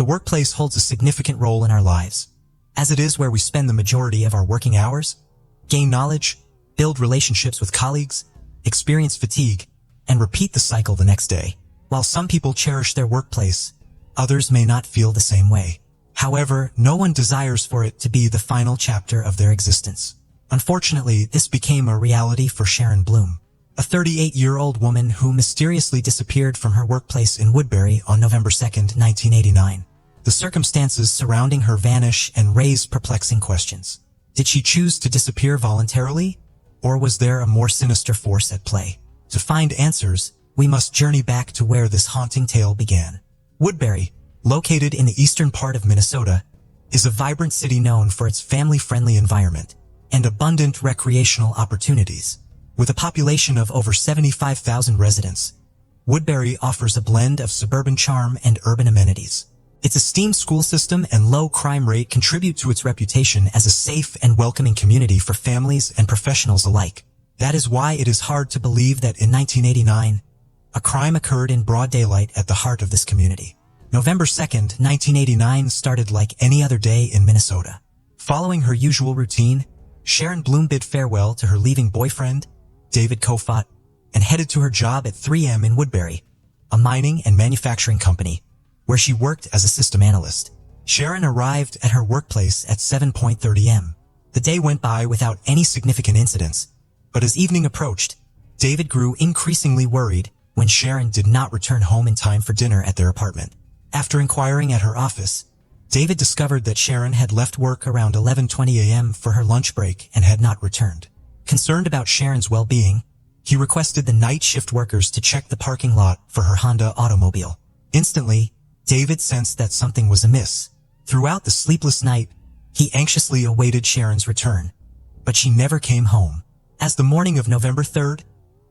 workplace holds a significant role in our lives, as it is where we spend the majority of our working hours, gain knowledge, build relationships with colleagues, experience fatigue, and repeat the cycle the next day. While some people cherish their workplace, others may not feel the same way. However, no one desires for it to be the final chapter of their existence. Unfortunately, this became a reality for Sharon Bloom, a 38-year-old woman who mysteriously disappeared from her workplace in Woodbury on November 2, 1989. The circumstances surrounding her vanish and raise perplexing questions. Did she choose to disappear voluntarily, or was there a more sinister force at play? To find answers, we must journey back to where this haunting tale began. Woodbury, located in the eastern part of Minnesota, is a vibrant city known for its family-friendly environment and abundant recreational opportunities. With a population of over 75,000 residents, Woodbury offers a blend of suburban charm and urban amenities. Its esteemed school system and low crime rate contribute to its reputation as a safe and welcoming community for families and professionals alike. That is why it is hard to believe that in 1989, a crime occurred in broad daylight at the heart of this community. November 2, 1989 started like any other day in Minnesota. Following her usual routine, Sharon Bloom bid farewell to her leaving boyfriend, David Kofot, and headed to her job at 3M in Woodbury, a mining and manufacturing company, where she worked as a system analyst. Sharon arrived at her workplace at 7:30 am. The day went by without any significant incidents, but as evening approached, David grew increasingly worried when Sharon did not return home in time for dinner at their apartment. After inquiring at her office, David discovered that Sharon had left work around 11:20 am for her lunch break and had not returned. Concerned about Sharon's well-being, he requested the night shift workers to check the parking lot for her Honda automobile. Instantly, David sensed that something was amiss. Throughout the sleepless night, he anxiously awaited Sharon's return, but she never came home. As the morning of November 3,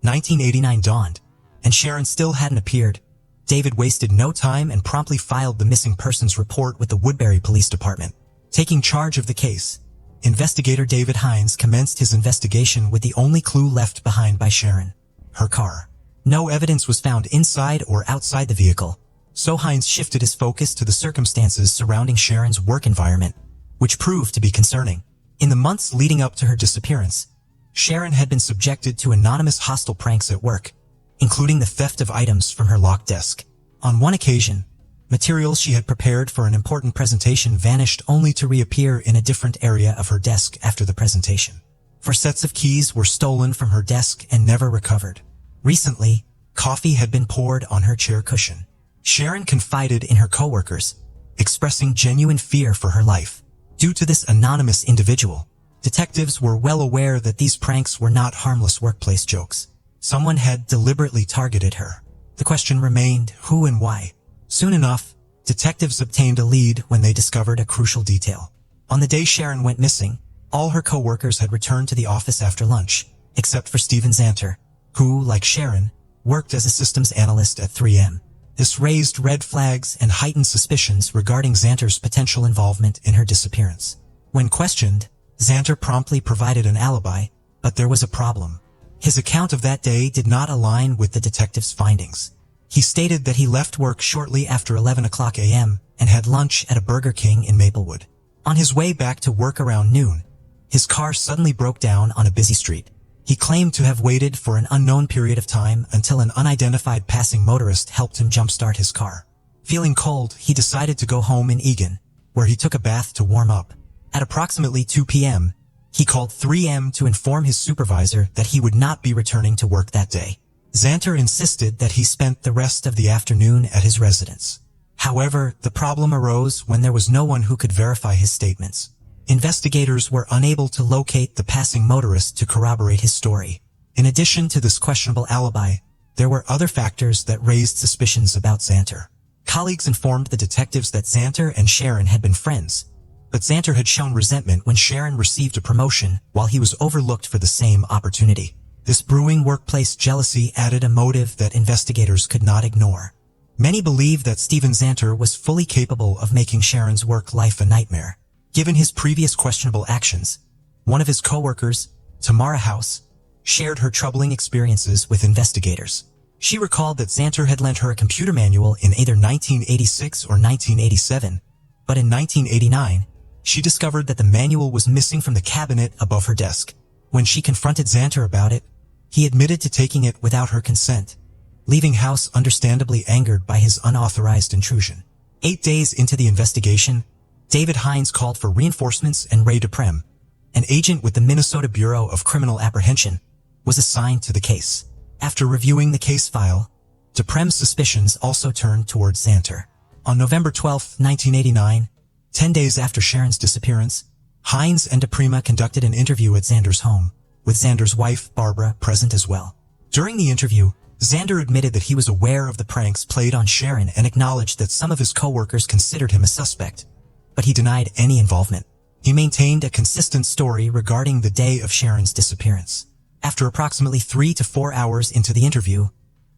1989 dawned, and Sharon still hadn't appeared, David wasted no time and promptly filed the missing persons report with the Woodbury Police Department. Taking charge of the case, investigator David Hines commenced his investigation with the only clue left behind by Sharon: her car. No evidence was found inside or outside the vehicle, so Hines shifted his focus to the circumstances surrounding Sharon's work environment, which proved to be concerning. In the months leading up to her disappearance, Sharon had been subjected to anonymous hostile pranks at work, including the theft of items from her locked desk. On one occasion, materials she had prepared for an important presentation vanished only to reappear in a different area of her desk after the presentation. 4 sets of keys were stolen from her desk and never recovered. Recently, coffee had been poured on her chair cushion. Sharon confided in her coworkers, expressing genuine fear for her life. Due to this anonymous individual, detectives were well aware that these pranks were not harmless workplace jokes. Someone had deliberately targeted her. The question remained, who and why? Soon enough, detectives obtained a lead when they discovered a crucial detail. On the day Sharon went missing, all her co-workers had returned to the office after lunch, except for Steven Zanter, who, like Sharon, worked as a systems analyst at 3M. This raised red flags and heightened suspicions regarding Zanter's potential involvement in her disappearance. When questioned, Zanter promptly provided an alibi, but there was a problem. His account of that day did not align with the detective's findings. He stated that he left work shortly after 11:00 am and had lunch at a Burger King in Maplewood. On his way back to work around noon, his car suddenly broke down on a busy street. He claimed to have waited for an unknown period of time until an unidentified passing motorist helped him jumpstart his car. Feeling cold, he decided to go home in Eagan, where he took a bath to warm up. At approximately 2 p.m., he called 3M to inform his supervisor that he would not be returning to work that day. Zanter insisted that he spent the rest of the afternoon at his residence. However, the problem arose when there was no one who could verify his statements. Investigators were unable to locate the passing motorist to corroborate his story. In addition to this questionable alibi, there were other factors that raised suspicions about Zanter. Colleagues informed the detectives that Zanter and Sharon had been friends, but Zanter had shown resentment when Sharon received a promotion while he was overlooked for the same opportunity. This brewing workplace jealousy added a motive that investigators could not ignore. Many believed that Steven Zanter was fully capable of making Sharon's work life a nightmare. Given his previous questionable actions, one of his co-workers, Tamara House, shared her troubling experiences with investigators. She recalled that Xanter had lent her a computer manual in either 1986 or 1987, but in 1989, she discovered that the manual was missing from the cabinet above her desk. When she confronted Xanter about it, he admitted to taking it without her consent, leaving House understandably angered by his unauthorized intrusion. 8 days into the investigation, David Hines called for reinforcements and Ray Duprem, an agent with the Minnesota Bureau of Criminal Apprehension, was assigned to the case. After reviewing the case file, Duprem's suspicions also turned towards Xanter. On November 12, 1989, 10 days after Sharon's disappearance, Hines and Duprem conducted an interview at Xander's home, with Xander's wife, Barbara, present as well. During the interview, Xander admitted that he was aware of the pranks played on Sharon and acknowledged that some of his co-workers considered him a suspect, but he denied any involvement. He maintained a consistent story regarding the day of Sharon's disappearance. After approximately 3 to 4 hours into the interview,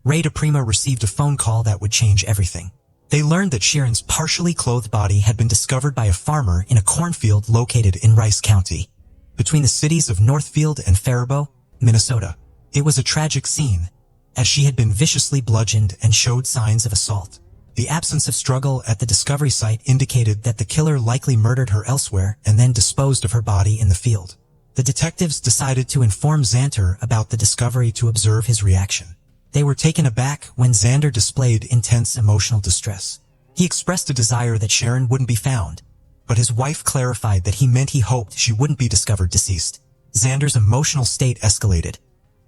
Ray Duprem received a phone call that would change everything. They learned that Sharon's partially clothed body had been discovered by a farmer in a cornfield located in Rice County, between the cities of Northfield and Faribault, Minnesota. It was a tragic scene, as she had been viciously bludgeoned and showed signs of assault. The absence of struggle at the discovery site indicated that the killer likely murdered her elsewhere and then disposed of her body in the field. The detectives decided to inform Xanter about the discovery to observe his reaction. They were taken aback when Xander displayed intense emotional distress. He expressed a desire that Sharon wouldn't be found, but his wife clarified that he meant he hoped she wouldn't be discovered deceased. Xander's emotional state escalated,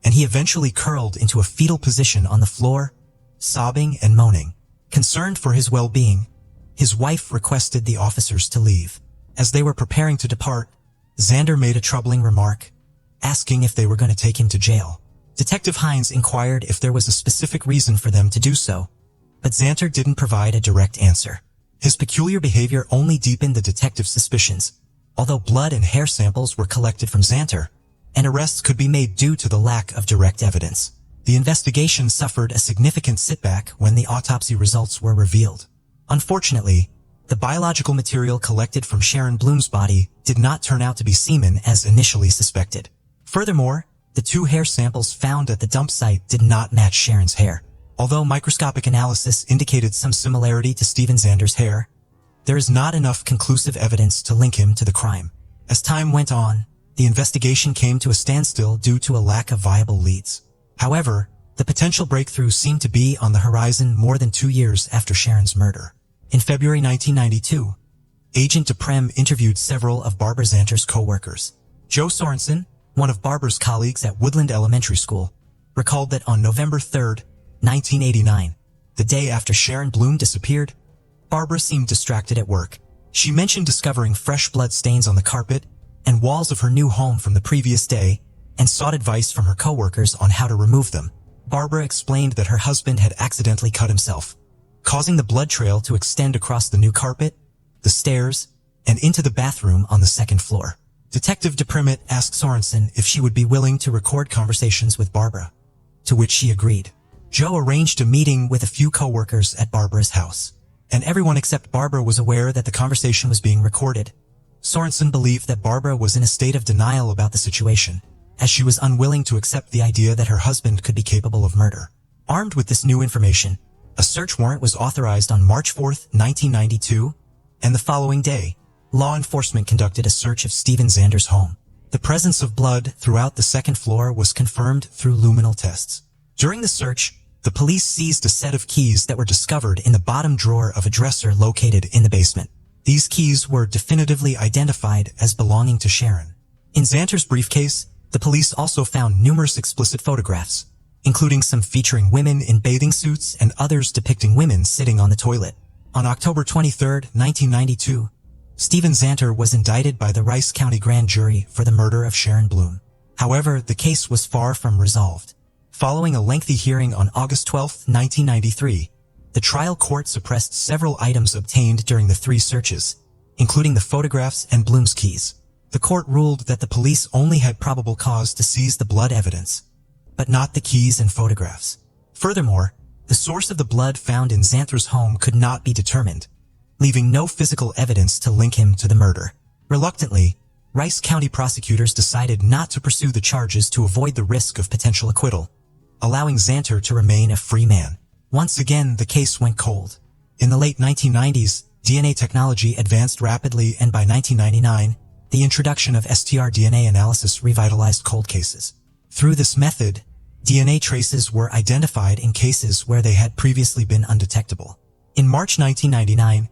and he eventually curled into a fetal position on the floor, sobbing and moaning. Concerned for his well-being, his wife requested the officers to leave. As they were preparing to depart, Xander made a troubling remark, asking if they were going to take him to jail. Detective Hines inquired if there was a specific reason for them to do so, but Xanter didn't provide a direct answer. His peculiar behavior only deepened the detective's suspicions. Although blood and hair samples were collected from Xanter, and arrests could be made due to the lack of direct evidence, the investigation suffered a significant setback when the autopsy results were revealed. Unfortunately, the biological material collected from Sharon Bloom's body did not turn out to be semen as initially suspected. Furthermore, the 2 hair samples found at the dump site did not match Sharon's hair. Although microscopic analysis indicated some similarity to Steven Xander's hair, there is not enough conclusive evidence to link him to the crime. As time went on, the investigation came to a standstill due to a lack of viable leads. However, the potential breakthrough seemed to be on the horizon more than 2 years after Sharon's murder. In February 1992, Agent Duprem interviewed several of Barbara Xanter's co-workers. Joe Sorensen, one of Barbara's colleagues at Woodland Elementary School, recalled that on November 3, 1989, the day after Sharon Bloom disappeared, Barbara seemed distracted at work. She mentioned discovering fresh blood stains on the carpet and walls of her new home from the previous day and sought advice from her co-workers on how to remove them. Barbara explained that her husband had accidentally cut himself, causing the blood trail to extend across the new carpet, the stairs, and into the bathroom on the 2nd floor. Detective Duprem asked Sorensen if she would be willing to record conversations with Barbara, to which she agreed. Joe arranged a meeting with a few co-workers at Barbara's house, and everyone except Barbara was aware that the conversation was being recorded. Sorensen believed that Barbara was in a state of denial about the situation, as she was unwilling to accept the idea that her husband could be capable of murder. Armed with this new information, a search warrant was authorized on March 4, 1992, and the following day, law enforcement conducted a search of Steven Xander's home. The presence of blood throughout the 2nd floor was confirmed through luminal tests. During the search, the police seized a set of keys that were discovered in the bottom drawer of a dresser located in the basement. These keys were definitively identified as belonging to Sharon. In Xanter's briefcase, the police also found numerous explicit photographs, including some featuring women in bathing suits and others depicting women sitting on the toilet. On October 23, 1992, Steven Xanter was indicted by the Rice County Grand Jury for the murder of Sharon Bloom. However, the case was far from resolved. Following a lengthy hearing on August 12, 1993, the trial court suppressed several items obtained during the 3 searches, including the photographs and Bloom's keys. The court ruled that the police only had probable cause to seize the blood evidence, but not the keys and photographs. Furthermore, the source of the blood found in Xanter's home could not be determined, leaving no physical evidence to link him to the murder. Reluctantly, Rice County prosecutors decided not to pursue the charges to avoid the risk of potential acquittal. allowing Xanter to remain a free man. Once again, the case went cold. In the late 1990s, DNA technology advanced rapidly, and by 1999, the introduction of STR-DNA analysis revitalized cold cases. Through this method, DNA traces were identified in cases where they had previously been undetectable. In March 1999,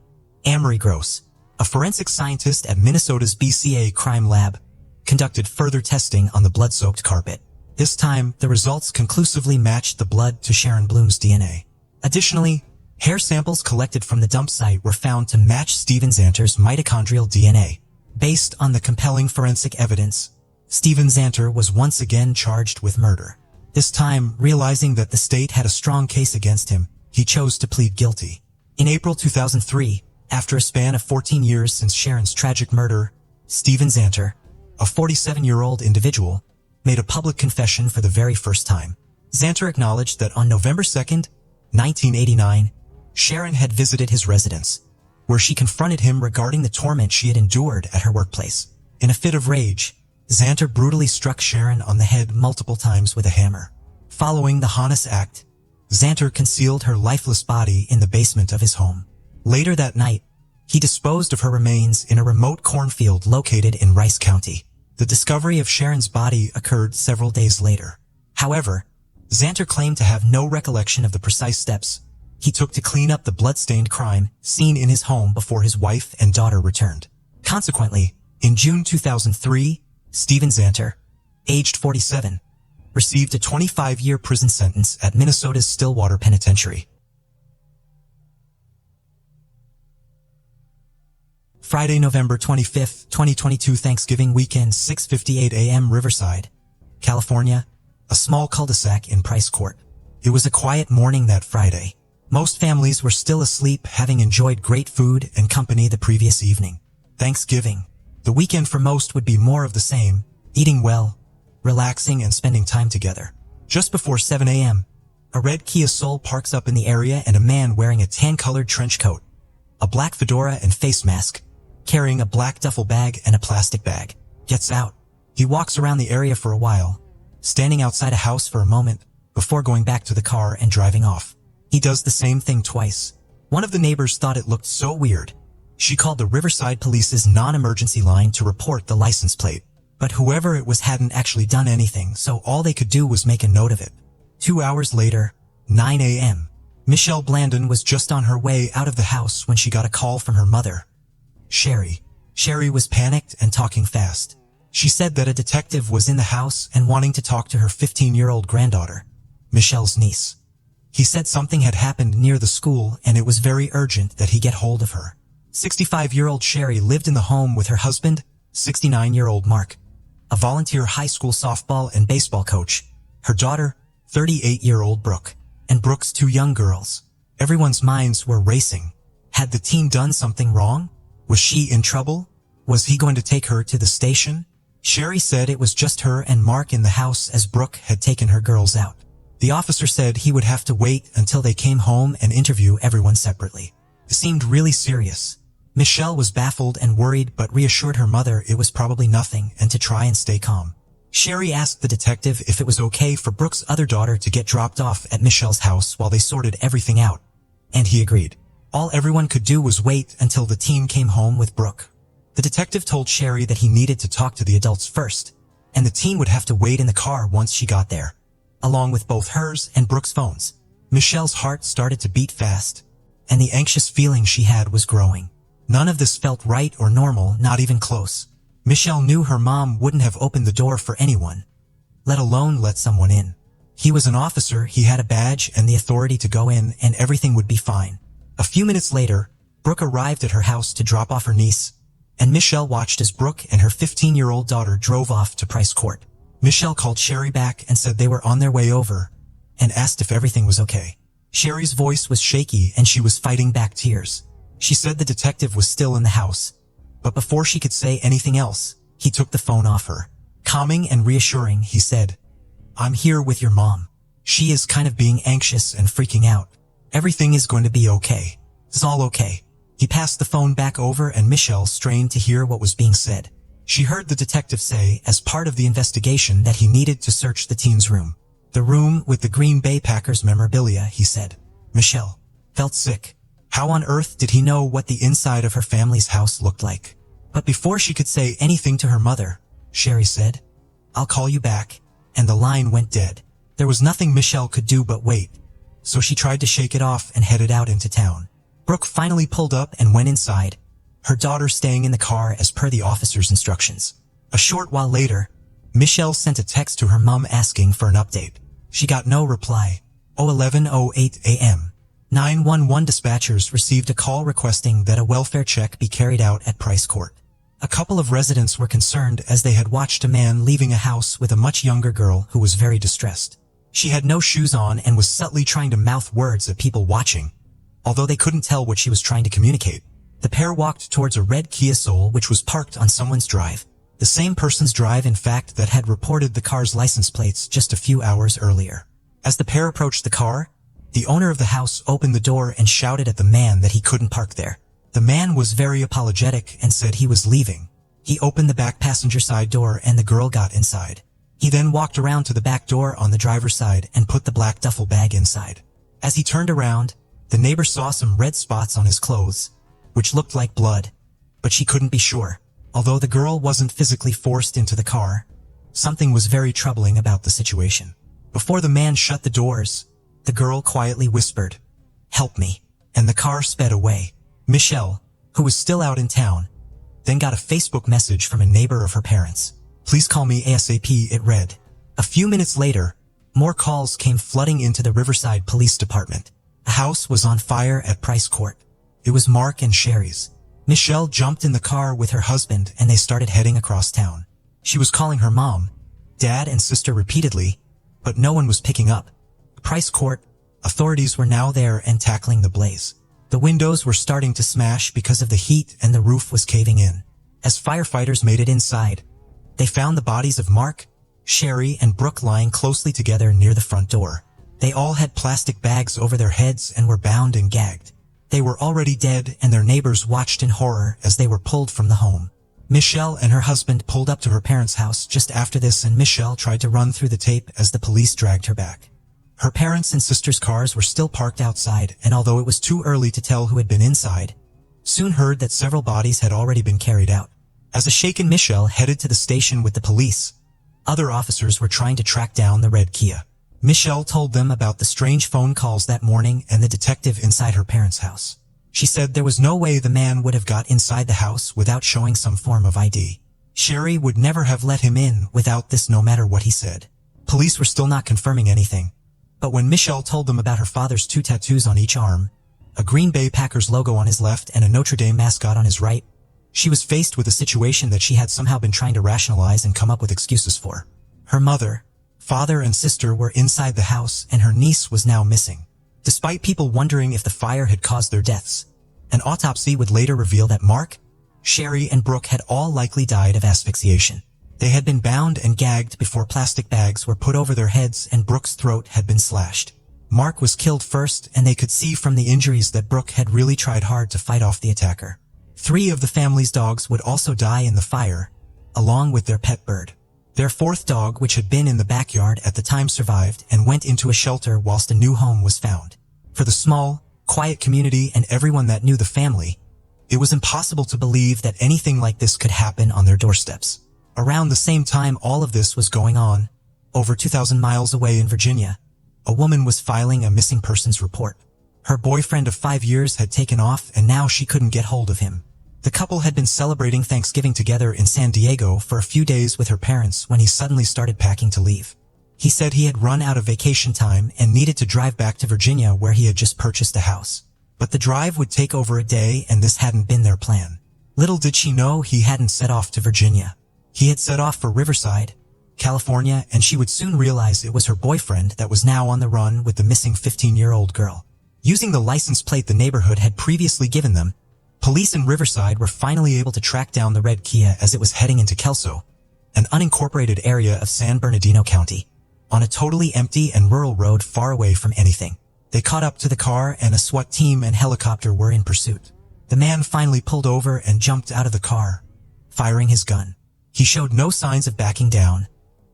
Amory Gross, a forensic scientist at Minnesota's BCA crime lab, conducted further testing on the blood-soaked carpet. This time, the results conclusively matched the blood to Sharon Bloom's DNA. Additionally, hair samples collected from the dump site were found to match Steven Xanter's mitochondrial DNA. Based on the compelling forensic evidence, Steven Xanter was once again charged with murder. This time, realizing that the state had a strong case against him, he chose to plead guilty. In April 2003, after a span of 14 years since Sharon's tragic murder, Steven Xanter, a 47-year-old individual, made a public confession for the very first time. Xanter acknowledged that on November 2, 1989, Sharon had visited his residence, where she confronted him regarding the torment she had endured at her workplace. In a fit of rage, Xanter brutally struck Sharon on the head multiple times with a hammer. Following the heinous act, Xanter concealed her lifeless body in the basement of his home. Later that night, he disposed of her remains in a remote cornfield located in Rice County. The discovery of Sharon's body occurred several days later. However, Xanter claimed to have no recollection of the precise steps he took to clean up the blood-stained crime seen in his home before his wife and daughter returned. Consequently, in June 2003, Steven Xanter, aged 47, received a 25-year prison sentence at Minnesota's Stillwater Penitentiary. Friday, November 25, 2022, Thanksgiving weekend, 6:58 a.m. Riverside, California, a small cul-de-sac in Price Court. It was a quiet morning that Friday. Most families were still asleep, having enjoyed great food and company the previous evening. Thanksgiving. The weekend for most would be more of the same, eating well, relaxing, and spending time together. Just before 7 a.m., a red Kia Soul parks up in the area, and a man wearing a tan-colored trench coat, a black fedora and face mask, carrying a black duffel bag and a plastic bag, gets out. He walks around the area for a while, standing outside a house for a moment, before going back to the car and driving off. He does the same thing twice. One of the neighbors thought it looked so weird. She called the Riverside Police's non-emergency line to report the license plate. But whoever it was hadn't actually done anything, so all they could do was make a note of it. 2 hours later, 9 a.m., Michelle Blandon was just on her way out of the house when she got a call from her mother, Sherry. Sherry was panicked and talking fast. She said that a detective was in the house and wanting to talk to her 15-year-old granddaughter, Michelle's niece. He said something had happened near the school and it was very urgent that he get hold of her. 65-year-old Sherry lived in the home with her husband, 69-year-old Mark, a volunteer high school softball and baseball coach, her daughter, 38-year-old Brooke, and Brooke's 2 young girls. Everyone's minds were racing. Had the teen done something wrong? Was she in trouble? Was he going to take her to the station? Sherry said it was just her and Mark in the house as Brooke had taken her girls out. The officer said he would have to wait until they came home and interview everyone separately. It seemed really serious. Michelle was baffled and worried but reassured her mother it was probably nothing and to try and stay calm. Sherry asked the detective if it was okay for Brooke's other daughter to get dropped off at Michelle's house while they sorted everything out, and he agreed. All everyone could do was wait until the team came home with Brooke. The detective told Sherry that he needed to talk to the adults first, and the teen would have to wait in the car once she got there, along with both hers and Brooke's phones. Michelle's heart started to beat fast, and the anxious feeling she had was growing. None of this felt right or normal, not even close. Michelle knew her mom wouldn't have opened the door for anyone, let alone let someone in. He was an officer, he had a badge and the authority to go in, and everything would be fine. A few minutes later, Brooke arrived at her house to drop off her niece, and Michelle watched as Brooke and her 15-year-old daughter drove off to Price Court. Michelle called Sherry back and said they were on their way over, and asked if everything was okay. Sherry's voice was shaky and she was fighting back tears. She said the detective was still in the house, but before she could say anything else, he took the phone off her. Calming and reassuring, he said, "I'm here with your mom. She is kind of being anxious and freaking out. Everything is going to be okay. It's all okay." He passed the phone back over and Michelle strained to hear what was being said. She heard the detective say, as part of the investigation, that he needed to search the teen's room. The room with the Green Bay Packers memorabilia, he said. Michelle felt sick. How on earth did he know what the inside of her family's house looked like? But before she could say anything to her mother, Sherry said, "I'll call you back," and the line went dead. There was nothing Michelle could do but wait, so she tried to shake it off and headed out into town. Brooke finally pulled up and went inside, her daughter staying in the car as per the officer's instructions. A short while later, Michelle sent a text to her mom asking for an update. She got no reply. 11:08 a.m. 911 dispatchers received a call requesting that a welfare check be carried out at Price Court. A couple of residents were concerned as they had watched a man leaving a house with a much younger girl who was very distressed. She had no shoes on and was subtly trying to mouth words at people watching, although they couldn't tell what she was trying to communicate. The pair walked towards a red Kia Soul which was parked on someone's drive. The same person's drive, in fact, that had reported the car's license plates just a few hours earlier. As the pair approached the car, the owner of the house opened the door and shouted at the man that he couldn't park there. The man was very apologetic and said he was leaving. He opened the back passenger side door and the girl got inside. He then walked around to the back door on the driver's side and put the black duffel bag inside. As he turned around, the neighbor saw some red spots on his clothes, which looked like blood, but she couldn't be sure. Although the girl wasn't physically forced into the car, something was very troubling about the situation. Before the man shut the doors, the girl quietly whispered, "Help me," and the car sped away. Michelle, who was still out in town, then got a Facebook message from a neighbor of her parents. "Please call me ASAP," it read. A few minutes later, more calls came flooding into the Riverside Police Department. A house was on fire at Price Court. It was Mark and Sherry's. Michelle jumped in the car with her husband and they started heading across town. She was calling her mom, dad, and sister repeatedly, but no one was picking up. Price Court, authorities were now there and tackling the blaze. The windows were starting to smash because of the heat and the roof was caving in. As firefighters made it inside, they found the bodies of Mark, Sherry, and Brooke lying closely together near the front door. They all had plastic bags over their heads and were bound and gagged. They were already dead and their neighbors watched in horror as they were pulled from the home. Michelle and her husband pulled up to her parents' house just after this and Michelle tried to run through the tape as the police dragged her back. Her parents' and sister's cars were still parked outside, and although it was too early to tell who had been inside, soon heard that several bodies had already been carried out. As a shaken Michelle headed to the station with the police, other officers were trying to track down the red Kia. Michelle told them about the strange phone calls that morning and the detective inside her parents' house. She said there was no way the man would have got inside the house without showing some form of ID. Sherry would never have let him in without this, no matter what he said. Police were still not confirming anything. But when Michelle told them about her father's 2 tattoos on each arm, a Green Bay Packers logo on his left and a Notre Dame mascot on his right, she was faced with a situation that she had somehow been trying to rationalize and come up with excuses for. Her mother, father, and sister were inside the house and her niece was now missing. Despite people wondering if the fire had caused their deaths, an autopsy would later reveal that Mark, Sherry, and Brooke had all likely died of asphyxiation. They had been bound and gagged before plastic bags were put over their heads and Brooke's throat had been slashed. Mark was killed first and they could see from the injuries that Brooke had really tried hard to fight off the attacker. 3 of the family's dogs would also die in the fire, along with their pet bird. Their 4th dog, which had been in the backyard at the time, survived and went into a shelter whilst a new home was found. For the small, quiet community and everyone that knew the family, it was impossible to believe that anything like this could happen on their doorsteps. Around the same time all of this was going on, over 2,000 miles away in Virginia, a woman was filing a missing persons report. Her boyfriend of 5 years had taken off and now she couldn't get hold of him. The couple had been celebrating Thanksgiving together in San Diego for a few days with her parents when he suddenly started packing to leave. He said he had run out of vacation time and needed to drive back to Virginia where he had just purchased a house. But the drive would take over a day and this hadn't been their plan. Little did she know he hadn't set off to Virginia. He had set off for Riverside, California, and she would soon realize it was her boyfriend that was now on the run with the missing 15-year-old girl. Using the license plate the neighborhood had previously given them, police in Riverside were finally able to track down the red Kia as it was heading into Kelso, an unincorporated area of San Bernardino County, on a totally empty and rural road far away from anything. They caught up to the car and a SWAT team and helicopter were in pursuit. The man finally pulled over and jumped out of the car, firing his gun. He showed no signs of backing down.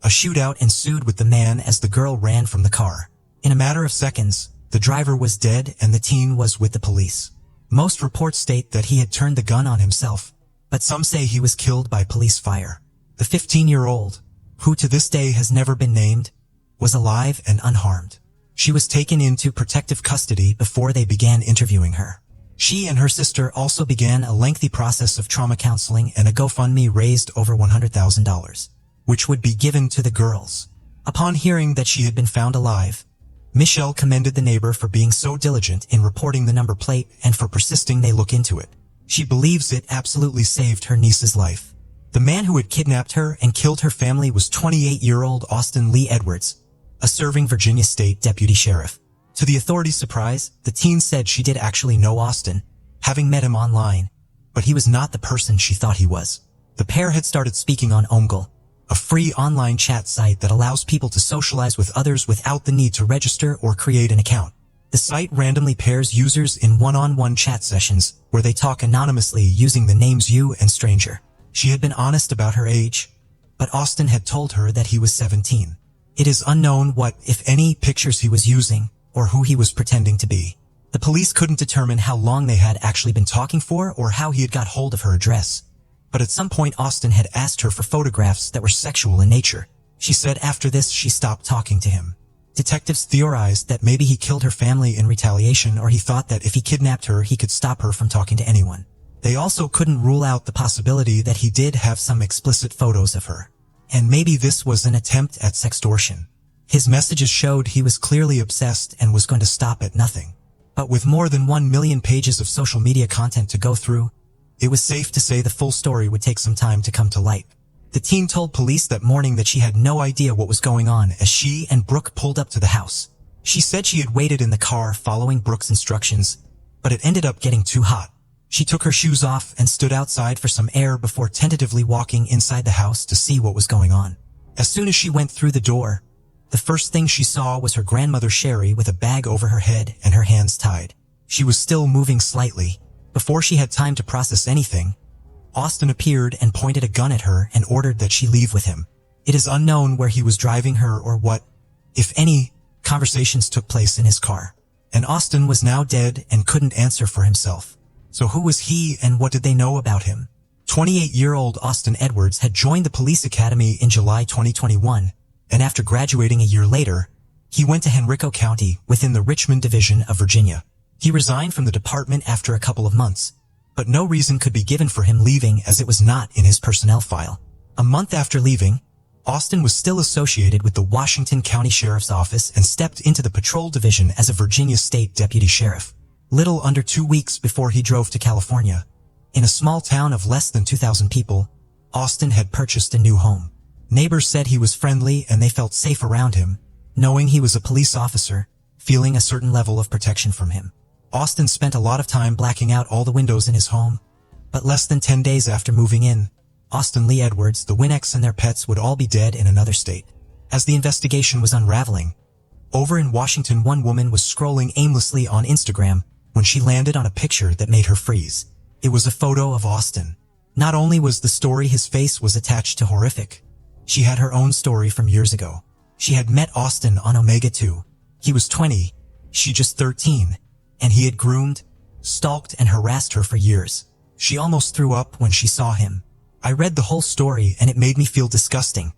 A shootout ensued with the man as the girl ran from the car. In a matter of seconds, the driver was dead and the teen was with the police. Most reports state that he had turned the gun on himself, but some say he was killed by police fire. The 15-year-old, who to this day has never been named, was alive and unharmed. She was taken into protective custody before they began interviewing her. She and her sister also began a lengthy process of trauma counseling, and a GoFundMe raised over $100,000, which would be given to the girls. Upon hearing that she had been found alive, Michelle commended the neighbor for being so diligent in reporting the number plate and for persisting they look into it. She believes it absolutely saved her niece's life. The man who had kidnapped her and killed her family was 28-year-old Austin Lee Edwards, a serving Virginia State Deputy Sheriff. To the authorities' surprise, the teen said she did actually know Austin, having met him online, but he was not the person she thought he was. The pair had started speaking on Omegle, a free online chat site that allows people to socialize with others without the need to register or create an account. The site randomly pairs users in one-on-one chat sessions where they talk anonymously using the names you and stranger. She had been honest about her age, but Austin had told her that he was 17. It is unknown what, if any, pictures he was using or who he was pretending to be. The police couldn't determine how long they had actually been talking for or how he had got hold of her address. But at some point Austin had asked her for photographs that were sexual in nature. She said after this she stopped talking to him. Detectives theorized that maybe he killed her family in retaliation, or he thought that if he kidnapped her he could stop her from talking to anyone. They also couldn't rule out the possibility that he did have some explicit photos of her. And maybe this was an attempt at sextortion. His messages showed he was clearly obsessed and was going to stop at nothing. But with more than 1 million pages of social media content to go through, it was safe to say the full story would take some time to come to light. The teen told police that morning that she had no idea what was going on as she and Brooke pulled up to the house. She said she had waited in the car following Brooke's instructions, but it ended up getting too hot. She took her shoes off and stood outside for some air before tentatively walking inside the house to see what was going on. As soon as she went through the door, the first thing she saw was her grandmother Sherry with a bag over her head and her hands tied. She was still moving slightly. Before she had time to process anything, Austin appeared and pointed a gun at her and ordered that she leave with him. It is unknown where he was driving her or what, if any, conversations took place in his car. And Austin was now dead and couldn't answer for himself. So who was he and what did they know about him? 28-year-old Austin Edwards had joined the police academy in July 2021, and after graduating a year later, he went to Henrico County within the Richmond Division of Virginia. He resigned from the department after a couple of months, but no reason could be given for him leaving as it was not in his personnel file. A month after leaving, Austin was still associated with the Washington County Sheriff's Office and stepped into the Patrol Division as a Virginia State Deputy Sheriff. Little under 2 weeks before he drove to California, in a small town of less than 2,000 people, Austin had purchased a new home. Neighbors said he was friendly and they felt safe around him, knowing he was a police officer, feeling a certain level of protection from him. Austin spent a lot of time blacking out all the windows in his home, but less than 10 days after moving in, Austin Lee Edwards, the Winnicks and their pets would all be dead in another state. As the investigation was unraveling, over in Washington one woman was scrolling aimlessly on Instagram when she landed on a picture that made her freeze. It was a photo of Austin. Not only was the story his face was attached to horrific, she had her own story from years ago. She had met Austin on Omega 2. He was 20, she just 13, and he had groomed, stalked, and harassed her for years. She almost threw up when she saw him. I read the whole story and it made me feel disgusting,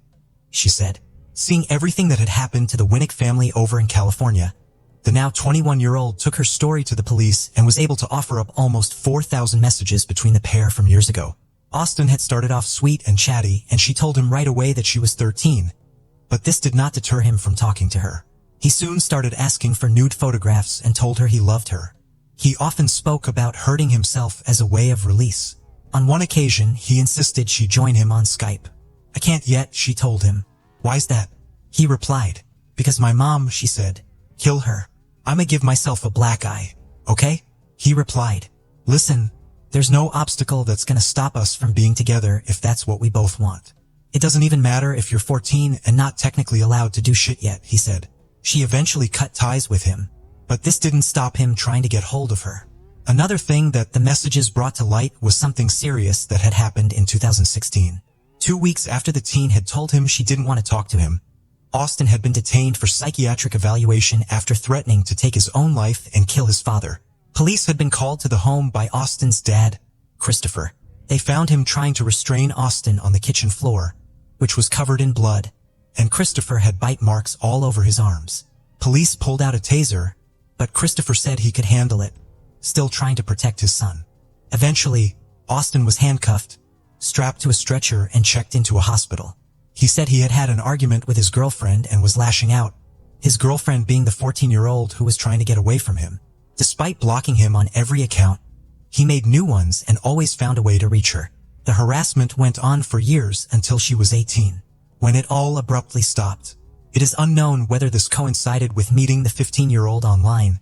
she said. Seeing everything that had happened to the Winnick family over in California, the now 21-year-old took her story to the police and was able to offer up almost 4,000 messages between the pair from years ago. Austin had started off sweet and chatty, and she told him right away that she was 13, but this did not deter him from talking to her. He soon started asking for nude photographs and told her he loved her. He often spoke about hurting himself as a way of release. On one occasion, he insisted she join him on Skype. "I can't yet," she told him. "Why's that?" He replied, "Because my mom," she said. "Kill her. I'ma give myself a black eye, okay?" He replied, "Listen, there's no obstacle that's gonna stop us from being together if that's what we both want. It doesn't even matter if you're 14 and not technically allowed to do shit yet," he said. She eventually cut ties with him, but this didn't stop him trying to get hold of her. Another thing that the messages brought to light was something serious that had happened in 2016. 2 weeks after the teen had told him she didn't want to talk to him, Austin had been detained for psychiatric evaluation after threatening to take his own life and kill his father. Police had been called to the home by Austin's dad, Christopher. They found him trying to restrain Austin on the kitchen floor, which was covered in blood, and Christopher had bite marks all over his arms. Police pulled out a taser, but Christopher said he could handle it, still trying to protect his son. Eventually, Austin was handcuffed, strapped to a stretcher, and checked into a hospital. He said he had had an argument with his girlfriend and was lashing out, his girlfriend being the 14-year-old who was trying to get away from him. Despite blocking him on every account, he made new ones and always found a way to reach her. The harassment went on for years until she was 18, when it all abruptly stopped. It is unknown whether this coincided with meeting the 15-year-old online,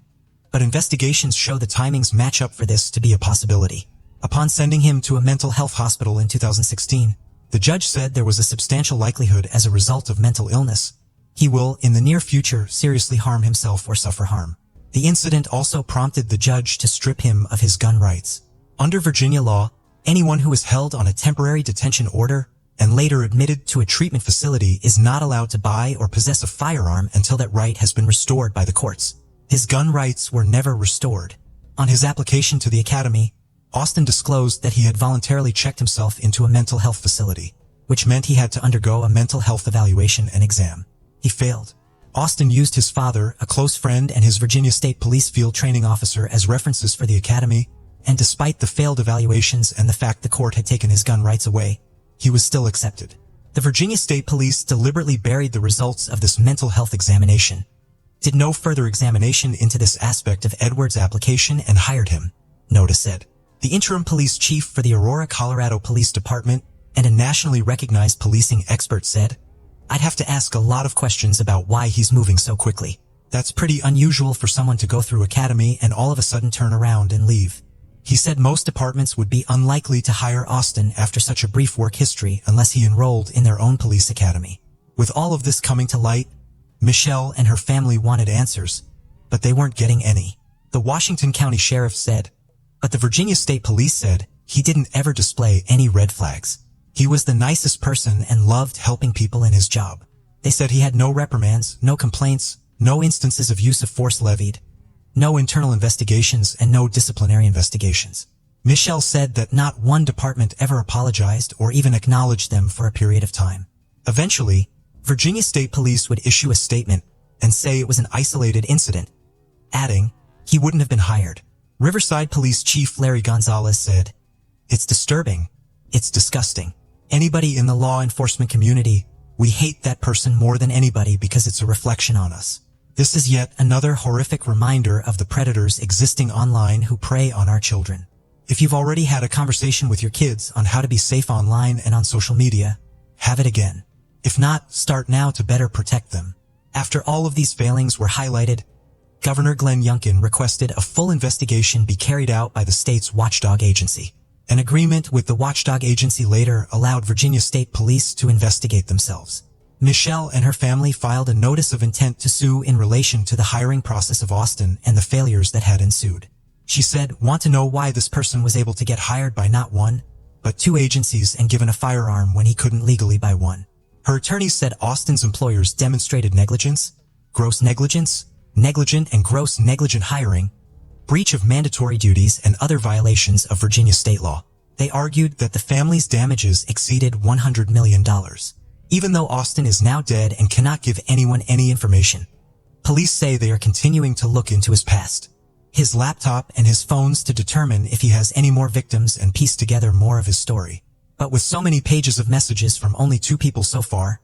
but investigations show the timings match up for this to be a possibility. Upon sending him to a mental health hospital in 2016, the judge said there was a substantial likelihood as a result of mental illness, he will, in the near future, seriously harm himself or suffer harm. The incident also prompted the judge to strip him of his gun rights. Under Virginia law, anyone who is held on a temporary detention order and later admitted to a treatment facility is not allowed to buy or possess a firearm until that right has been restored by the courts. His gun rights were never restored. On his application to the academy, Austin disclosed that he had voluntarily checked himself into a mental health facility, which meant he had to undergo a mental health evaluation and exam. He failed. Austin used his father, a close friend, and his Virginia State Police field training officer as references for the academy, and despite the failed evaluations and the fact the court had taken his gun rights away, he was still accepted. The Virginia State Police deliberately buried the results of this mental health examination, did no further examination into this aspect of Edwards' application, and hired him, Noda said. The interim police chief for the Aurora, Colorado Police Department and a nationally recognized policing expert said, "I'd have to ask a lot of questions about why he's moving so quickly. That's pretty unusual for someone to go through academy and all of a sudden turn around and leave." He said most departments would be unlikely to hire Austin after such a brief work history unless he enrolled in their own police academy. With all of this coming to light, Michelle and her family wanted answers, but they weren't getting any. The Washington County Sheriff said, but the Virginia State Police said he didn't ever display any red flags. He was the nicest person and loved helping people in his job. They said he had no reprimands, no complaints, no instances of use of force levied, no internal investigations, and no disciplinary investigations. Michelle said that not one department ever apologized or even acknowledged them for a period of time. Eventually, Virginia State Police would issue a statement and say it was an isolated incident, adding, he wouldn't have been hired. Riverside Police Chief Larry Gonzalez said, "It's disturbing. It's disgusting. Anybody in the law enforcement community, we hate that person more than anybody because it's a reflection on us. This is yet another horrific reminder of the predators existing online who prey on our children. If you've already had a conversation with your kids on how to be safe online and on social media, have it again. If not, start now to better protect them." After all of these failings were highlighted, Governor Glenn Youngkin requested a full investigation be carried out by the state's watchdog agency. An agreement with the watchdog agency later allowed Virginia State Police to investigate themselves. Michelle and her family filed a notice of intent to sue in relation to the hiring process of Austin and the failures that had ensued. She said, "Want to know why this person was able to get hired by not one, but two agencies and given a firearm when he couldn't legally buy one." Her attorneys said Austin's employers demonstrated negligence, gross negligence, negligent and gross negligent hiring, breach of mandatory duties, and other violations of Virginia state law. They argued that the family's damages exceeded $100 million. Even though Austin is now dead and cannot give anyone any information, police say they are continuing to look into his past, his laptop and his phones to determine if he has any more victims and piece together more of his story. But with so many pages of messages from only 2 people so far,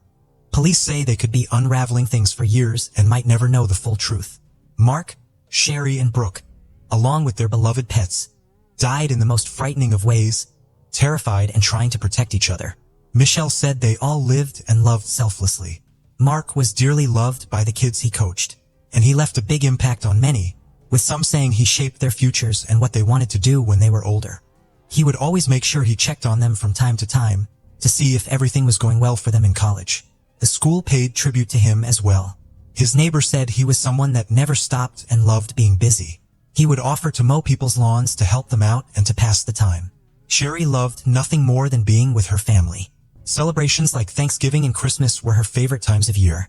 police say they could be unraveling things for years and might never know the full truth. Mark, Sherry, and Brooke, along with their beloved pets, died in the most frightening of ways, terrified and trying to protect each other. Michelle said they all lived and loved selflessly. Mark was dearly loved by the kids he coached, and he left a big impact on many, with some saying he shaped their futures and what they wanted to do when they were older. He would always make sure he checked on them from time to time to see if everything was going well for them in college. The school paid tribute to him as well. His neighbor said he was someone that never stopped and loved being busy. He would offer to mow people's lawns to help them out and to pass the time. Sherry loved nothing more than being with her family. Celebrations like Thanksgiving and Christmas were her favorite times of year,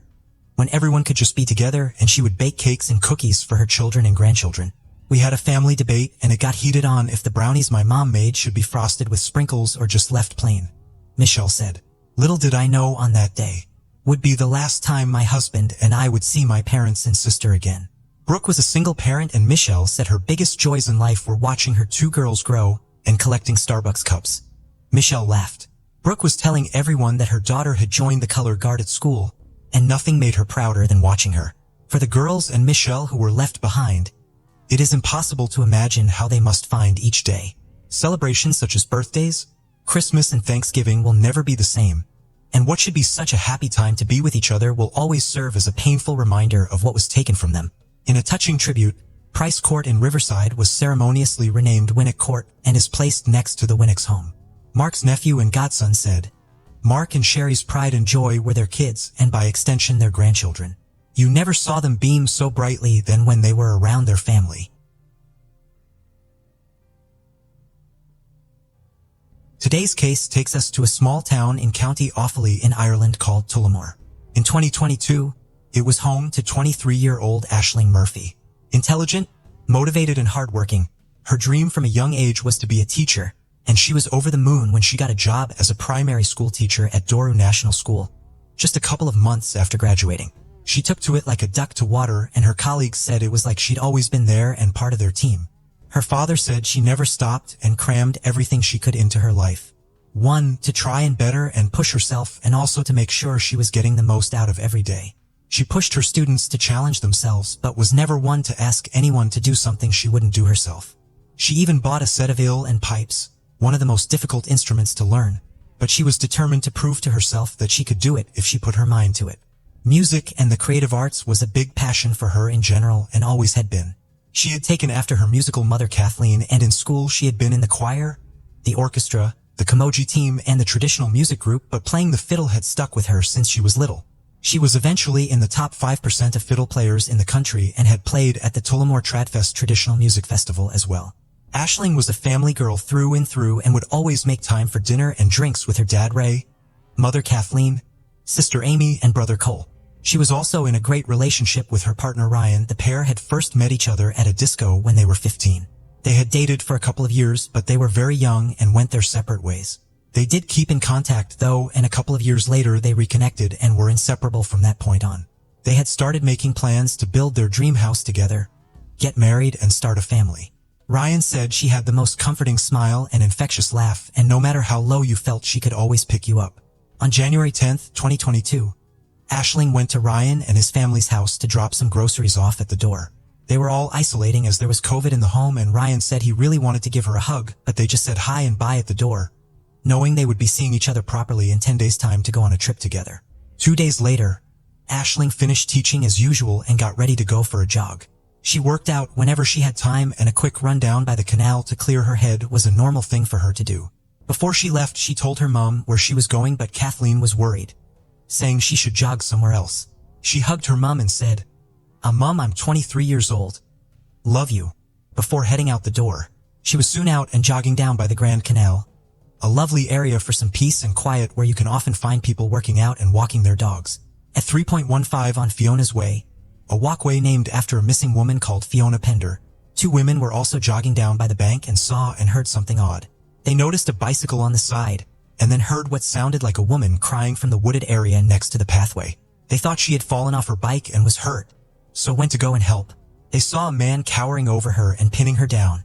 when everyone could just be together and she would bake cakes and cookies for her children and grandchildren. We had a family debate and it got heated on if the brownies my mom made should be frosted with sprinkles or just left plain. Michelle said, "Little did I know on that day would be the last time my husband and I would see my parents and sister again." Brooke was a single parent and Michelle said her biggest joys in life were watching her two girls grow and collecting Starbucks cups. Michelle laughed. Brooke was telling everyone that her daughter had joined the color guard at school, and nothing made her prouder than watching her. For the girls and Michelle who were left behind, it is impossible to imagine how they must find each day. Celebrations such as birthdays, Christmas and Thanksgiving will never be the same, and what should be such a happy time to be with each other will always serve as a painful reminder of what was taken from them. In a touching tribute, Price Court in Riverside was ceremoniously renamed Winnick Court and is placed next to the Winnick's home. Mark's nephew and godson said, "Mark and Sherry's pride and joy were their kids and by extension their grandchildren. You never saw them beam so brightly than when they were around their family." Today's case takes us to a small town in County Offaly in Ireland called Tullamore. In 2022, it was home to 23-year-old Aisling Murphy. Intelligent, motivated, and hardworking, her dream from a young age was to be a teacher, and she was over the moon when she got a job as a primary school teacher at Douro National School. Just a couple of months after graduating, she took to it like a duck to water, and her colleagues said it was like she'd always been there and part of their team. Her father said she never stopped and crammed everything she could into her life. One, to try and better and push herself, and also to make sure she was getting the most out of every day. She pushed her students to challenge themselves, but was never one to ask anyone to do something she wouldn't do herself. She even bought a set of ull and pipes, one of the most difficult instruments to learn, but she was determined to prove to herself that she could do it if she put her mind to it. Music and the creative arts was a big passion for her in general and always had been. She had taken after her musical mother Kathleen, and in school she had been in the choir, the orchestra, the Camogie team, and the traditional music group, but playing the fiddle had stuck with her since she was little. She was eventually in the top 5% of fiddle players in the country and had played at the Tullamore Tradfest Traditional Music Festival as well. Aisling was a family girl through and through and would always make time for dinner and drinks with her dad Ray, mother Kathleen, sister Amy, and brother Cole. She was also in a great relationship with her partner Ryan. The pair had first met each other at a disco when they were 15. They had dated for a couple of years, but they were very young and went their separate ways. They did keep in contact though, and a couple of years later they reconnected and were inseparable from that point on. They had started making plans to build their dream house together, get married, and start a family. Ryan said she had the most comforting smile and infectious laugh, and no matter how low you felt, she could always pick you up. On January 10th, 2022, Aisling went to Ryan and his family's house to drop some groceries off at the door. They were all isolating as there was COVID in the home, and Ryan said he really wanted to give her a hug, but they just said hi and bye at the door, knowing they would be seeing each other properly in 10 days' time to go on a trip together. 2 days later, Aisling finished teaching as usual and got ready to go for a jog. She worked out whenever she had time, and a quick run down by the canal to clear her head was a normal thing for her to do. Before she left, she told her mom where she was going, but Kathleen was worried, saying she should jog somewhere else. She hugged her mom and said, Mom, I'm 23 years old. Love you," before heading out the door. She was soon out and jogging down by the Grand Canal, a lovely area for some peace and quiet where you can often find people working out and walking their dogs. At 3.15 on Fiona's Way, a walkway named after a missing woman called Fiona Pender, 2 women were also jogging down by the bank and saw and heard something odd. They noticed a bicycle on the side, and then heard what sounded like a woman crying from the wooded area next to the pathway. They thought she had fallen off her bike and was hurt, so went to go and help. They saw a man cowering over her and pinning her down.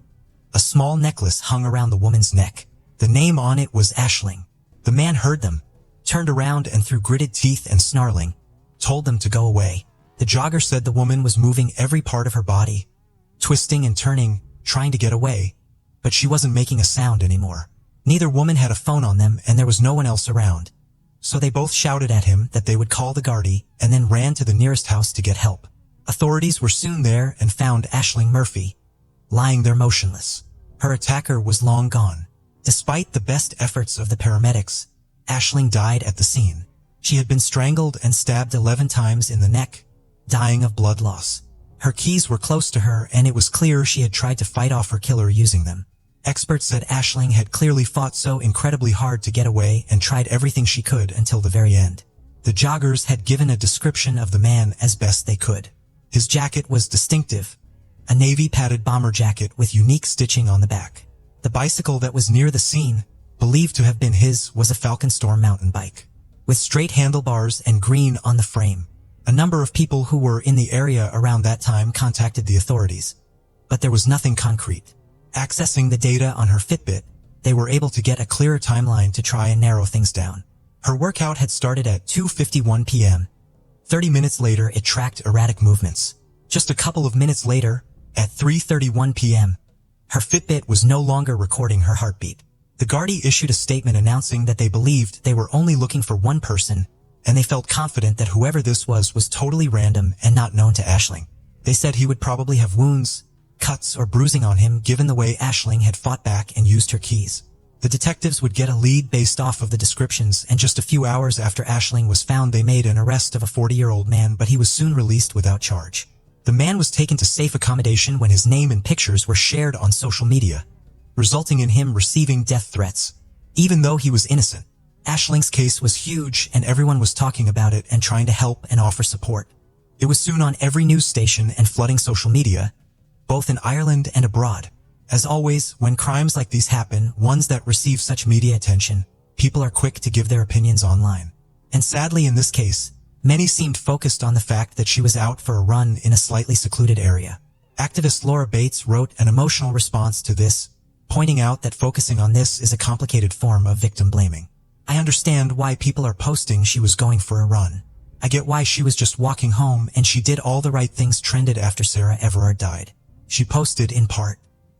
A small necklace hung around the woman's neck. The name on it was Aisling. The man heard them, turned around, and through gritted teeth and snarling, told them to go away. The jogger said the woman was moving every part of her body, twisting and turning, trying to get away, but she wasn't making a sound anymore. Neither woman had a phone on them, and there was no one else around. So they both shouted at him that they would call the Gardaí, and then ran to the nearest house to get help. Authorities were soon there and found Aisling Murphy, lying there motionless. Her attacker was long gone. Despite the best efforts of the paramedics, Aisling died at the scene. She had been strangled and stabbed 11 times in the neck, dying of blood loss. Her keys were close to her, and it was clear she had tried to fight off her killer using them. Experts said Aisling had clearly fought so incredibly hard to get away and tried everything she could until the very end. The joggers had given a description of the man as best they could. His jacket was distinctive, a navy padded bomber jacket with unique stitching on the back. The bicycle that was near the scene, believed to have been his, was a Falcon Storm mountain bike, with straight handlebars and green on the frame. A number of people who were in the area around that time contacted the authorities, but there was nothing concrete. Accessing the data on her Fitbit, they were able to get a clearer timeline to try and narrow things down. Her workout had started at 2:51 p.m. 30 minutes later, it tracked erratic movements. Just a couple of minutes later, at 3:31 p.m., her Fitbit was no longer recording her heartbeat. The Gardaí issued a statement announcing that they believed they were only looking for one person, and they felt confident that whoever this was totally random and not known to Aisling. They said he would probably have wounds, cuts, or bruising on him given the way Aisling had fought back and used her keys. The detectives would get a lead based off of the descriptions, and just a few hours after Aisling was found they made an arrest of a 40-year-old man, but he was soon released without charge. The man was taken to safe accommodation when his name and pictures were shared on social media, resulting in him receiving death threats. Even though he was innocent, Aisling's case was huge and everyone was talking about it and trying to help and offer support. It was soon on every news station and flooding social media, both in Ireland and abroad. As always, when crimes like these happen, ones that receive such media attention, people are quick to give their opinions online. And sadly in this case, many seemed focused on the fact that she was out for a run in a slightly secluded area. Activist Laura Bates wrote an emotional response to this, pointing out that focusing on this is a complicated form of victim blaming. I understand why people are posting she was going for a run. I get why she was just walking home and she did all the right things trended after Sarah Everard died. She posted in part,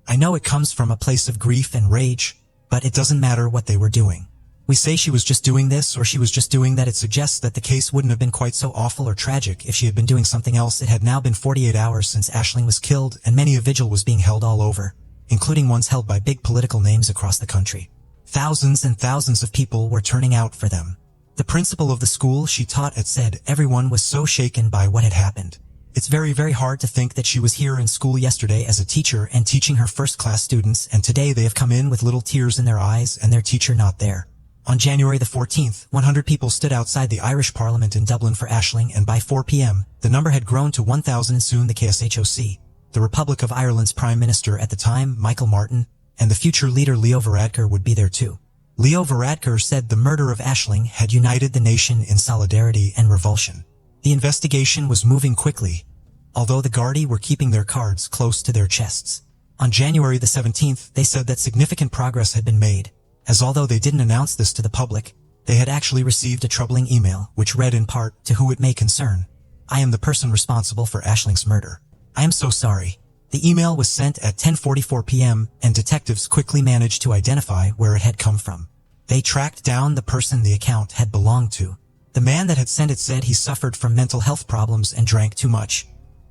I know it comes from a place of grief and rage, but it doesn't matter what they were doing. We say she was just doing this or she was just doing that. It suggests that the case wouldn't have been quite so awful or tragic if she had been doing something else. It had now been 48 hours since Aisling was killed and many a vigil was being held all over, including ones held by big political names across the country. Thousands and thousands of people were turning out for them. The principal of the school she taught at said everyone was so shaken by what had happened. It's very, very hard to think that she was here in school yesterday as a teacher and teaching her first-class students, and today they have come in with little tears in their eyes and their teacher not there. On January the 14th, 100 people stood outside the Irish Parliament in Dublin for Aisling, and by 4 p.m., the number had grown to 1,000 and soon the KSHOC, the Republic of Ireland's Prime Minister at the time, Michael Martin, and the future leader Leo Varadkar would be there too. Leo Varadkar said the murder of Aisling had united the nation in solidarity and revulsion. The investigation was moving quickly, although the Gardaí were keeping their cards close to their chests. On January the 17th, they said that significant progress had been made, as although they didn't announce this to the public, they had actually received a troubling email which read in part, to who it may concern, I am the person responsible for Aisling's murder. I am so sorry. The email was sent at 10:44 p.m. and detectives quickly managed to identify where it had come from. They tracked down the person the account had belonged to. The man that had sent it said he suffered from mental health problems and drank too much,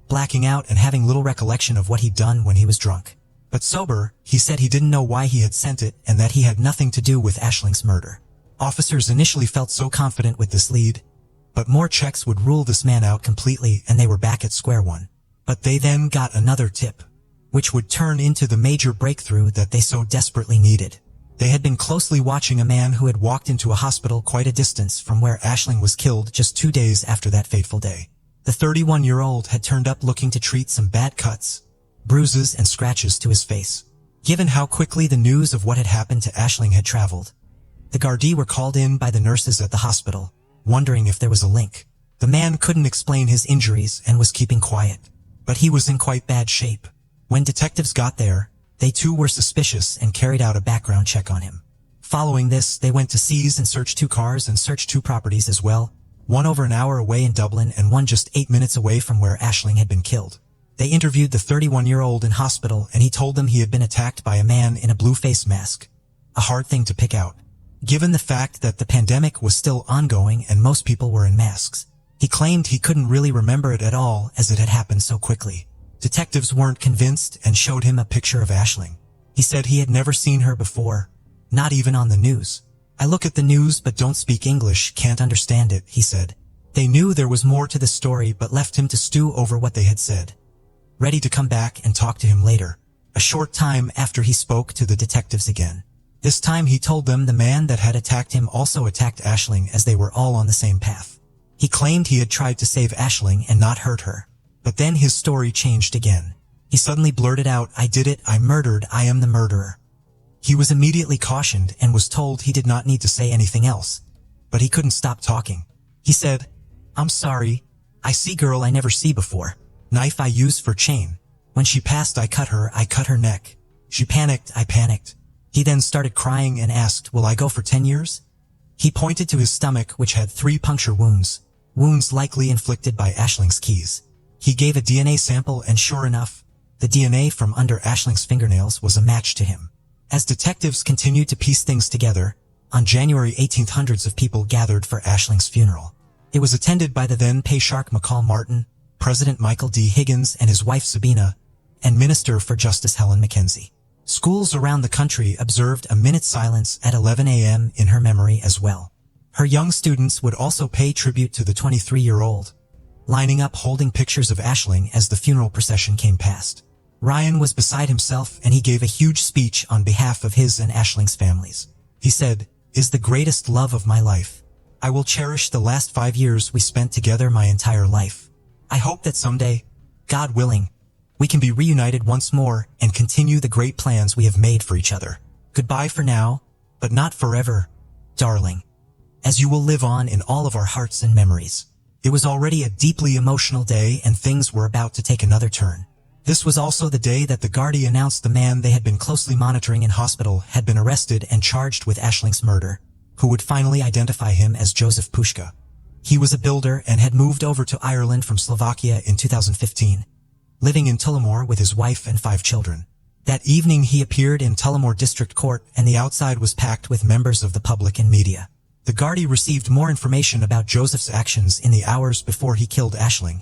blacking out and having little recollection of what he'd done when he was drunk. But sober, he said he didn't know why he had sent it and that he had nothing to do with Aisling's murder. Officers initially felt so confident with this lead, but more checks would rule this man out completely and they were back at square one. But they then got another tip, which would turn into the major breakthrough that they so desperately needed. They had been closely watching a man who had walked into a hospital quite a distance from where Aisling was killed just 2 days after that fateful day. The 31-year-old had turned up looking to treat some bad cuts, bruises and scratches to his face. Given how quickly the news of what had happened to Aisling had traveled, the Gardaí were called in by the nurses at the hospital, wondering if there was a link. The man couldn't explain his injuries and was keeping quiet, but he was in quite bad shape. When detectives got there, they too were suspicious and carried out a background check on him. Following this, they went to seize and search 2 cars and search 2 properties as well, one over an hour away in Dublin and one just 8 minutes away from where Aisling had been killed. They interviewed the 31-year-old in hospital and he told them he had been attacked by a man in a blue face mask. A hard thing to pick out, given the fact that the pandemic was still ongoing and most people were in masks. He claimed he couldn't really remember it at all as it had happened so quickly. Detectives weren't convinced and showed him a picture of Aisling. He said he had never seen her before, not even on the news. I look at the news but don't speak English, can't understand it, he said. They knew there was more to the story but left him to stew over what they had said, ready to come back and talk to him later. a short time after he spoke to the detectives again. This time he told them the man that had attacked him also attacked Aisling, as they were all on the same path. He claimed he had tried to save Aisling and not hurt her. But then his story changed again. He suddenly blurted out, "I did it, I murdered, I am the murderer." He was immediately cautioned and was told he did not need to say anything else. But he couldn't stop talking. He said, "I'm sorry. I see girl I never see before. Knife I use for chain. When she passed I cut her neck. She panicked, I panicked." He then started crying and asked, "Will I go for 10 years? He pointed to his stomach, which had 3 puncture wounds likely inflicted by Aisling's keys. He gave a DNA sample and sure enough, the DNA from under Aisling's fingernails was a match to him. As detectives continued to piece things together, on January 18th hundreds of people gathered for Aisling's funeral. It was attended by the then Patriarch McCall Martin, President Michael D. Higgins and his wife Sabina, and Minister for Justice Helen McKenzie. Schools around the country observed a minute silence at 11 a.m. in her memory as well. Her young students would also pay tribute to the 23-year-old, lining up holding pictures of Aisling as the funeral procession came past. Ryan was beside himself and he gave a huge speech on behalf of his and Aisling's families. He said, "Is the greatest love of my life. I will cherish the last 5 years we spent together my entire life. I hope that someday, God willing, we can be reunited once more and continue the great plans we have made for each other. Goodbye for now, but not forever, darling, as you will live on in all of our hearts and memories." It was already a deeply emotional day and things were about to take another turn. This was also the day that the Gardaí announced the man they had been closely monitoring in hospital had been arrested and charged with Aisling's murder, who would finally identify him as Joseph Puška. He was a builder and had moved over to Ireland from Slovakia in 2015, living in Tullamore with his wife and 5 children. That evening he appeared in Tullamore District Court and the outside was packed with members of the public and media. The Gardaí received more information about Joseph's actions in the hours before he killed Aisling,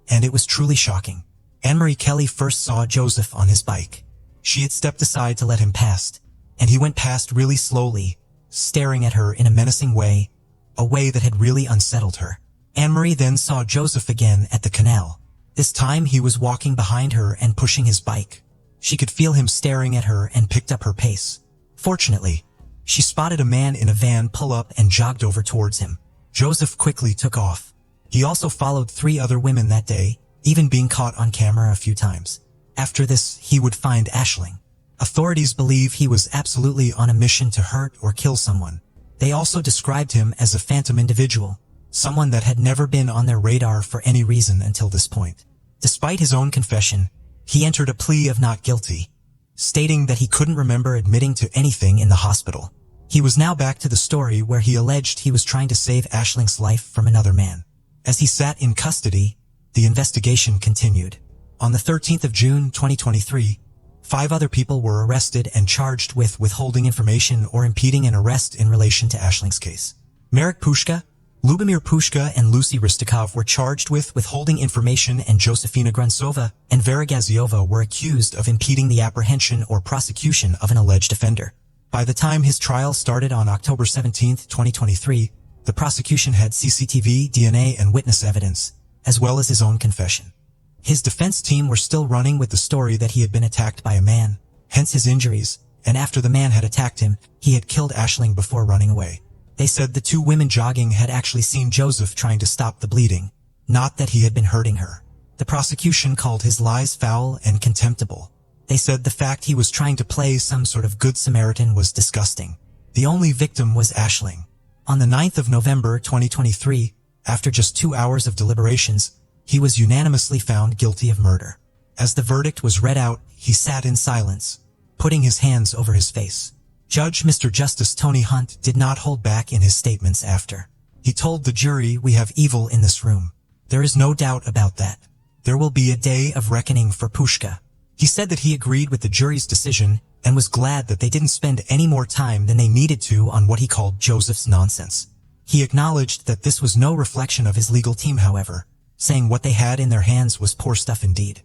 and it was truly shocking. Anne-Marie Kelly first saw Joseph on his bike. She had stepped aside to let him past, and he went past really slowly, staring at her in a menacing way, a way that had really unsettled her. Anne-Marie then saw Joseph again at the canal. This time he was walking behind her and pushing his bike. She could feel him staring at her and picked up her pace. Fortunately, she spotted a man in a van pull up and jogged over towards him. Joseph quickly took off. He also followed 3 other women that day, even being caught on camera a few times. After this, he would find Aisling. Authorities believe he was absolutely on a mission to hurt or kill someone. They also described him as a phantom individual, someone that had never been on their radar for any reason until this point. Despite his own confession, he entered a plea of not guilty, stating that he couldn't remember admitting to anything in the hospital. He was now back to the story where he alleged he was trying to save Aisling's life from another man. As he sat in custody, the investigation continued. On the 13th of June 2023, 5 other people were arrested and charged with withholding information or impeding an arrest in relation to Aisling's case. Marek Puška, Lubomir Puška and Lucy Ristikov were charged with withholding information and Josefina Gruntsova and Vera Gaziova were accused of impeding the apprehension or prosecution of an alleged offender. By the time his trial started on October 17, 2023, the prosecution had CCTV, DNA, and witness evidence, as well as his own confession. His defense team were still running with the story that he had been attacked by a man, hence his injuries, and after the man had attacked him, he had killed Aisling before running away. They said the 2 women jogging had actually seen Joseph trying to stop the bleeding, not that he had been hurting her. The prosecution called his lies foul and contemptible. They said the fact he was trying to play some sort of good Samaritan was disgusting. The only victim was Aisling. On the 9th of November 2023, after just 2 hours of deliberations, he was unanimously found guilty of murder. As the verdict was read out, he sat in silence, putting his hands over his face. Judge Mr. Justice Tony Hunt did not hold back in his statements after. He told the jury, "We have evil in this room. There is no doubt about that. There will be a day of reckoning for Puška." He said that he agreed with the jury's decision and was glad that they didn't spend any more time than they needed to on what he called Joseph's nonsense. He acknowledged that this was no reflection of his legal team, however, saying what they had in their hands was poor stuff indeed.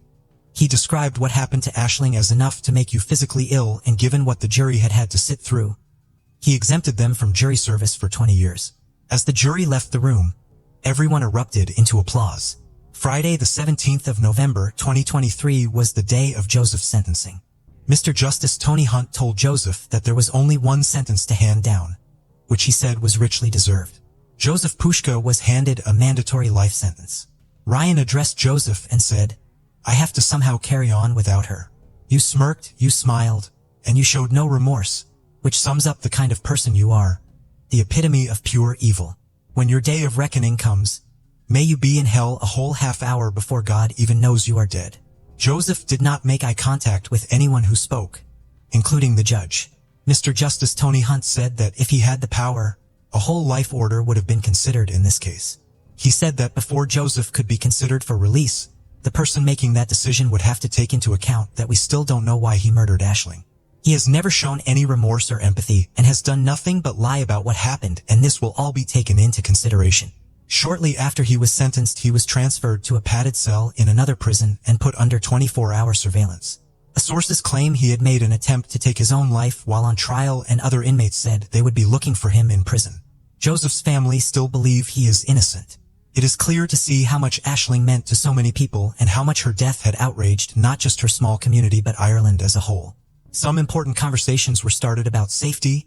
He described what happened to Aisling as enough to make you physically ill, and given what the jury had to sit through, he exempted them from jury service for 20 years. As the jury left the room, everyone erupted into applause. Friday the 17th of November 2023 was the day of Joseph's sentencing. Mr. Justice Tony Hunt told Joseph that there was only one sentence to hand down, which he said was richly deserved. Joseph Pushka was handed a mandatory life sentence. Ryan addressed Joseph and said, "I have to somehow carry on without her. You smirked, you smiled, and you showed no remorse, which sums up the kind of person you are, the epitome of pure evil. When your day of reckoning comes, may you be in hell a whole half hour before God even knows you are dead." Joseph did not make eye contact with anyone who spoke, including the judge. Mr. Justice Tony Hunt said that if he had the power, a whole life order would have been considered in this case. He said that before Joseph could be considered for release, the person making that decision would have to take into account that we still don't know why he murdered Aisling. He has never shown any remorse or empathy and has done nothing but lie about what happened, and this will all be taken into consideration. Shortly after he was sentenced, he was transferred to a padded cell in another prison and put under 24-hour surveillance. Sources claim he had made an attempt to take his own life while on trial, and other inmates said they would be looking for him in prison. Joseph's family still believe he is innocent. It is clear to see how much Aisling meant to so many people and how much her death had outraged not just her small community but Ireland as a whole. Some important conversations were started about safety,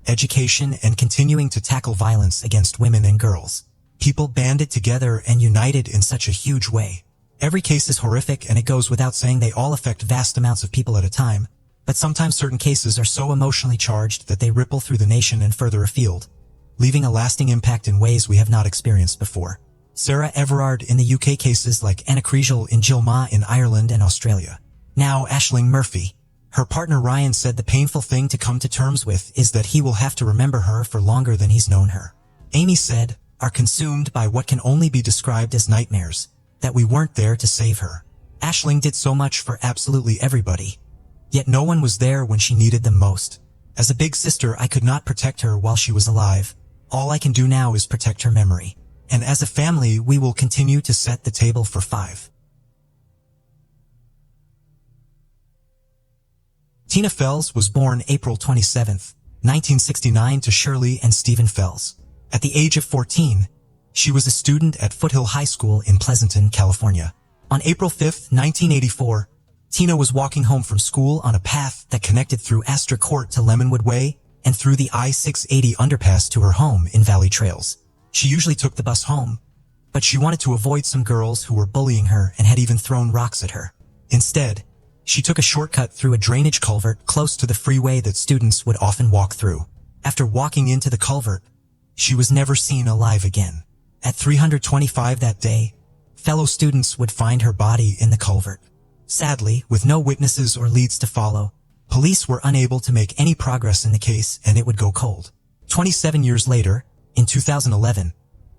education, and continuing to tackle violence against women and girls. People banded together and united in such a huge way. Every case is horrific, and it goes without saying they all affect vast amounts of people at a time, but sometimes certain cases are so emotionally charged that they ripple through the nation and further afield, leaving a lasting impact in ways we have not experienced before. Sarah Everard in the UK, cases like Anna Kriegel in Gilma in Ireland and Australia. Now Aisling Murphy. Her partner Ryan said the painful thing to come to terms with is that he will have to remember her for longer than he's known her. Amy said, "Are consumed by what can only be described as nightmares, that we weren't there to save her. Aisling did so much for absolutely everybody. Yet no one was there when she needed them most. As a big sister, I could not protect her while she was alive. All I can do now is protect her memory. And as a family, we will continue to set the table for 5. Tina Fells was born April 27, 1969 to Shirley and Stephen Fells. At the age of 14, she was a student at Foothill High School in Pleasanton, California. On April 5, 1984, Tina was walking home from school on a path that connected through Astor Court to Lemonwood Way and through the I-680 underpass to her home in Valley Trails. She usually took the bus home, but she wanted to avoid some girls who were bullying her and had even thrown rocks at her. Instead, she took a shortcut through a drainage culvert close to the freeway that students would often walk through. After walking into the culvert, she was never seen alive again. At 3:25 that day, fellow students would find her body in the culvert. Sadly, with no witnesses or leads to follow, police were unable to make any progress in the case, and it would go cold. 27 years later, in 2011,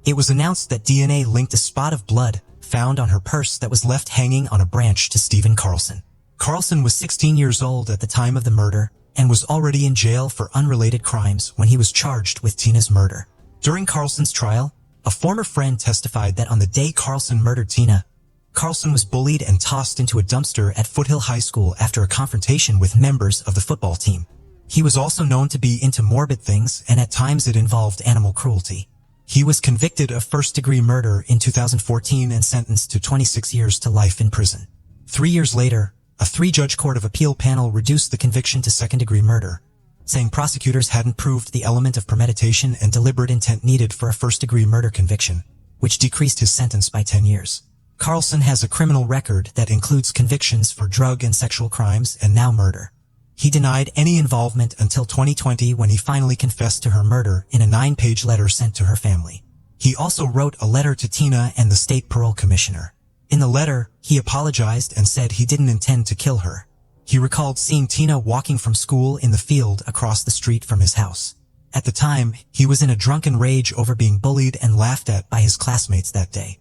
it was announced that DNA linked a spot of blood found on her purse that was left hanging on a branch to Stephen Carlson. Carlson was 16 years old at the time of the murder and was already in jail for unrelated crimes when he was charged with Tina's murder. During Carlson's trial, a former friend testified that on the day Carlson murdered Tina, Carlson was bullied and tossed into a dumpster at Foothill High School after a confrontation with members of the football team. He was also known to be into morbid things, and at times it involved animal cruelty. He was convicted of first-degree murder in 2014 and sentenced to 26 years to life in prison. 3 years later, a 3-judge Court of Appeal panel reduced the conviction to second-degree murder, saying prosecutors hadn't proved the element of premeditation and deliberate intent needed for a first-degree murder conviction, which decreased his sentence by 10 years. Carlson has a criminal record that includes convictions for drug and sexual crimes and now murder. He denied any involvement until 2020 when he finally confessed to her murder in a 9-page letter sent to her family. He also wrote a letter to Tina and the state parole commissioner. In the letter, he apologized and said he didn't intend to kill her. He recalled seeing Tina walking from school in the field across the street from his house. At the time, he was in a drunken rage over being bullied and laughed at by his classmates that day.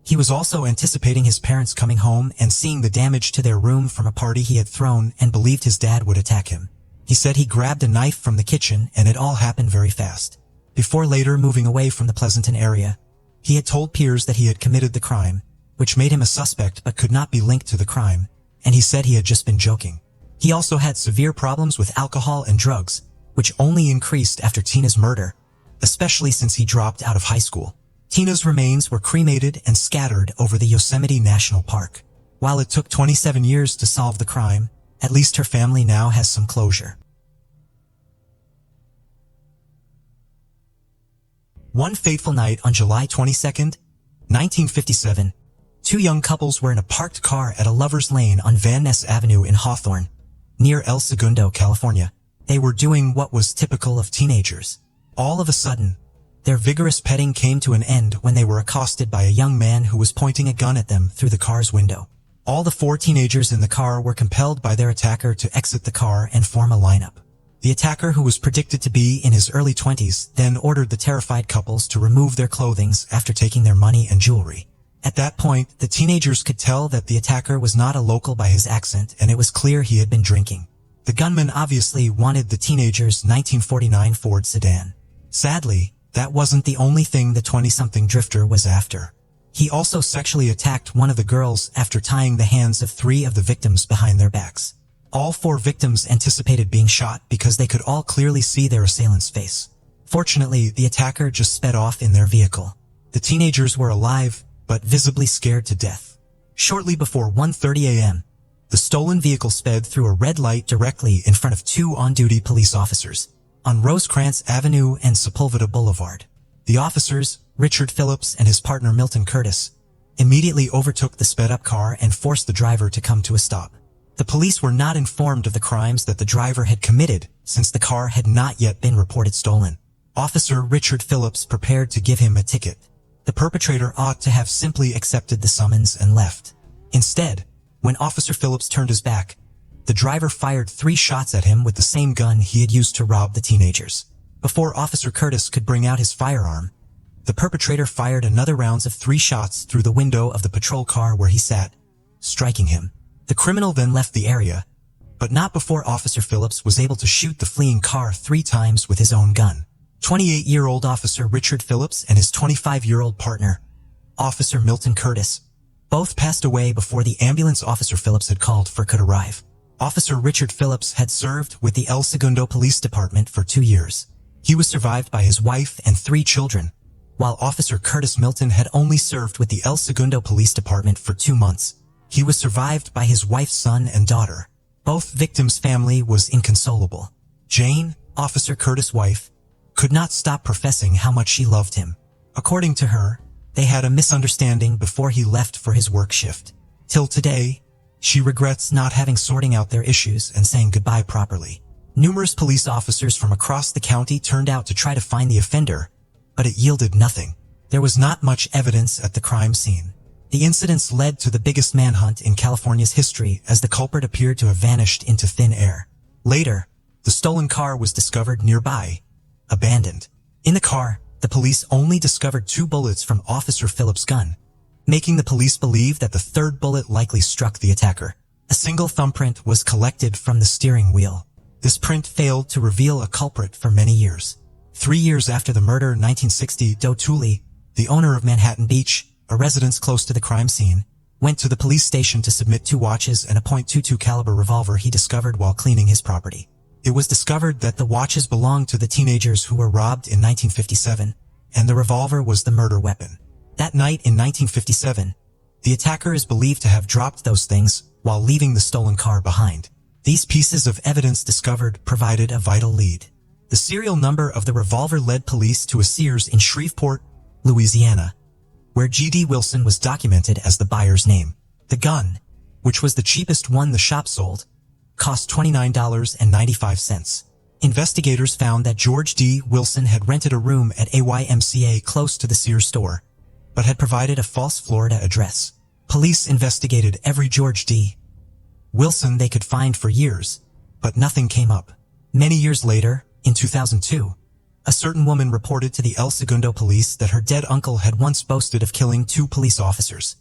He was also anticipating his parents coming home and seeing the damage to their room from a party he had thrown and believed his dad would attack him. He said he grabbed a knife from the kitchen and it all happened very fast. Before later moving away from the Pleasanton area, he had told peers that he had committed the crime, which made him a suspect but could not be linked to the crime, and he said he had just been joking. He also had severe problems with alcohol and drugs, which only increased after Tina's murder, especially since he dropped out of high school. Tina's remains were cremated and scattered over the Yosemite National Park. While it took 27 years to solve the crime, At least her family now has some closure. One fateful night on July 22nd, 1957, two young couples were in a parked car at a lover's lane on Van Ness Avenue in Hawthorne, near El Segundo, California. They were doing what was typical of teenagers. All of a sudden, their vigorous petting came to an end when they were accosted by a young man who was pointing a gun at them through the car's window. All the four teenagers in the car were compelled by their attacker to exit the car and form a lineup. The attacker, who was predicted to be in his early 20s, then ordered the terrified couples to remove their clothing after taking their money and jewelry. At that point, the teenagers could tell that the attacker was not a local by his accent, and it was clear he had been drinking. The gunman obviously wanted the teenagers' 1949 Ford sedan. Sadly, that wasn't the only thing the 20-something drifter was after. He also sexually attacked one of the girls after tying the hands of three of the victims behind their backs. All four victims anticipated being shot because they could all clearly see their assailant's face. Fortunately, the attacker just sped off in their vehicle. The teenagers were alive, but visibly scared to death. Shortly before 1:30 a.m., the stolen vehicle sped through a red light directly in front of two on-duty police officers on Rosecrans Avenue and Sepulveda Boulevard. The officers, Richard Phillips and his partner Milton Curtis, immediately overtook the sped-up car and forced the driver to come to a stop. The police were not informed of the crimes that the driver had committed since the car had not yet been reported stolen. Officer Richard Phillips prepared to give him a ticket. The perpetrator ought to have simply accepted the summons and left. Instead, when Officer Phillips turned his back, the driver fired 3 shots at him with the same gun he had used to rob the teenagers. Before Officer Curtis could bring out his firearm, the perpetrator fired another rounds of 3 shots through the window of the patrol car where he sat, striking him. The criminal then left the area, but not before Officer Phillips was able to shoot the fleeing car 3 times with his own gun. 28-year-old Officer Richard Phillips and his 25-year-old partner, Officer Milton Curtis, both passed away before the ambulance Officer Phillips had called for could arrive. Officer Richard Phillips had served with the El Segundo Police Department for 2 years. He was survived by his wife and 3 children, while Officer Curtis Milton had only served with the El Segundo Police Department for 2 months. He was survived by his wife's son and daughter. Both victims' family was inconsolable. Jane, Officer Curtis' wife, could not stop professing how much she loved him. According to her, they had a misunderstanding before he left for his work shift. Till today, she regrets not having sorting out their issues and saying goodbye properly. Numerous police officers from across the county turned out to try to find the offender, but it yielded nothing. There was not much evidence at the crime scene. The incidents led to the biggest manhunt in California's history as the culprit appeared to have vanished into thin air. Later, the stolen car was discovered nearby, abandoned. In the car, the police only discovered 2 bullets from Officer Phillips' gun, making the police believe that the 3rd bullet likely struck the attacker. A single thumbprint was collected from the steering wheel. This print failed to reveal a culprit for many years. 3 years after the murder in 1960, Doe Tooley, the owner of Manhattan Beach, a residence close to the crime scene, went to the police station to submit 2 watches and a .22 caliber revolver he discovered while cleaning his property. It was discovered that the watches belonged to the teenagers who were robbed in 1957, and the revolver was the murder weapon. That night in 1957, the attacker is believed to have dropped those things while leaving the stolen car behind. These pieces of evidence discovered provided a vital lead. The serial number of the revolver led police to a Sears in Shreveport, Louisiana, where G.D. Wilson was documented as the buyer's name. The gun, which was the cheapest one the shop sold, cost $29.95. Investigators found that George D. Wilson had rented a room at a YMCA close to the Sears store, but had provided a false Florida address. Police investigated every George D. Wilson they could find for years, but nothing came up. Many years later, in 2002, a certain woman reported to the El Segundo police that her dead uncle had once boasted of killing 2 police officers.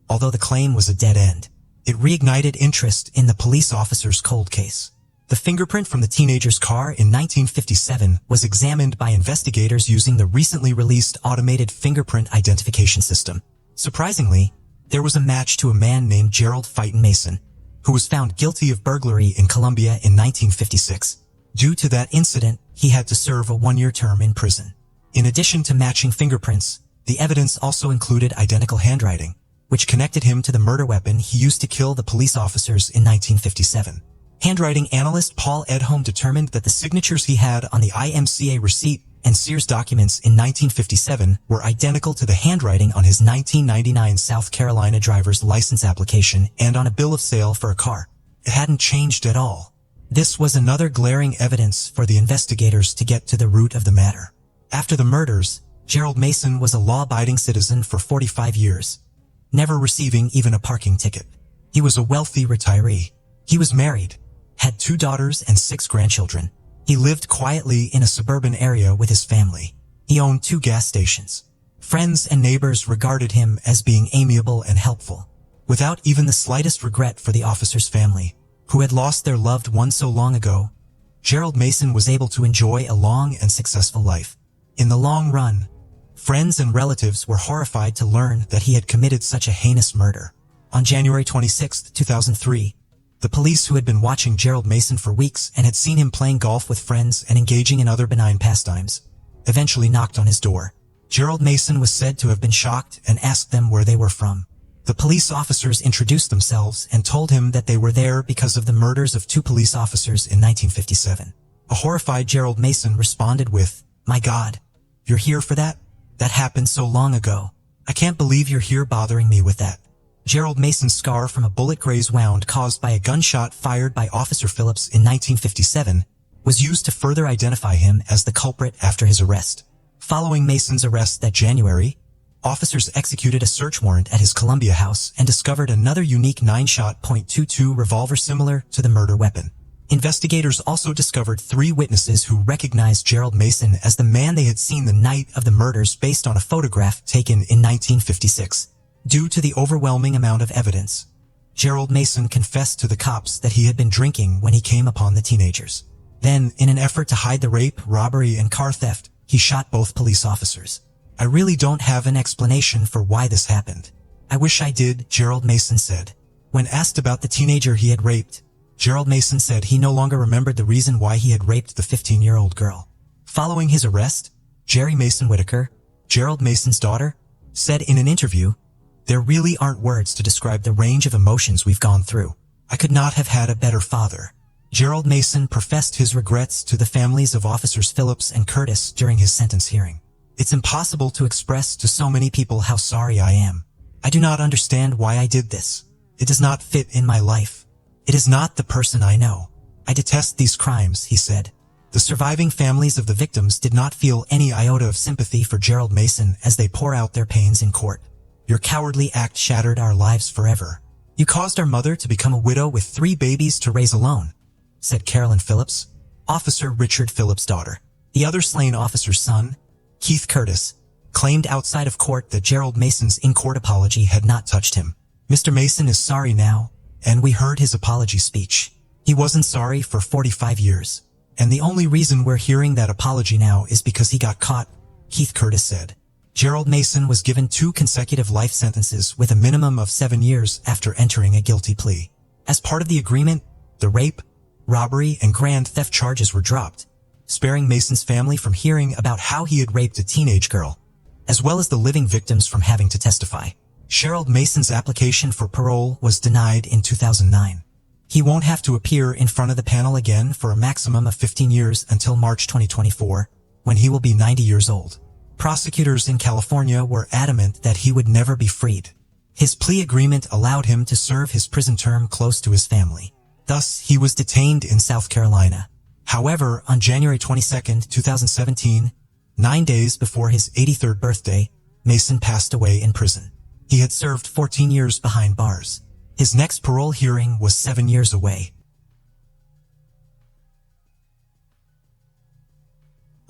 Although the claim was a dead end, it reignited interest in the police officer's cold case. The fingerprint from the teenager's car in 1957 was examined by investigators using the recently released automated fingerprint identification system. Surprisingly, there was a match to a man named Gerald Fighton Mason, who was found guilty of burglary in Colombia in 1956. Due to that incident, he had to serve a 1-year term in prison. In addition to matching fingerprints, the evidence also included identical handwriting, which connected him to the murder weapon he used to kill the police officers in 1957. Handwriting analyst Paul Edholm determined that the signatures he had on the IMCA receipt and Sears documents in 1957 were identical to the handwriting on his 1999 South Carolina driver's license application and on a bill of sale for a car. It hadn't changed at all. This was another glaring evidence for the investigators to get to the root of the matter. After the murders, Gerald Mason was a law-abiding citizen for 45 years, never receiving even a parking ticket. He was a wealthy retiree. He was married, had 2 daughters and 6 grandchildren. He lived quietly in a suburban area with his family. He owned 2 gas stations. Friends and neighbors regarded him as being amiable and helpful, without even the slightest regret for the officer's family, who had lost their loved one so long ago. Gerald Mason was able to enjoy a long and successful life. In the long run, friends and relatives were horrified to learn that he had committed such a heinous murder. On January 26, 2003, the police who had been watching Gerald Mason for weeks and had seen him playing golf with friends and engaging in other benign pastimes, eventually knocked on his door. Gerald Mason was said to have been shocked and asked them where they were from. The police officers introduced themselves and told him that they were there because of the murders of 2 police officers in 1957. A horrified Gerald Mason responded with, "My God, you're here for that? That happened so long ago. I can't believe you're here bothering me with that." Gerald Mason's scar from a bullet graze wound caused by a gunshot fired by Officer Phillips in 1957 was used to further identify him as the culprit after his arrest. Following Mason's arrest that January, officers executed a search warrant at his Columbia house and discovered another unique 9-shot .22 revolver similar to the murder weapon. Investigators also discovered 3 witnesses who recognized Gerald Mason as the man they had seen the night of the murders based on a photograph taken in 1956. Due to the overwhelming amount of evidence, Gerald Mason confessed to the cops that he had been drinking when he came upon the teenagers. Then, in an effort to hide the rape, robbery, and car theft, he shot both police officers. "I really don't have an explanation for why this happened. I wish I did," Gerald Mason said. When asked about the teenager he had raped, Gerald Mason said he no longer remembered the reason why he had raped the 15-year-old girl. Following his arrest, Jerry Mason Whitaker, Gerald Mason's daughter, said in an interview, "There really aren't words to describe the range of emotions we've gone through. I could not have had a better father." Gerald Mason professed his regrets to the families of Officers Phillips and Curtis during his sentence hearing. "It's impossible to express to so many people how sorry I am. I do not understand why I did this. It does not fit in my life. It is not the person I know. I detest these crimes," he said. The surviving families of the victims did not feel any iota of sympathy for Gerald Mason as they pour out their pains in court. "Your cowardly act shattered our lives forever. You caused our mother to become a widow with 3 babies to raise alone," said Carolyn Phillips, Officer Richard Phillips' daughter. The other slain officer's son, Keith Curtis, claimed outside of court that Gerald Mason's in-court apology had not touched him. "Mr. Mason is sorry now, and we heard his apology speech. He wasn't sorry for 45 years, and the only reason we're hearing that apology now is because he got caught," Keith Curtis said. Gerald Mason was given 2 consecutive life sentences with a minimum of 7 years after entering a guilty plea. As part of the agreement, the rape, robbery, and grand theft charges were dropped, sparing Mason's family from hearing about how he had raped a teenage girl, as well as the living victims from having to testify. Gerald Mason's application for parole was denied in 2009. He won't have to appear in front of the panel again for a maximum of 15 years until March 2024, when he will be 90 years old. Prosecutors in California were adamant that he would never be freed. His plea agreement allowed him to serve his prison term close to his family. Thus, he was detained in South Carolina. However, on January 22, 2017, 9 days before his 83rd birthday, Mason passed away in prison. He had served 14 years behind bars. His next parole hearing was 7 years away.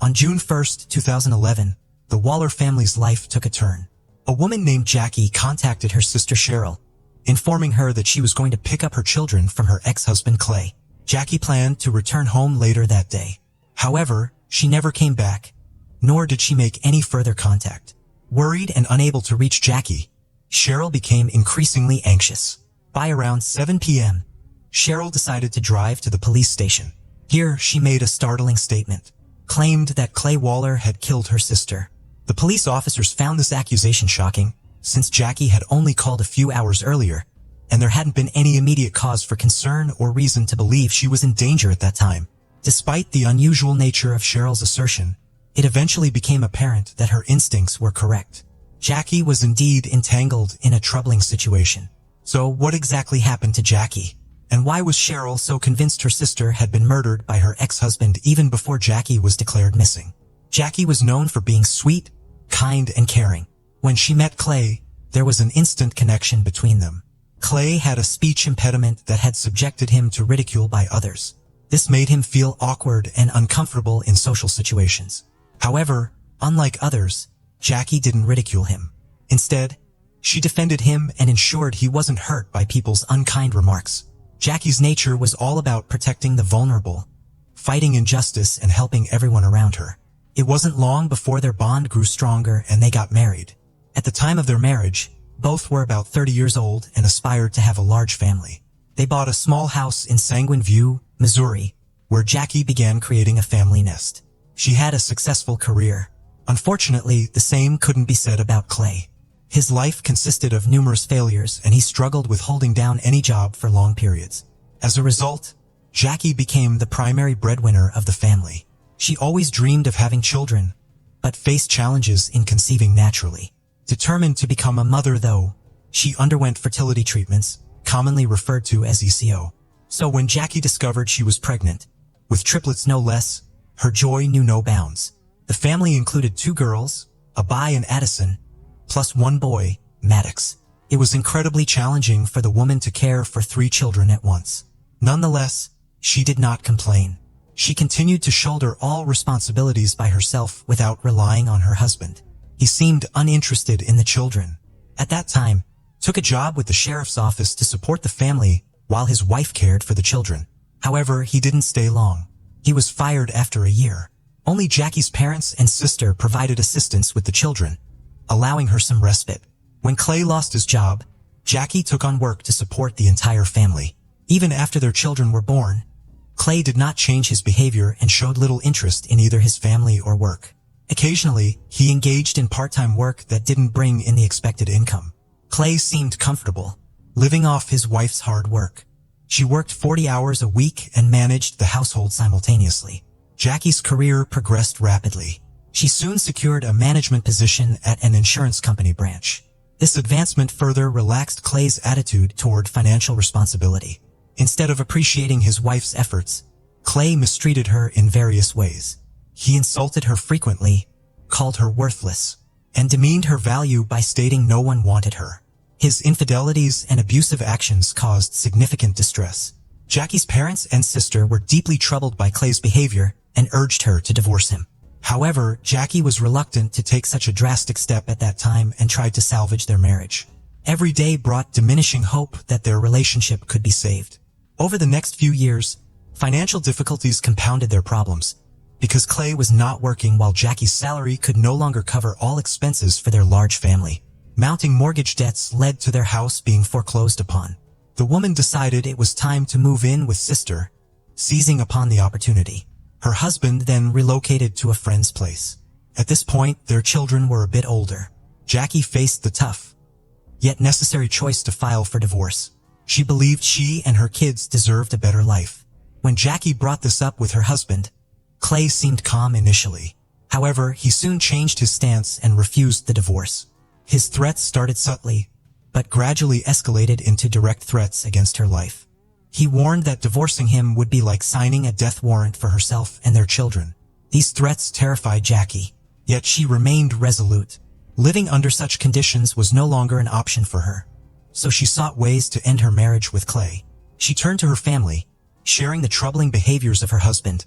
On June 1, 2011, the Waller family's life took a turn. A woman named Jackie contacted her sister Cheryl, informing her that she was going to pick up her children from her ex-husband Clay. Jackie planned to return home later that day. However, she never came back, nor did she make any further contact. Worried and unable to reach Jackie, Cheryl became increasingly anxious. By around 7 p.m., Cheryl decided to drive to the police station. Here, she made a startling statement, claimed that Clay Waller had killed her sister. The police officers found this accusation shocking, since Jackie had only called a few hours earlier, and there hadn't been any immediate cause for concern or reason to believe she was in danger at that time. Despite the unusual nature of Cheryl's assertion, it eventually became apparent that her instincts were correct. Jackie was indeed entangled in a troubling situation. So what exactly happened to Jackie? And why was Cheryl so convinced her sister had been murdered by her ex-husband even before Jackie was declared missing? Jackie was known for being sweet, kind, and caring. When she met Clay, there was an instant connection between them. Clay had a speech impediment that had subjected him to ridicule by others. This made him feel awkward and uncomfortable in social situations. However, unlike others, Jackie didn't ridicule him. Instead, she defended him and ensured he wasn't hurt by people's unkind remarks. Jackie's nature was all about protecting the vulnerable, fighting injustice, and helping everyone around her. It wasn't long before their bond grew stronger and they got married. At the time of their marriage, both were about 30 years old and aspired to have a large family. They bought a small house in Sanguine View, Missouri, where Jackie began creating a family nest. She had a successful career. Unfortunately, the same couldn't be said about Clay. His life consisted of numerous failures and he struggled with holding down any job for long periods. As a result, Jackie became the primary breadwinner of the family. She always dreamed of having children, but faced challenges in conceiving naturally. Determined to become a mother though, she underwent fertility treatments, commonly referred to as ECO. So when Jackie discovered she was pregnant, with triplets no less, her joy knew no bounds. The family included 2 girls, Abai and Addison, plus 1 boy, Maddox. It was incredibly challenging for the woman to care for 3 children at once. Nonetheless, she did not complain. She continued to shoulder all responsibilities by herself without relying on her husband. He seemed uninterested in the children. At that time, took a job with the sheriff's office to support the family while his wife cared for the children. However, he didn't stay long. He was fired after a year. Only Jackie's parents and sister provided assistance with the children, allowing her some respite. When Clay lost his job, Jackie took on work to support the entire family. Even after their children were born, Clay did not change his behavior and showed little interest in either his family or work. Occasionally, he engaged in part-time work that didn't bring in the expected income. Clay seemed comfortable, living off his wife's hard work. She worked 40 hours a week and managed the household simultaneously. Jackie's career progressed rapidly. She soon secured a management position at an insurance company branch. This advancement further relaxed Clay's attitude toward financial responsibility. Instead of appreciating his wife's efforts, Clay mistreated her in various ways. He insulted her frequently, called her worthless, and demeaned her value by stating no one wanted her. His infidelities and abusive actions caused significant distress. Jackie's parents and sister were deeply troubled by Clay's behavior and urged her to divorce him. However, Jackie was reluctant to take such a drastic step at that time and tried to salvage their marriage. Every day brought diminishing hope that their relationship could be saved. Over the next few years, financial difficulties compounded their problems. Because Clay was not working while Jackie's salary could no longer cover all expenses for their large family. Mounting mortgage debts led to their house being foreclosed upon. The woman decided it was time to move in with sister, seizing upon the opportunity. Her husband then relocated to a friend's place. At this point, their children were a bit older. Jackie faced the tough, yet necessary choice to file for divorce. She believed she and her kids deserved a better life. When Jackie brought this up with her husband, Clay seemed calm initially. However, he soon changed his stance and refused the divorce. His threats started subtly, but gradually escalated into direct threats against her life. He warned that divorcing him would be like signing a death warrant for herself and their children. These threats terrified Jackie, yet she remained resolute. Living under such conditions was no longer an option for her. So she sought ways to end her marriage with Clay. She turned to her family, sharing the troubling behaviors of her husband,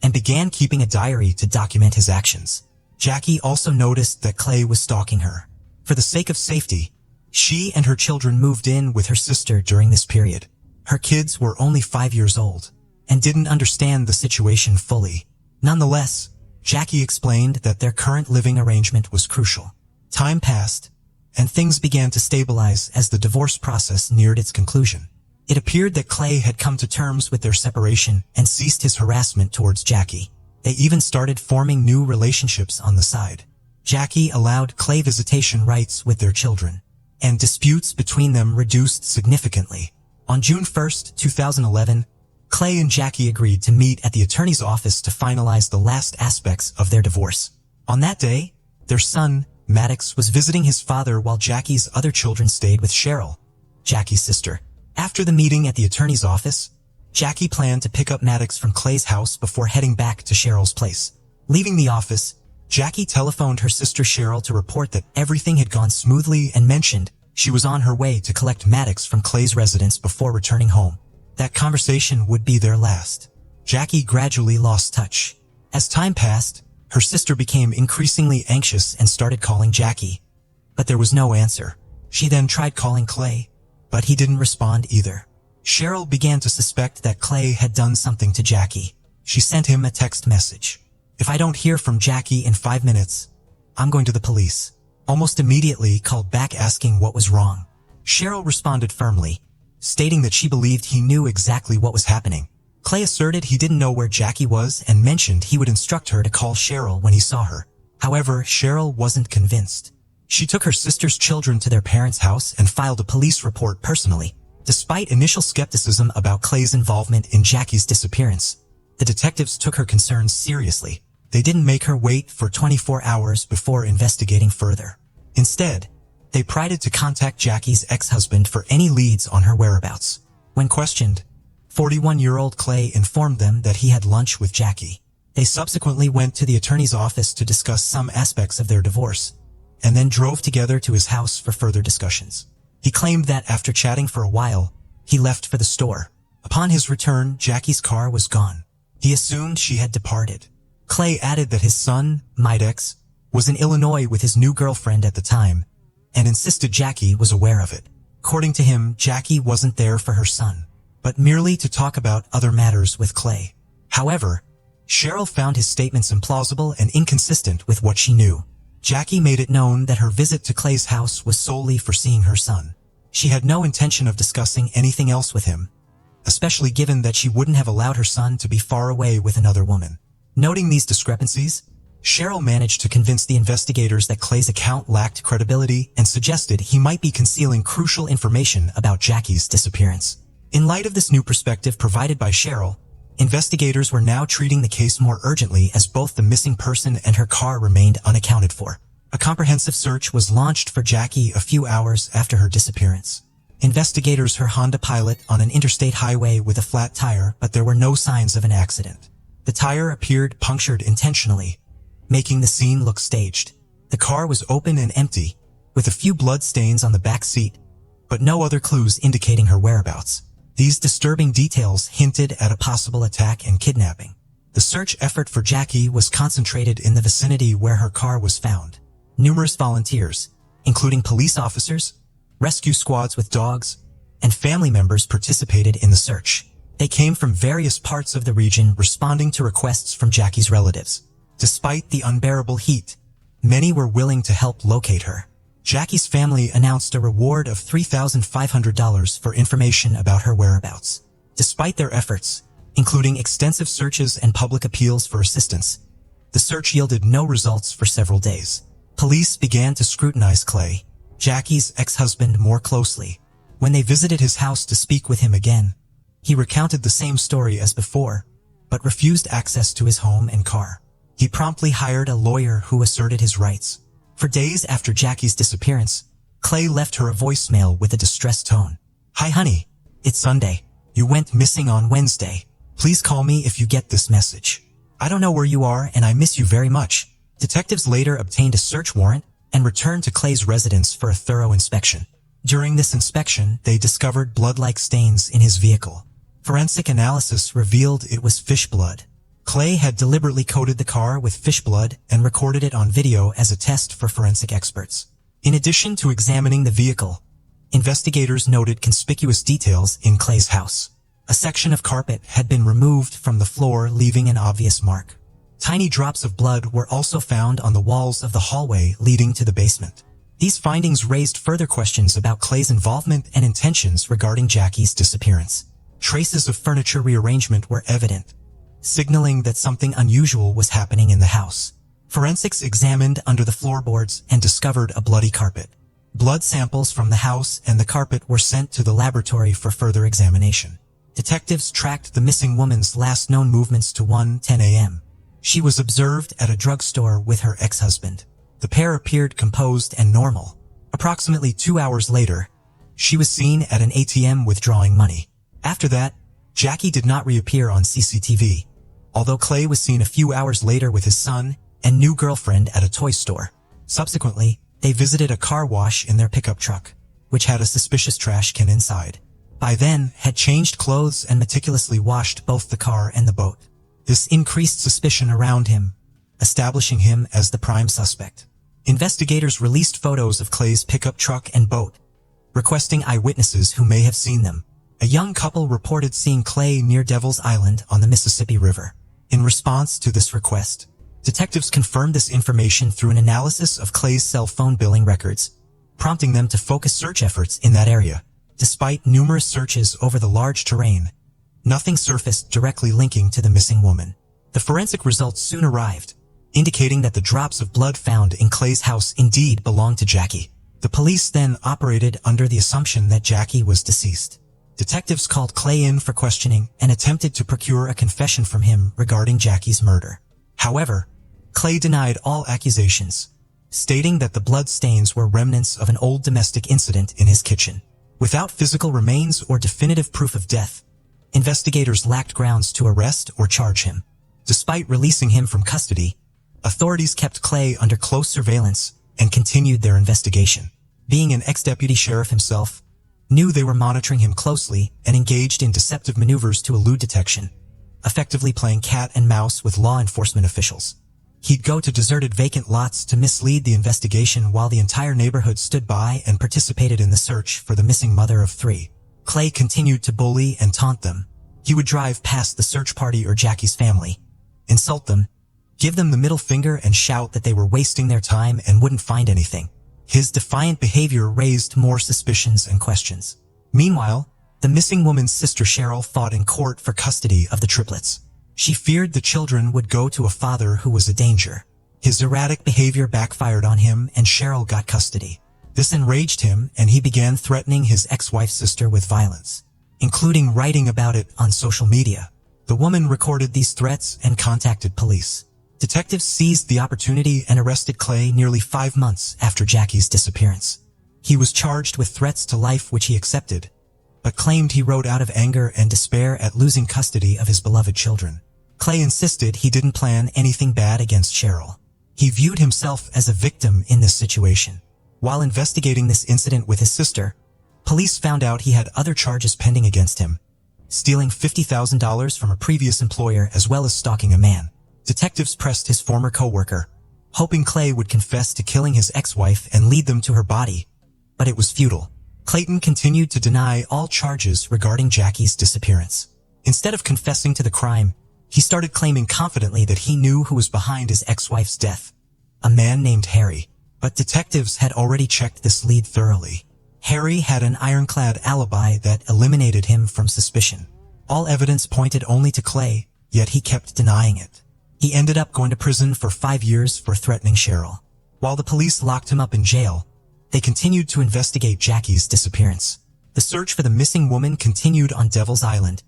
and began keeping a diary to document his actions. Jackie also noticed that Clay was stalking her. For the sake of safety, she and her children moved in with her sister during this period. Her kids were only 5 years old and didn't understand the situation fully. Nonetheless, Jackie explained that their current living arrangement was crucial. Time passed, and things began to stabilize as the divorce process neared its conclusion. It appeared that Clay had come to terms with their separation and ceased his harassment towards Jackie. They even started forming new relationships on the side. Jackie allowed Clay visitation rights with their children. and disputes between them reduced significantly. On June 1st, 2011, Clay and Jackie agreed to meet at the attorney's office to finalize the last aspects of their divorce. On that day, their son, Maddox, was visiting his father while Jackie's other children stayed with Cheryl, Jackie's sister. After the meeting at the attorney's office, Jackie planned to pick up Maddox from Clay's house before heading back to Cheryl's place. Leaving the office, Jackie telephoned her sister Cheryl to report that everything had gone smoothly and mentioned she was on her way to collect Maddox from Clay's residence before returning home. That conversation would be their last. Jackie gradually lost touch. As time passed, her sister became increasingly anxious and started calling Jackie, but there was no answer. She then tried calling Clay, but he didn't respond either. Cheryl began to suspect that Clay had done something to Jackie. She sent him a text message. "If I don't hear from Jackie in 5 minutes, I'm going to the police." Almost immediately called back asking what was wrong. Cheryl responded firmly, stating that she believed he knew exactly what was happening. Clay asserted he didn't know where Jackie was and mentioned he would instruct her to call Cheryl when he saw her. However, Cheryl wasn't convinced. She took her sister's children to their parents' house and filed a police report personally. Despite initial skepticism about Clay's involvement in Jackie's disappearance, the detectives took her concerns seriously. They didn't make her wait for 24 hours before investigating further. Instead, they pried to contact Jackie's ex-husband for any leads on her whereabouts. When questioned, 41-year-old Clay informed them that he had lunch with Jackie. They subsequently went to the attorney's office to discuss some aspects of their divorce, and then drove together to his house for further discussions. He claimed that after chatting for a while, he left for the store. Upon his return, Jackie's car was gone. He assumed she had departed. Clay added that his son, Maddox, was in Illinois with his new girlfriend at the time, and insisted Jackie was aware of it. According to him, Jackie wasn't there for her son, but merely to talk about other matters with Clay. However, Cheryl found his statements implausible and inconsistent with what she knew. Jackie made it known that her visit to Clay's house was solely for seeing her son. She had no intention of discussing anything else with him, especially given that she wouldn't have allowed her son to be far away with another woman. Noting these discrepancies, Cheryl managed to convince the investigators that Clay's account lacked credibility and suggested he might be concealing crucial information about Jackie's disappearance. In light of this new perspective provided by Cheryl, investigators were now treating the case more urgently as both the missing person and her car remained unaccounted for. A comprehensive search was launched for Jackie a few hours after her disappearance. Investigators heard her Honda Pilot on an interstate highway with a flat tire, but there were no signs of an accident. The tire appeared punctured intentionally, making the scene look staged. The car was open and empty, with a few blood stains on the back seat, but no other clues indicating her whereabouts. These disturbing details hinted at a possible attack and kidnapping. The search effort for Jackie was concentrated in the vicinity where her car was found. Numerous volunteers, including police officers, rescue squads with dogs, and family members participated in the search. They came from various parts of the region responding to requests from Jackie's relatives. Despite the unbearable heat, many were willing to help locate her. Jackie's family announced a reward of $3,500 for information about her whereabouts. Despite their efforts, including extensive searches and public appeals for assistance, the search yielded no results for several days. Police began to scrutinize Clay, Jackie's ex-husband, more closely. When they visited his house to speak with him again, he recounted the same story as before, but refused access to his home and car. He promptly hired a lawyer who asserted his rights. For days after Jackie's disappearance, Clay left her a voicemail with a distressed tone. "Hi honey, it's Sunday. You went missing on Wednesday. Please call me if you get this message. I don't know where you are and I miss you very much." Detectives later obtained a search warrant and returned to Clay's residence for a thorough inspection. During this inspection, they discovered blood-like stains in his vehicle. Forensic analysis revealed it was fish blood. Clay had deliberately coated the car with fish blood and recorded it on video as a test for forensic experts. In addition to examining the vehicle, investigators noted conspicuous details in Clay's house. A section of carpet had been removed from the floor, leaving an obvious mark. Tiny drops of blood were also found on the walls of the hallway leading to the basement. These findings raised further questions about Clay's involvement and intentions regarding Jackie's disappearance. Traces of furniture rearrangement were evident, signaling that something unusual was happening in the house. Forensics examined under the floorboards and discovered a bloody carpet. Blood samples from the house and the carpet were sent to the laboratory for further examination. Detectives tracked the missing woman's last known movements to 1:10 a.m. She was observed at a drugstore with her ex-husband. The pair appeared composed and normal. Approximately 2 hours later, she was seen at an ATM withdrawing money. After that, Jackie did not reappear on CCTV, although Clay was seen a few hours later with his son and new girlfriend at a toy store. Subsequently, they visited a car wash in their pickup truck, which had a suspicious trash can inside. By then, had changed clothes and meticulously washed both the car and the boat. This increased suspicion around him, establishing him as the prime suspect. Investigators released photos of Clay's pickup truck and boat, requesting eyewitnesses who may have seen them. A young couple reported seeing Clay near Devil's Island on the Mississippi River. In response to this request, detectives confirmed this information through an analysis of Clay's cell phone billing records, prompting them to focus search efforts in that area. Despite numerous searches over the large terrain, nothing surfaced directly linking to the missing woman. The forensic results soon arrived, indicating that the drops of blood found in Clay's house indeed belonged to Jackie. The police then operated under the assumption that Jackie was deceased. Detectives called Clay in for questioning and attempted to procure a confession from him regarding Jackie's murder. However, Clay denied all accusations, stating that the blood stains were remnants of an old domestic incident in his kitchen. Without physical remains or definitive proof of death, investigators lacked grounds to arrest or charge him. Despite releasing him from custody, authorities kept Clay under close surveillance and continued their investigation. Being an ex-deputy sheriff himself, knew they were monitoring him closely and engaged in deceptive maneuvers to elude detection, effectively playing cat and mouse with law enforcement officials. He'd go to deserted vacant lots to mislead the investigation while the entire neighborhood stood by and participated in the search for the missing mother of 3. Clay continued to bully and taunt them. He would drive past the search party or Jackie's family, insult them, give them the middle finger and shout that they were wasting their time and wouldn't find anything. His defiant behavior raised more suspicions and questions. Meanwhile, the missing woman's sister Cheryl fought in court for custody of the triplets. She feared the children would go to a father who was a danger. His erratic behavior backfired on him and Cheryl got custody. This enraged him and he began threatening his ex-wife's sister with violence, including writing about it on social media. The woman recorded these threats and contacted police. Detectives seized the opportunity and arrested Clay nearly 5 months after Jackie's disappearance. He was charged with threats to life which he accepted, but claimed he wrote out of anger and despair at losing custody of his beloved children. Clay insisted he didn't plan anything bad against Cheryl. He viewed himself as a victim in this situation. While investigating this incident with his sister, police found out he had other charges pending against him, stealing $50,000 from a previous employer as well as stalking a man. Detectives pressed his former co-worker, hoping Clay would confess to killing his ex-wife and lead them to her body, but it was futile. Clayton continued to deny all charges regarding Jackie's disappearance. Instead of confessing to the crime, he started claiming confidently that he knew who was behind his ex-wife's death, a man named Harry. But detectives had already checked this lead thoroughly. Harry had an ironclad alibi that eliminated him from suspicion. All evidence pointed only to Clay, yet he kept denying it. He ended up going to prison for 5 years for threatening Cheryl. While the police locked him up in jail, they continued to investigate Jackie's disappearance. The search for the missing woman continued on Devil's Island,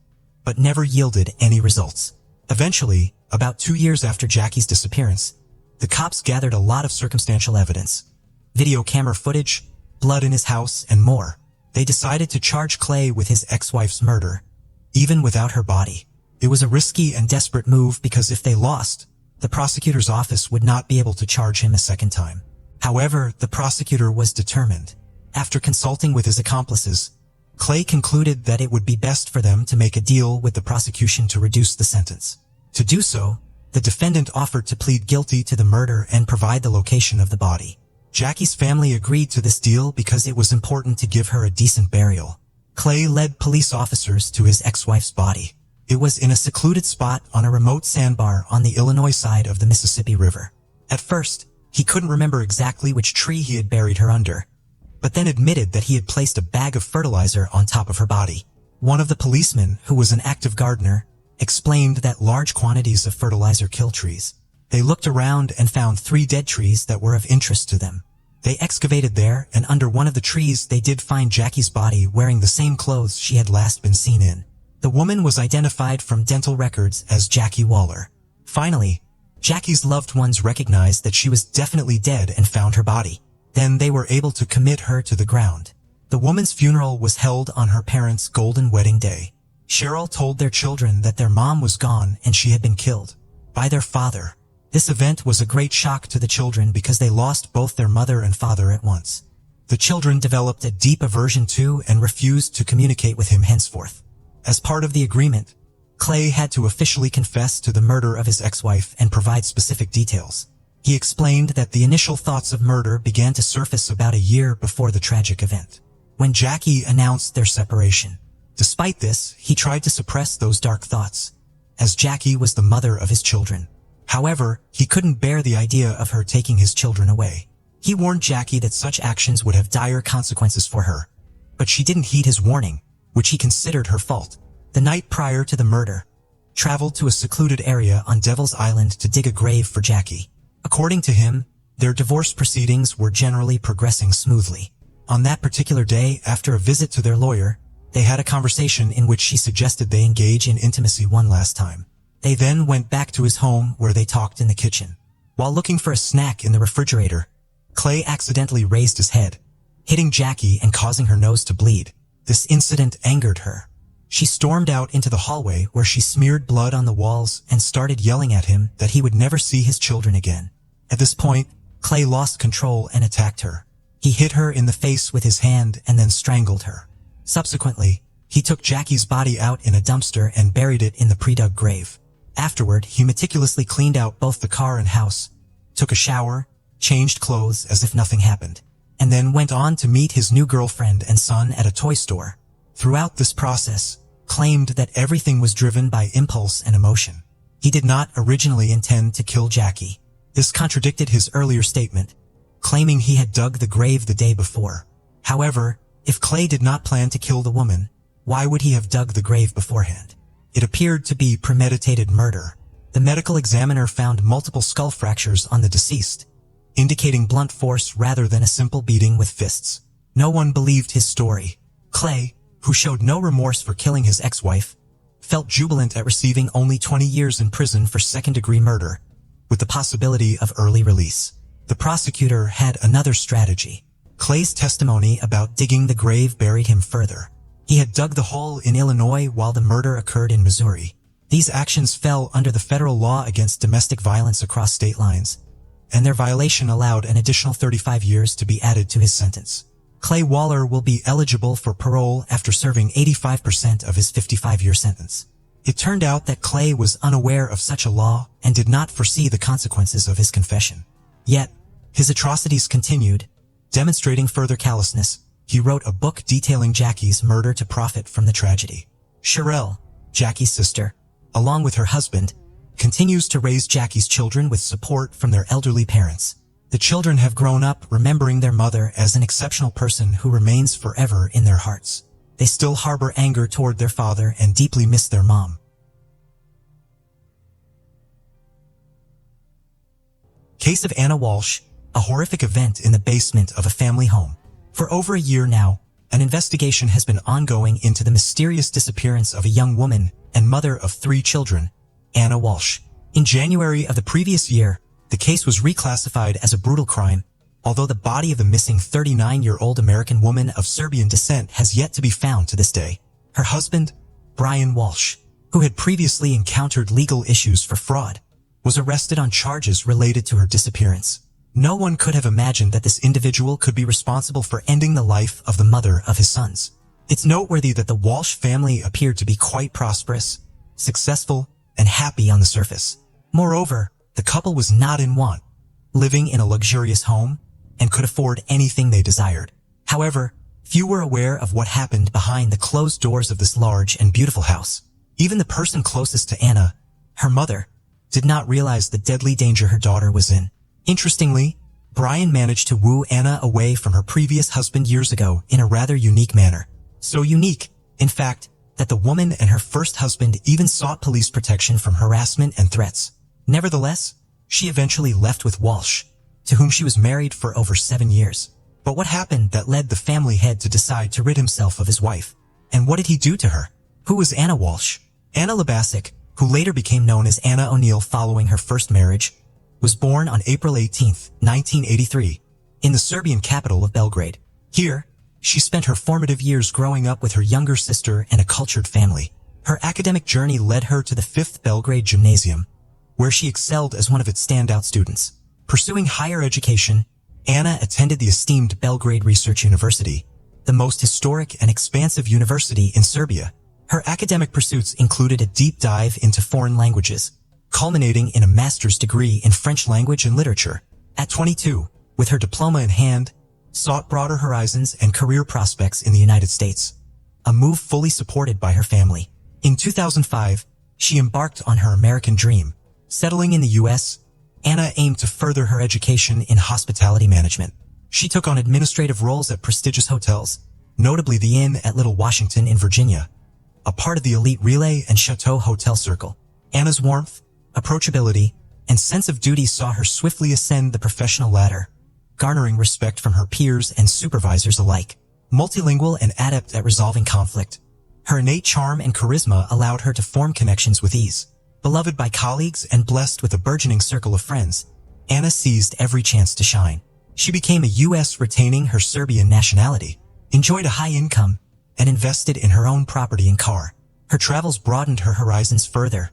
but never yielded any results. Eventually, about 2 years after Jackie's disappearance, the cops gathered a lot of circumstantial evidence, video camera footage, blood in his house, and more. They decided to charge Clay with his ex-wife's murder, even without her body. It was a risky and desperate move because if they lost, the prosecutor's office would not be able to charge him a second time. However, the prosecutor was determined. After consulting with his accomplices, Clay concluded that it would be best for them to make a deal with the prosecution to reduce the sentence. To do so, the defendant offered to plead guilty to the murder and provide the location of the body. Jackie's family agreed to this deal because it was important to give her a decent burial. Clay led police officers to his ex-wife's body. It was in a secluded spot on a remote sandbar on the Illinois side of the Mississippi River. At first, he couldn't remember exactly which tree he had buried her under, but then admitted that he had placed a bag of fertilizer on top of her body. One of the policemen, who was an active gardener, explained that large quantities of fertilizer kill trees. They looked around and found 3 dead trees that were of interest to them. They excavated there, and under one of the trees they did find Jackie's body wearing the same clothes she had last been seen in. The woman was identified from dental records as Jackie Waller. Finally, Jackie's loved ones recognized that she was definitely dead and found her body. Then they were able to commit her to the ground. The woman's funeral was held on her parents' golden wedding day. Cheryl told their children that their mom was gone and she had been killed by their father. This event was a great shock to the children because they lost both their mother and father at once. The children developed a deep aversion to and refused to communicate with him henceforth. As part of the agreement, Clay had to officially confess to the murder of his ex-wife and provide specific details. He explained that the initial thoughts of murder began to surface about a year before the tragic event, when Jackie announced their separation. Despite this, he tried to suppress those dark thoughts, as Jackie was the mother of his children. However, he couldn't bear the idea of her taking his children away. He warned Jackie that such actions would have dire consequences for her, but she didn't heed his warning, which he considered her fault. The night prior to the murder, traveled to a secluded area on Devil's Island to dig a grave for Jackie. According to him, their divorce proceedings were generally progressing smoothly. On that particular day, after a visit to their lawyer, they had a conversation in which she suggested they engage in intimacy one last time. They then went back to his home where they talked in the kitchen. While looking for a snack in the refrigerator, Clay accidentally raised his head, hitting Jackie and causing her nose to bleed. This incident angered her. She stormed out into the hallway where she smeared blood on the walls and started yelling at him that he would never see his children again. At this point, Clay lost control and attacked her. He hit her in the face with his hand and then strangled her. Subsequently, he took Jackie's body out in a dumpster and buried it in the pre-dug grave. Afterward, he meticulously cleaned out both the car and house, took a shower, changed clothes as if nothing happened, and then went on to meet his new girlfriend and son at a toy store. Throughout this process, claimed that everything was driven by impulse and emotion. He did not originally intend to kill Jackie. This contradicted his earlier statement, claiming he had dug the grave the day before. However, if Clay did not plan to kill the woman, why would he have dug the grave beforehand? It appeared to be premeditated murder. The medical examiner found multiple skull fractures on the deceased, indicating blunt force rather than a simple beating with fists. No one believed his story. Clay, who showed no remorse for killing his ex-wife, felt jubilant at receiving only 20 years in prison for second-degree murder, with the possibility of early release. The prosecutor had another strategy. Clay's testimony about digging the grave buried him further. He had dug the hole in Illinois while the murder occurred in Missouri. These actions fell under the federal law against domestic violence across state lines, and their violation allowed an additional 35 years to be added to his sentence. Clay Waller will be eligible for parole after serving 85% of his 55-year sentence. It turned out that Clay was unaware of such a law and did not foresee the consequences of his confession. Yet, his atrocities continued, demonstrating further callousness. He wrote a book detailing Jackie's murder to profit from the tragedy. Cheryl, Jackie's sister, along with her husband, continues to raise Jackie's children with support from their elderly parents. The children have grown up remembering their mother as an exceptional person who remains forever in their hearts. They still harbor anger toward their father and deeply miss their mom. Case of Anna Walsh, a horrific event in the basement of a family home. For over a year now, an investigation has been ongoing into the mysterious disappearance of a young woman and mother of 3 children, Anna Walsh. In January of the previous year, the case was reclassified as a brutal crime, although the body of the missing 39-year-old American woman of Serbian descent has yet to be found to this day. Her husband, Brian Walsh, who had previously encountered legal issues for fraud, was arrested on charges related to her disappearance. No one could have imagined that this individual could be responsible for ending the life of the mother of his sons. It's noteworthy that the Walsh family appeared to be quite prosperous, successful, and happy on the surface. Moreover, the couple was not in want, living in a luxurious home, and could afford anything they desired. However, few were aware of what happened behind the closed doors of this large and beautiful house. Even the person closest to Anna, her mother, did not realize the deadly danger her daughter was in. Interestingly, Brian managed to woo Anna away from her previous husband years ago in a rather unique manner. So unique, in fact, that the woman and her first husband even sought police protection from harassment and threats. Nevertheless, she eventually left with Walsh, to whom she was married for over 7 years. But what happened that led the family head to decide to rid himself of his wife? And what did he do to her? Who was Anna Walsh? Anna Labasic, who later became known as Anna O'Neill following her first marriage, was born on April 18, 1983, in the Serbian capital of Belgrade. Here, she spent her formative years growing up with her younger sister and a cultured family. Her academic journey led her to the 5th Belgrade Gymnasium, where she excelled as one of its standout students. Pursuing higher education, Anna attended the esteemed Belgrade Research University, the most historic and expansive university in Serbia. Her academic pursuits included a deep dive into foreign languages, culminating in a master's degree in French language and literature. At 22, with her diploma in hand, sought broader horizons and career prospects in the United States, a move fully supported by her family. In 2005, she embarked on her American dream. Settling in the U.S., Anna aimed to further her education in hospitality management. She took on administrative roles at prestigious hotels, notably the Inn at Little Washington in Virginia, a part of the elite Relay and Chateau hotel circle. Anna's warmth, approachability, and sense of duty saw her swiftly ascend the professional ladder, garnering respect from her peers and supervisors alike. Multilingual and adept at resolving conflict, her innate charm and charisma allowed her to form connections with ease. Beloved by colleagues and blessed with a burgeoning circle of friends, Anna seized every chance to shine. She became a U.S. retaining her Serbian nationality, enjoyed a high income, and invested in her own property and car. Her travels broadened her horizons further,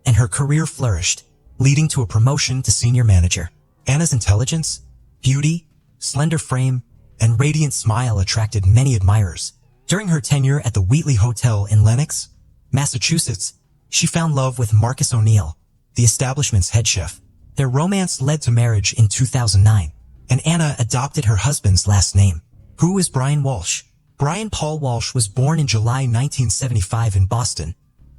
and her career flourished, leading to a promotion to senior manager. Anna's intelligence, beauty, slender frame, and radiant smile attracted many admirers. During her tenure at the Wheatley Hotel in Lenox, Massachusetts, she found love with Marcus O'Neill, the establishment's head chef. Their romance led to marriage in 2009, and Anna adopted her husband's last name. Who is Brian Walsh? Brian Paul Walsh was born in July 1975 in Boston,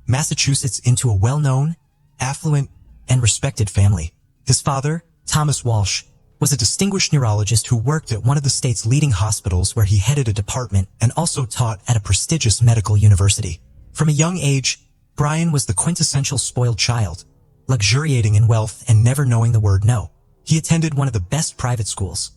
Massachusetts, into a well-known, affluent, and respected family. His father, Thomas Walsh, was a distinguished neurologist who worked at one of the state's leading hospitals where he headed a department and also taught at a prestigious medical university. From a young age, Brian was the quintessential spoiled child, luxuriating in wealth and never knowing the word no. He attended one of the best private schools,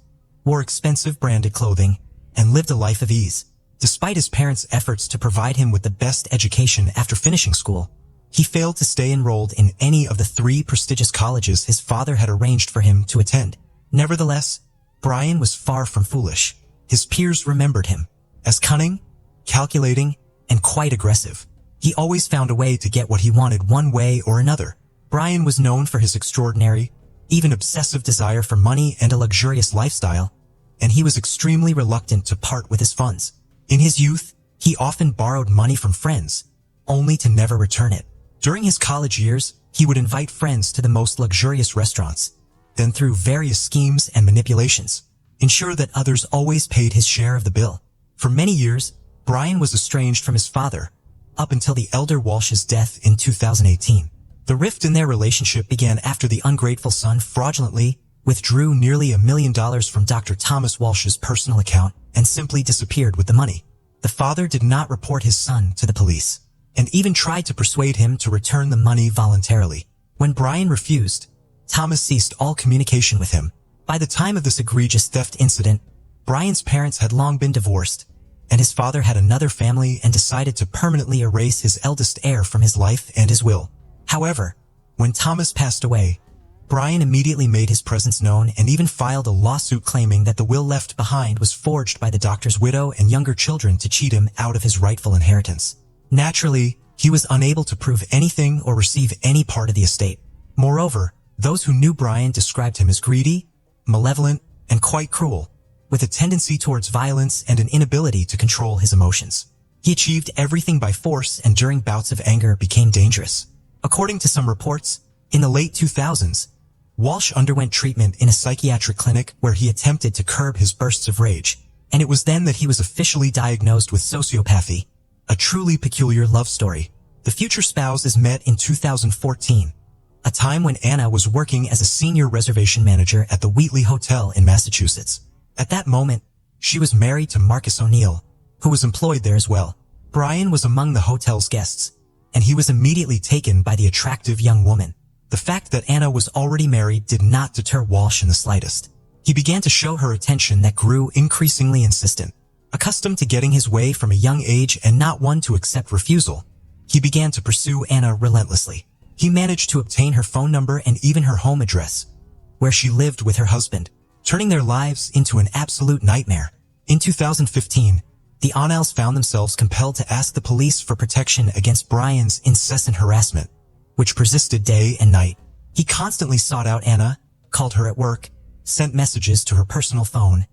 wore expensive branded clothing, and lived a life of ease. Despite his parents' efforts to provide him with the best education after finishing school, he failed to stay enrolled in any of the 3 prestigious colleges his father had arranged for him to attend. Nevertheless, Brian was far from foolish. His peers remembered him as cunning, calculating, and quite aggressive. He always found a way to get what he wanted one way or another. Brian was known for his extraordinary, even obsessive desire for money and a luxurious lifestyle, and he was extremely reluctant to part with his funds. In his youth, he often borrowed money from friends, only to never return it. During his college years, he would invite friends to the most luxurious restaurants, then through various schemes and manipulations, ensure that others always paid his share of the bill. For many years, Brian was estranged from his father, up until the elder Walsh's death in 2018. The rift in their relationship began after the ungrateful son fraudulently withdrew nearly $1 million from Dr. Thomas Walsh's personal account and simply disappeared with the money. The father did not report his son to the police, and even tried to persuade him to return the money voluntarily. When Brian refused, Thomas ceased all communication with him. By the time of this egregious theft incident, Brian's parents had long been divorced, and his father had another family and decided to permanently erase his eldest heir from his life and his will. However, when Thomas passed away, Brian immediately made his presence known and even filed a lawsuit claiming that the will left behind was forged by the doctor's widow and younger children to cheat him out of his rightful inheritance. Naturally, he was unable to prove anything or receive any part of the estate. Moreover, those who knew Brian described him as greedy, malevolent, and quite cruel, with a tendency towards violence and an inability to control his emotions. He achieved everything by force and during bouts of anger became dangerous. According to some reports, in the late 2000s, Walsh underwent treatment in a psychiatric clinic where he attempted to curb his bursts of rage, and it was then that he was officially diagnosed with sociopathy, a truly peculiar love story. The future spouses met in 2014, a time when Anna was working as a senior reservation manager at the Wheatley Hotel in Massachusetts. At that moment, she was married to Marcus O'Neill, who was employed there as well. Brian was among the hotel's guests, and he was immediately taken by the attractive young woman. The fact that Anna was already married did not deter Walsh in the slightest. He began to show her attention that grew increasingly insistent. Accustomed to getting his way from a young age and not one to accept refusal, he began to pursue Anna relentlessly. He managed to obtain her phone number and even her home address, where she lived with her husband, turning their lives into an absolute nightmare. In 2015, the Onals found themselves compelled to ask the police for protection against Brian's incessant harassment, which persisted day and night. He constantly sought out Anna, called her at work, sent messages to her personal phone,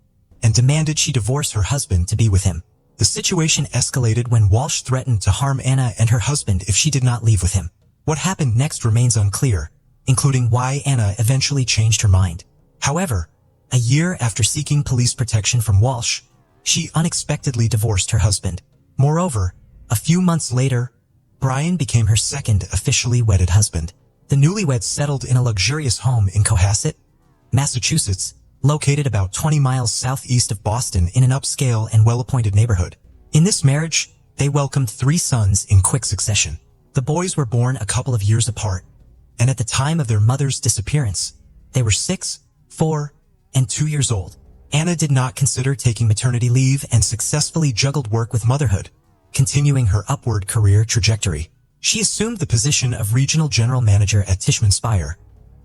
and demanded she divorce her husband to be with him. The situation escalated when Walsh threatened to harm Anna and her husband if she did not leave with him. What happened next remains unclear, including why Anna eventually changed her mind. However, a year after seeking police protection from Walsh, she unexpectedly divorced her husband. Moreover, a few months later, Brian became her second officially wedded husband. The newlyweds settled in a luxurious home in Cohasset, Massachusetts, located about 20 miles southeast of Boston in an upscale and well-appointed neighborhood. In this marriage, they welcomed 3 sons in quick succession. The boys were born a couple of years apart, and at the time of their mother's disappearance, they were 6, 4, and 2 years old. Anna did not consider taking maternity leave and successfully juggled work with motherhood, continuing her upward career trajectory. She assumed the position of regional general manager at Tishman Speyer,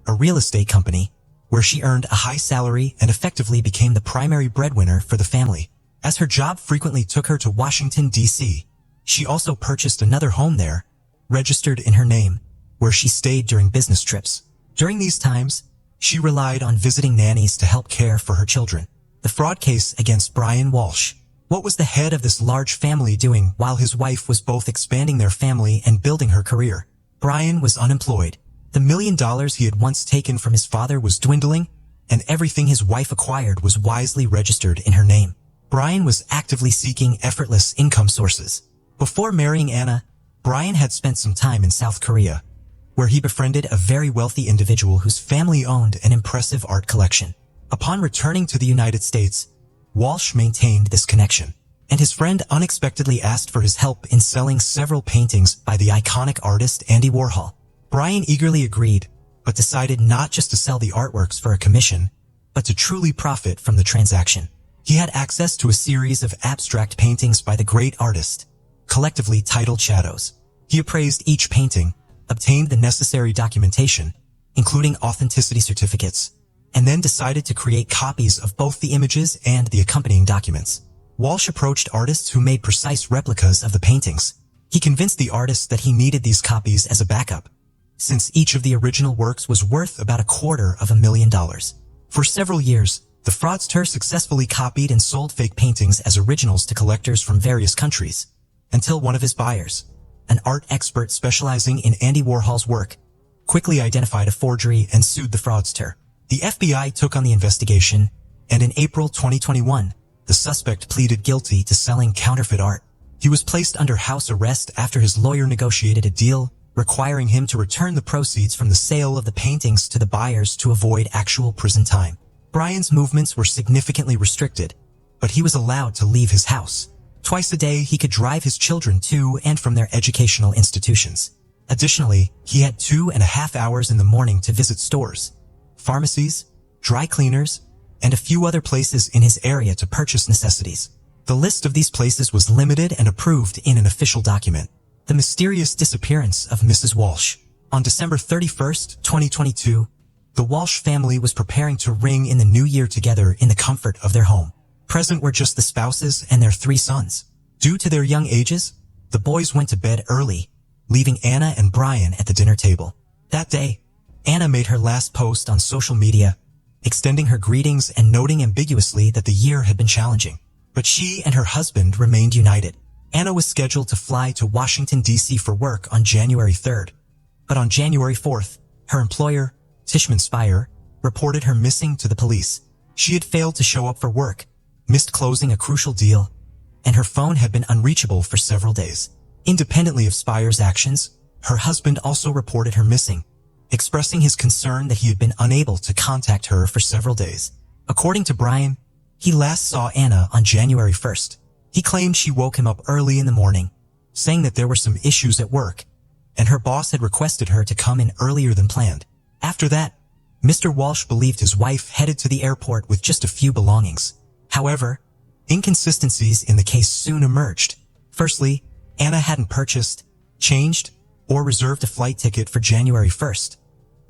a real estate company, where she earned a high salary and effectively became the primary breadwinner for the family. As her job frequently took her to Washington, D.C., she also purchased another home there, registered in her name, where she stayed during business trips. During these times, she relied on visiting nannies to help care for her children. The fraud case against Brian Walsh. What was the head of this large family doing while his wife was both expanding their family and building her career? Brian was unemployed. The $1 million he had once taken from his father was dwindling, and everything his wife acquired was wisely registered in her name. Brian was actively seeking effortless income sources. Before marrying Anna, Brian had spent some time in South Korea, where he befriended a very wealthy individual whose family owned an impressive art collection. Upon returning to the United States, Walsh maintained this connection, and his friend unexpectedly asked for his help in selling several paintings by the iconic artist Andy Warhol. Brian eagerly agreed, but decided not just to sell the artworks for a commission, but to truly profit from the transaction. He had access to a series of abstract paintings by the great artist, collectively titled Shadows. He appraised each painting, obtained the necessary documentation, including authenticity certificates, and then decided to create copies of both the images and the accompanying documents. Walsh approached artists who made precise replicas of the paintings. He convinced the artists that he needed these copies as a backup, since each of the original works was worth about $250,000. For several years, the fraudster successfully copied and sold fake paintings as originals to collectors from various countries, until one of his buyers, an art expert specializing in Andy Warhol's work, quickly identified a forgery and sued the fraudster. The FBI took on the investigation, and in April 2021, the suspect pleaded guilty to selling counterfeit art. He was placed under house arrest after his lawyer negotiated a deal requiring him to return the proceeds from the sale of the paintings to the buyers to avoid actual prison time. Brian's movements were significantly restricted, but he was allowed to leave his house. Twice a day, he could drive his children to and from their educational institutions. Additionally, he had 2.5 hours in the morning to visit stores, pharmacies, dry cleaners, and a few other places in his area to purchase necessities. The list of these places was limited and approved in an official document. The mysterious disappearance of Mrs. Walsh. On December 31st, 2022, the Walsh family was preparing to ring in the new year together in the comfort of their home. Present were just the spouses and their 3 sons. Due to their young ages, the boys went to bed early, leaving Anna and Brian at the dinner table. That day, Anna made her last post on social media, extending her greetings and noting ambiguously that the year had been challenging. But she and her husband remained united. Anna was scheduled to fly to Washington, D.C. for work on January 3rd, but on January 4th, her employer, Tishman Speyer, reported her missing to the police. She had failed to show up for work, missed closing a crucial deal, and her phone had been unreachable for several days. Independently of Speyer's actions, her husband also reported her missing, expressing his concern that he had been unable to contact her for several days. According to Brian, he last saw Anna on January 1st. He claimed she woke him up early in the morning, saying that there were some issues at work, and her boss had requested her to come in earlier than planned. After that, Mr. Walsh believed his wife headed to the airport with just a few belongings. However, inconsistencies in the case soon emerged. Firstly, Anna hadn't purchased, changed, or reserved a flight ticket for January 1st,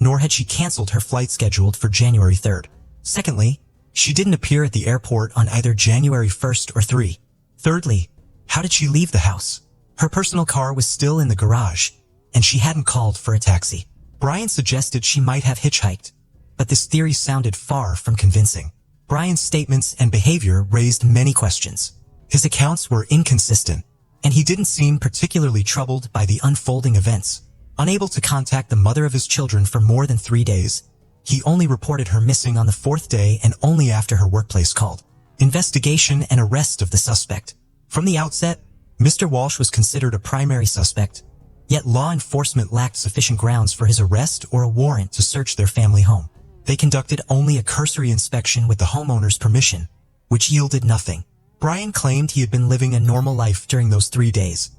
nor had she canceled her flight scheduled for January 3rd. Secondly, she didn't appear at the airport on either January 1st or 3. Thirdly, how did she leave the house? Her personal car was still in the garage, and she hadn't called for a taxi. Brian suggested she might have hitchhiked, but this theory sounded far from convincing. Brian's statements and behavior raised many questions. His accounts were inconsistent, and he didn't seem particularly troubled by the unfolding events. Unable to contact the mother of his children for more than 3 days, he only reported her missing on the 4th day and only after her workplace called. Investigation and arrest of the suspect. From the outset, Mr. Walsh was considered a primary suspect, yet law enforcement lacked sufficient grounds for his arrest or a warrant to search their family home. They conducted only a cursory inspection with the homeowner's permission, which yielded nothing. Brian claimed he had been living a normal life during those 3 days,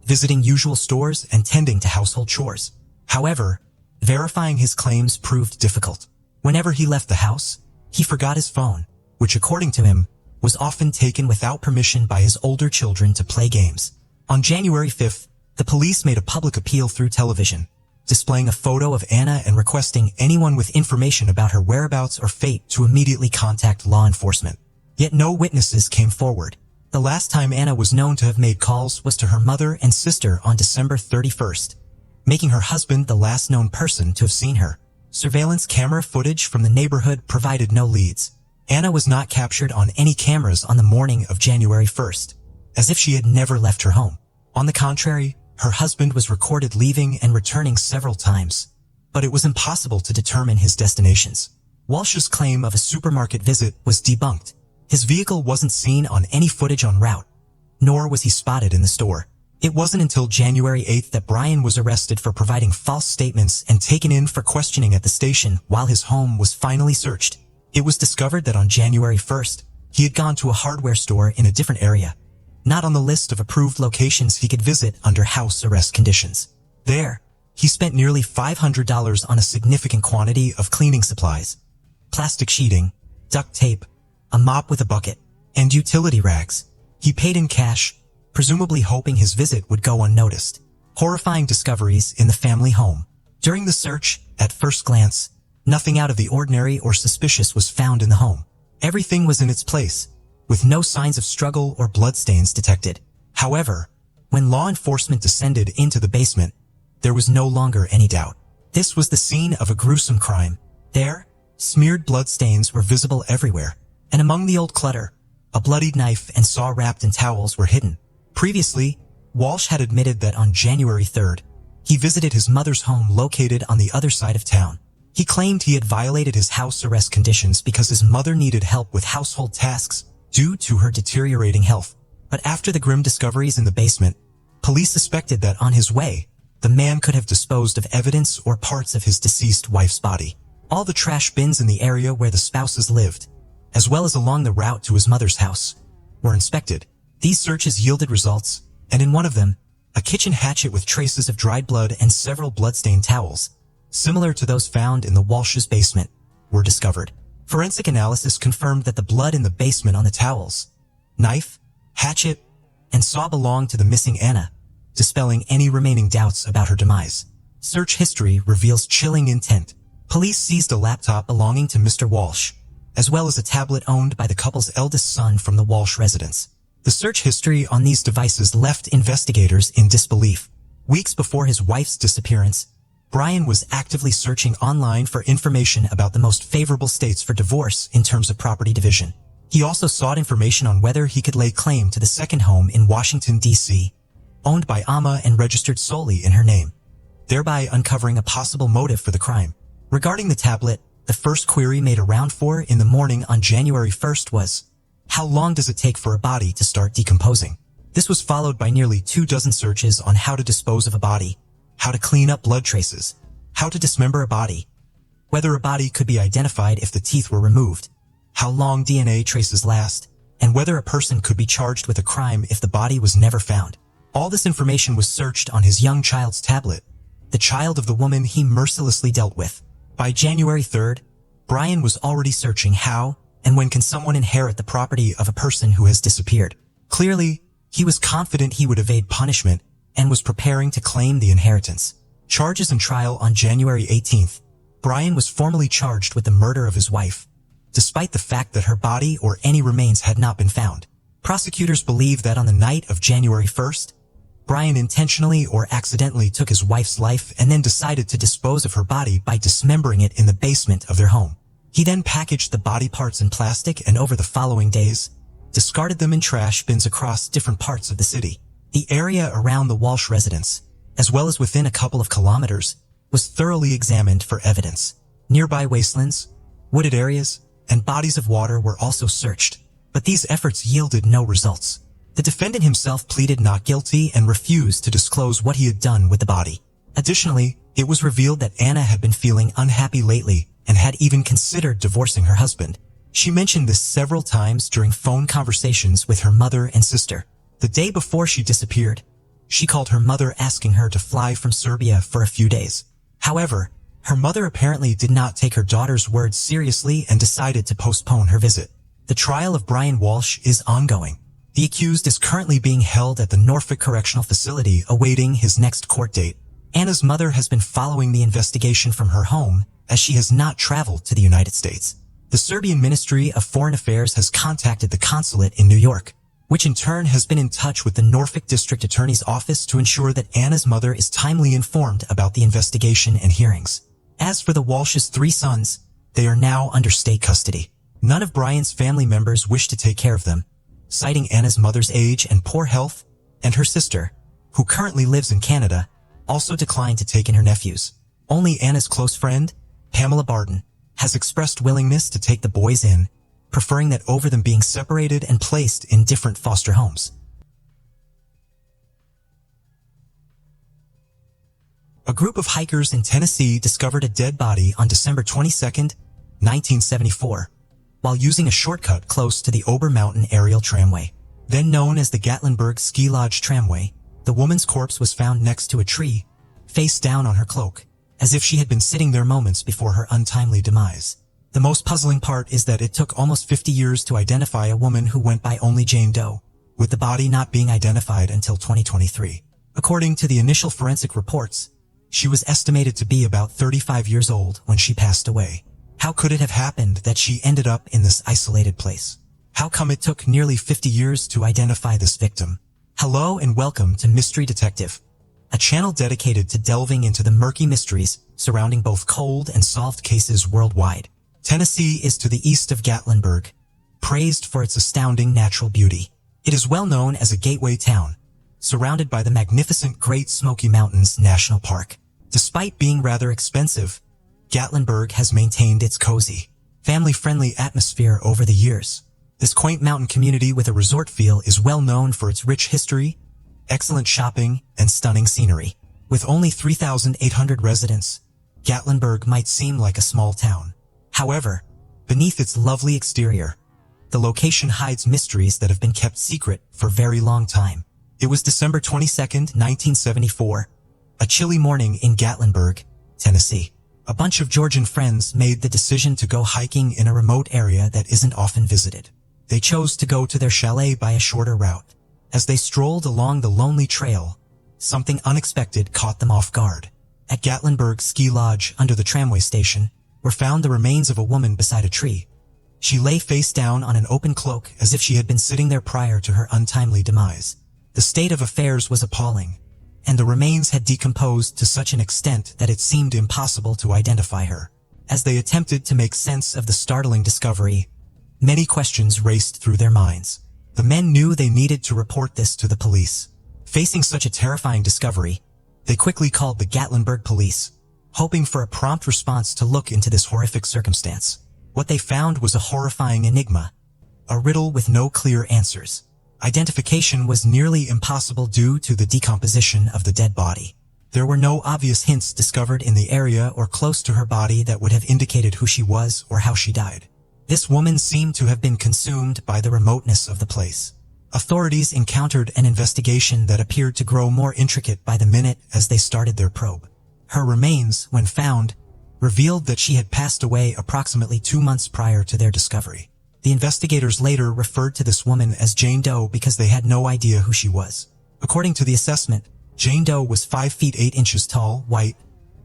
visiting usual stores and tending to household chores. However, verifying his claims proved difficult. Whenever he left the house, he forgot his phone, which according to him, was often taken without permission by his older children to play games. On January 5th, the police made a public appeal through television, displaying a photo of Anna and requesting anyone with information about her whereabouts or fate to immediately contact law enforcement. Yet no witnesses came forward. The last time Anna was known to have made calls was to her mother and sister on December 31st, making her husband the last known person to have seen her. Surveillance camera footage from the neighborhood provided no leads. Anna was not captured on any cameras on the morning of January 1st, as if she had never left her home. On the contrary, her husband was recorded leaving and returning several times, but it was impossible to determine his destinations. Walsh's claim of a supermarket visit was debunked. His vehicle wasn't seen on any footage en route, nor was he spotted in the store. It wasn't until January 8th that Brian was arrested for providing false statements and taken in for questioning at the station while his home was finally searched. It was discovered that on January 1st, he had gone to a hardware store in a different area, not on the list of approved locations he could visit under house arrest conditions. There, he spent nearly $500 on a significant quantity of cleaning supplies, plastic sheeting, duct tape, a mop with a bucket, and utility rags. He paid in cash, presumably hoping his visit would go unnoticed. Horrifying discoveries in the family home. During the search, at first glance, nothing out of the ordinary or suspicious was found in the home. Everything was in its place, with no signs of struggle or bloodstains detected. However, when law enforcement descended into the basement, there was no longer any doubt. This was the scene of a gruesome crime. There, smeared bloodstains were visible everywhere, and among the old clutter, a bloodied knife and saw wrapped in towels were hidden. Previously, Walsh had admitted that on January 3rd, he visited his mother's home located on the other side of town. He claimed he had violated his house arrest conditions because his mother needed help with household tasks due to her deteriorating health. But after the grim discoveries in the basement, police suspected that on his way, the man could have disposed of evidence or parts of his deceased wife's body. All the trash bins in the area where the spouses lived, as well as along the route to his mother's house, were inspected. These searches yielded results, and in one of them, a kitchen hatchet with traces of dried blood and several bloodstained towels, similar to those found in the Walsh's basement, were discovered. Forensic analysis confirmed that the blood in the basement on the towels, knife, hatchet, and saw belonged to the missing Anna, dispelling any remaining doubts about her demise. Search history reveals chilling intent. Police seized a laptop belonging to Mr. Walsh, as well as a tablet owned by the couple's eldest son from the Walsh residence. The search history on these devices left investigators in disbelief. Weeks before his wife's disappearance, Brian was actively searching online for information about the most favorable states for divorce in terms of property division. He also sought information on whether he could lay claim to the second home in Washington, D.C., owned by Amma and registered solely in her name, thereby uncovering a possible motive for the crime. Regarding the tablet, the first query made around 4 in the morning on January 1st was, how long does it take for a body to start decomposing? This was followed by nearly 24 searches on how to dispose of a body, how to clean up blood traces, how to dismember a body, whether a body could be identified if the teeth were removed, how long DNA traces last, and whether a person could be charged with a crime if the body was never found. All this information was searched on his young child's tablet, the child of the woman he mercilessly dealt with. By January 3rd, Brian was already searching how and when can someone inherit the property of a person who has disappeared. Clearly, he was confident he would evade punishment and was preparing to claim the inheritance. Charges and trial on January 18th. Brian was formally charged with the murder of his wife, despite the fact that her body or any remains had not been found. Prosecutors believe that on the night of January 1st, Brian intentionally or accidentally took his wife's life and then decided to dispose of her body by dismembering it in the basement of their home. He then packaged the body parts in plastic and over the following days, discarded them in trash bins across different parts of the city. The area around the Walsh residence, as well as within a couple of kilometers, was thoroughly examined for evidence. Nearby wastelands, wooded areas, and bodies of water were also searched, but these efforts yielded no results. The defendant himself pleaded not guilty and refused to disclose what he had done with the body. Additionally, it was revealed that Anna had been feeling unhappy lately and had even considered divorcing her husband. She mentioned this several times during phone conversations with her mother and sister. The day before she disappeared, she called her mother asking her to fly from Serbia for a few days. However, her mother apparently did not take her daughter's words seriously and decided to postpone her visit. The trial of Brian Walsh is ongoing. The accused is currently being held at the Norfolk Correctional Facility awaiting his next court date. Anna's mother has been following the investigation from her home as she has not traveled to the United States. The Serbian Ministry of Foreign Affairs has contacted the consulate in New York, which in turn has been in touch with the Norfolk District Attorney's Office to ensure that Anna's mother is timely informed about the investigation and hearings. As for the Walsh's 3 sons, they are now under state custody. None of Brian's family members wish to take care of them, citing Anna's mother's age and poor health, and her sister, who currently lives in Canada, also declined to take in her nephews. Only Anna's close friend, Pamela Barton, has expressed willingness to take the boys in, preferring that over them being separated and placed in different foster homes. A group of hikers in Tennessee discovered a dead body on December 22, 1974, while using a shortcut close to the Ober Mountain Aerial Tramway. Then known as the Gatlinburg Ski Lodge Tramway, the woman's corpse was found next to a tree, face down on her cloak, as if she had been sitting there moments before her untimely demise. The most puzzling part is that it took almost 50 years to identify a woman who went by only Jane Doe, with the body not being identified until 2023. According to the initial forensic reports, she was estimated to be about 35 years old when she passed away. How could it have happened that she ended up in this isolated place? How come it took nearly 50 years to identify this victim? Hello and welcome to Mystery Detective, a channel dedicated to delving into the murky mysteries surrounding both cold and solved cases worldwide. Tennessee is to the east of Gatlinburg, praised for its astounding natural beauty. It is well known as a gateway town, surrounded by the magnificent Great Smoky Mountains National Park. Despite being rather expensive, Gatlinburg has maintained its cozy, family-friendly atmosphere over the years. This quaint mountain community with a resort feel is well known for its rich history, excellent shopping, and stunning scenery. With only 3,800 residents, Gatlinburg might seem like a small town. However, beneath its lovely exterior, the location hides mysteries that have been kept secret for a very long time. It was December 22, 1974, a chilly morning in Gatlinburg, Tennessee. A bunch of Georgian friends made the decision to go hiking in a remote area that isn't often visited. They chose to go to their chalet by a shorter route. As they strolled along the lonely trail, something unexpected caught them off guard. At Gatlinburg Ski Lodge under the tramway station were found the remains of a woman beside a tree. She lay face down on an open cloak as if she had been sitting there prior to her untimely demise. The state of affairs was appalling, and the remains had decomposed to such an extent that it seemed impossible to identify her. As they attempted to make sense of the startling discovery, many questions raced through their minds. The men knew they needed to report this to the police. Facing such a terrifying discovery, they quickly called the Gatlinburg police, hoping for a prompt response to look into this horrific circumstance. What they found was a horrifying enigma, a riddle with no clear answers. Identification was nearly impossible due to the decomposition of the dead body. There were no obvious hints discovered in the area or close to her body that would have indicated who she was or how she died. This woman seemed to have been consumed by the remoteness of the place. Authorities encountered an investigation that appeared to grow more intricate by the minute as they started their probe. Her remains, when found, revealed that she had passed away approximately 2 months prior to their discovery. The investigators later referred to this woman as Jane Doe because they had no idea who she was. According to the assessment, Jane Doe was 5 feet 8 inches tall, white,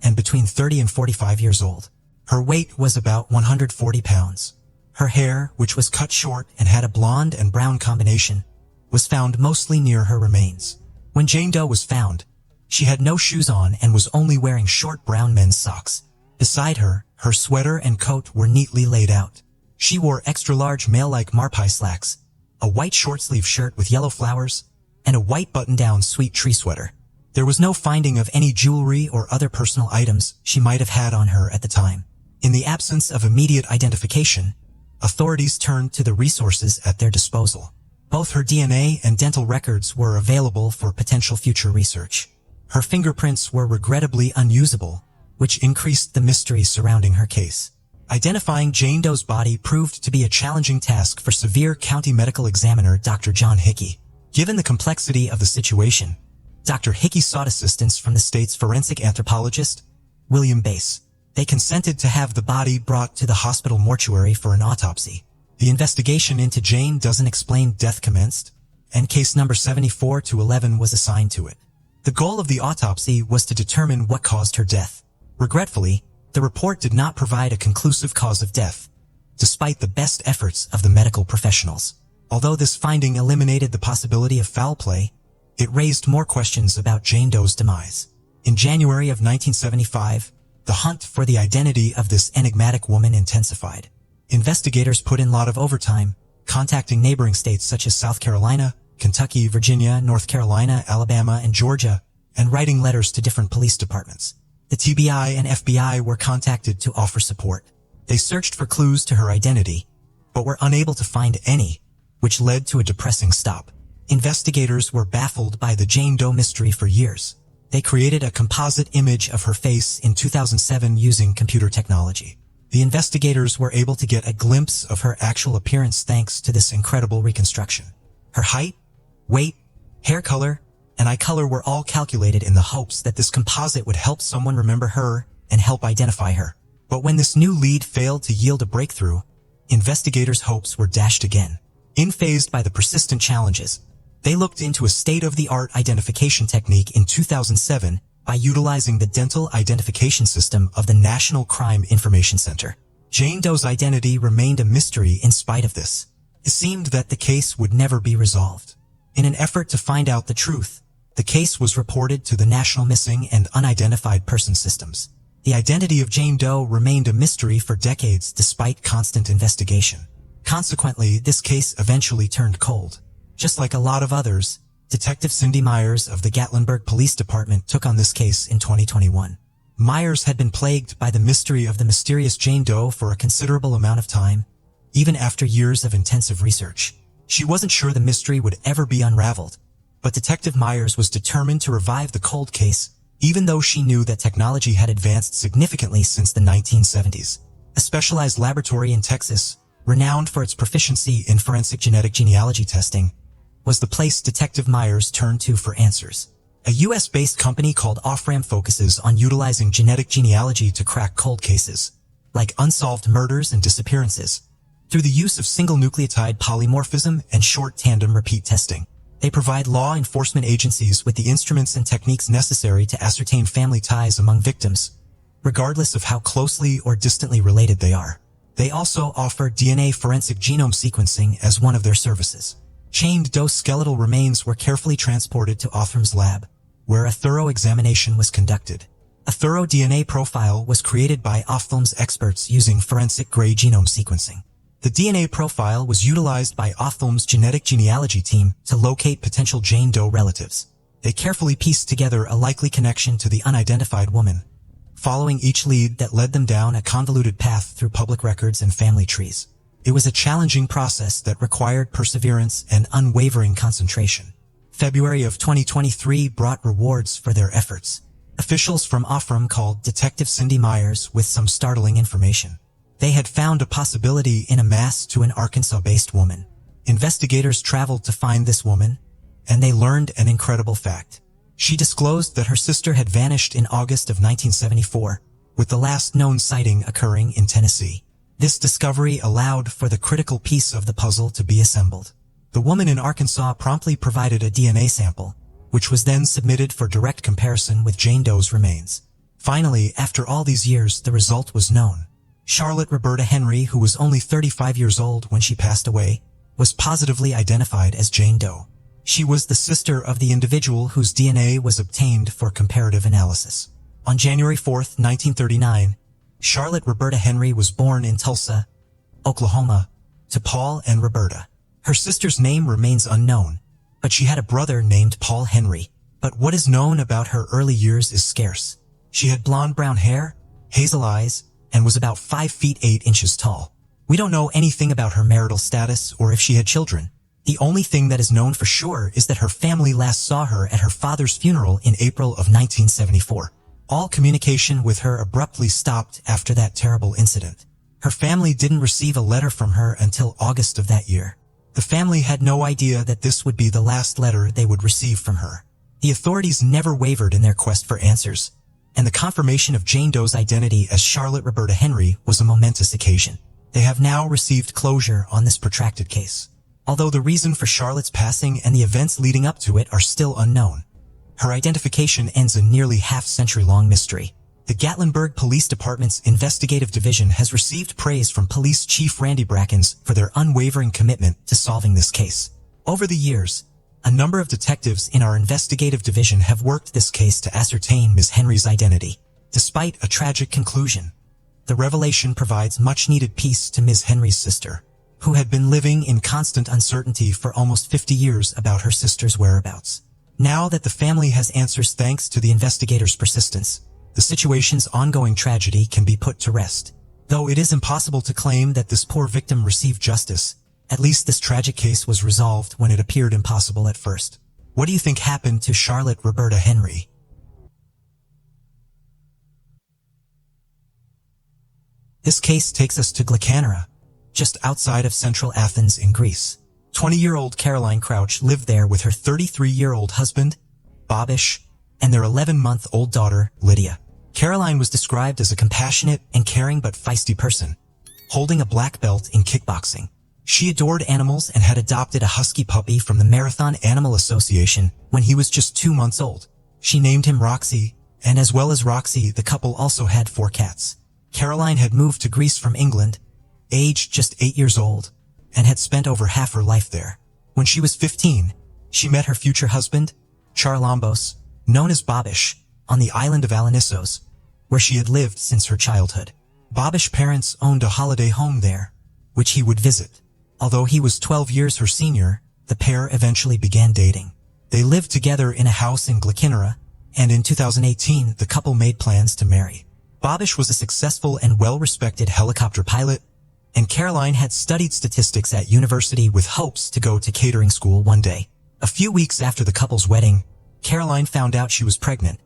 and between 30 and 45 years old. Her weight was about 140 pounds. Her hair, which was cut short and had a blonde and brown combination, was found mostly near her remains. When Jane Doe was found, she had no shoes on and was only wearing short brown men's socks. Beside her, her sweater and coat were neatly laid out. She wore extra-large male-like marpai slacks, a white short-sleeve shirt with yellow flowers, and a white button-down sweet tree sweater. There was no finding of any jewelry or other personal items she might have had on her at the time. In the absence of immediate identification, authorities turned to the resources at their disposal. Both her DNA and dental records were available for potential future research. Her fingerprints were regrettably unusable, which increased the mystery surrounding her case. Identifying Jane Doe's body proved to be a challenging task for Sevier County Medical Examiner Dr. John Hickey. Given the complexity of the situation, Dr. Hickey sought assistance from the state's forensic anthropologist, William Bass. They consented to have the body brought to the hospital mortuary for an autopsy. The investigation into Jane Doe's unexplained death commenced, and case number 74-11 was assigned to it. The goal of the autopsy was to determine what caused her death. Regretfully, the report did not provide a conclusive cause of death, despite the best efforts of the medical professionals. Although this finding eliminated the possibility of foul play, it raised more questions about Jane Doe's demise. In January of 1975, the hunt for the identity of this enigmatic woman intensified. Investigators put in a lot of overtime, contacting neighboring states such as South Carolina, Kentucky, Virginia, North Carolina, Alabama, and Georgia, and writing letters to different police departments. The TBI and FBI were contacted to offer support. They searched for clues to her identity, but were unable to find any, which led to a depressing stop. Investigators were baffled by the Jane Doe mystery for years. They created a composite image of her face in 2007 using computer technology. The investigators were able to get a glimpse of her actual appearance thanks to this incredible reconstruction. Her height, weight, hair color, and eye color were all calculated in the hopes that this composite would help someone remember her and help identify her. But when this new lead failed to yield a breakthrough, investigators' hopes were dashed again. Unfazed by the persistent challenges, they looked into a state-of-the-art identification technique in 2007 by utilizing the dental identification system of the National Crime Information Center. Jane Doe's identity remained a mystery in spite of this. It seemed that the case would never be resolved. In an effort to find out the truth, the case was reported to the National Missing and Unidentified Person Systems. The identity of Jane Doe remained a mystery for decades despite constant investigation. Consequently, this case eventually turned cold. Just like a lot of others, Detective Cindy Myers of the Gatlinburg Police Department took on this case in 2021. Myers had been plagued by the mystery of the mysterious Jane Doe for a considerable amount of time, even after years of intensive research. She wasn't sure the mystery would ever be unraveled, but Detective Myers was determined to revive the cold case, even though she knew that technology had advanced significantly since the 1970s. A specialized laboratory in Texas, renowned for its proficiency in forensic genetic genealogy testing, was the place Detective Myers turned to for answers. A US-based company called Offram focuses on utilizing genetic genealogy to crack cold cases, like unsolved murders and disappearances, through the use of single nucleotide polymorphism and short tandem repeat testing. They provide law enforcement agencies with the instruments and techniques necessary to ascertain family ties among victims, regardless of how closely or distantly related they are. They also offer DNA forensic genome sequencing as one of their services. Jane Doe's skeletal remains were carefully transported to Offram's lab, where a thorough examination was conducted. A thorough DNA profile was created by Offram's experts using forensic gray genome sequencing. The DNA profile was utilized by Offram's genetic genealogy team to locate potential Jane Doe relatives. They carefully pieced together a likely connection to the unidentified woman, following each lead that led them down a convoluted path through public records and family trees. It was a challenging process that required perseverance and unwavering concentration. February of 2023 brought rewards for their efforts. Officials from Offram called Detective Cindy Myers with some startling information. They had found a possibility in a mass to an Arkansas-based woman. Investigators traveled to find this woman, and they learned an incredible fact. She disclosed that her sister had vanished in August of 1974, with the last known sighting occurring in Tennessee. This discovery allowed for the critical piece of the puzzle to be assembled. The woman in Arkansas promptly provided a DNA sample, which was then submitted for direct comparison with Jane Doe's remains. Finally, after all these years, the result was known. Charlotte Roberta Henry, who was only 35 years old when she passed away, was positively identified as Jane Doe. She was the sister of the individual whose DNA was obtained for comparative analysis. On January 4, 1939, Charlotte Roberta Henry was born in Tulsa, Oklahoma, to Paul and Roberta. Her sister's name remains unknown, but she had a brother named Paul Henry. But what is known about her early years is scarce. She had blonde-brown hair, hazel eyes, and was about 5 feet 8 inches tall. We don't know anything about her marital status or if she had children. The only thing that is known for sure is that her family last saw her at her father's funeral in April of 1974. All communication with her abruptly stopped after that terrible incident. Her family didn't receive a letter from her until August of that year. The family had no idea that this would be the last letter they would receive from her. The authorities never wavered in their quest for answers, and the confirmation of Jane Doe's identity as Charlotte Roberta Henry was a momentous occasion. They have now received closure on this protracted case. Although the reason for Charlotte's passing and the events leading up to it are still unknown, her identification ends a nearly half-century-long mystery. The Gatlinburg Police Department's investigative division has received praise from Police Chief Randy Brackens for their unwavering commitment to solving this case. Over the years, a number of detectives in our investigative division have worked this case to ascertain Ms. Henry's identity. Despite a tragic conclusion, the revelation provides much-needed peace to Ms. Henry's sister, who had been living in constant uncertainty for almost 50 years about her sister's whereabouts. Now that the family has answers thanks to the investigators' persistence, the situation's ongoing tragedy can be put to rest. Though it is impossible to claim that this poor victim received justice, at least this tragic case was resolved when it appeared impossible at first. What do you think happened to Charlotte Roberta Henry? This case takes us to Glykannara, just outside of central Athens in Greece. 20-year-old Caroline Crouch lived there with her 33-year-old husband, Bobish, and their 11-month-old daughter, Lydia. Caroline was described as a compassionate and caring but feisty person, holding a black belt in kickboxing. She adored animals and had adopted a husky puppy from the Marathon Animal Association when he was just 2 months old. She named him Roxy, and as well as Roxy, the couple also had 4 cats. Caroline had moved to Greece from England, aged just 8 years old, and had spent over half her life there. When she was 15, she met her future husband, Charalambos, known as Bobish, on the island of Alonissos, where she had lived since her childhood. Bobish's parents owned a holiday home there, which he would visit. Although he was 12 years her senior, the pair eventually began dating. They lived together in a house in Glykannara, and in 2018 the couple made plans to marry. Bobish was a successful and well-respected helicopter pilot, and Caroline had studied statistics at university with hopes to go to catering school one day. A few weeks after the couple's wedding, Caroline found out she was pregnant,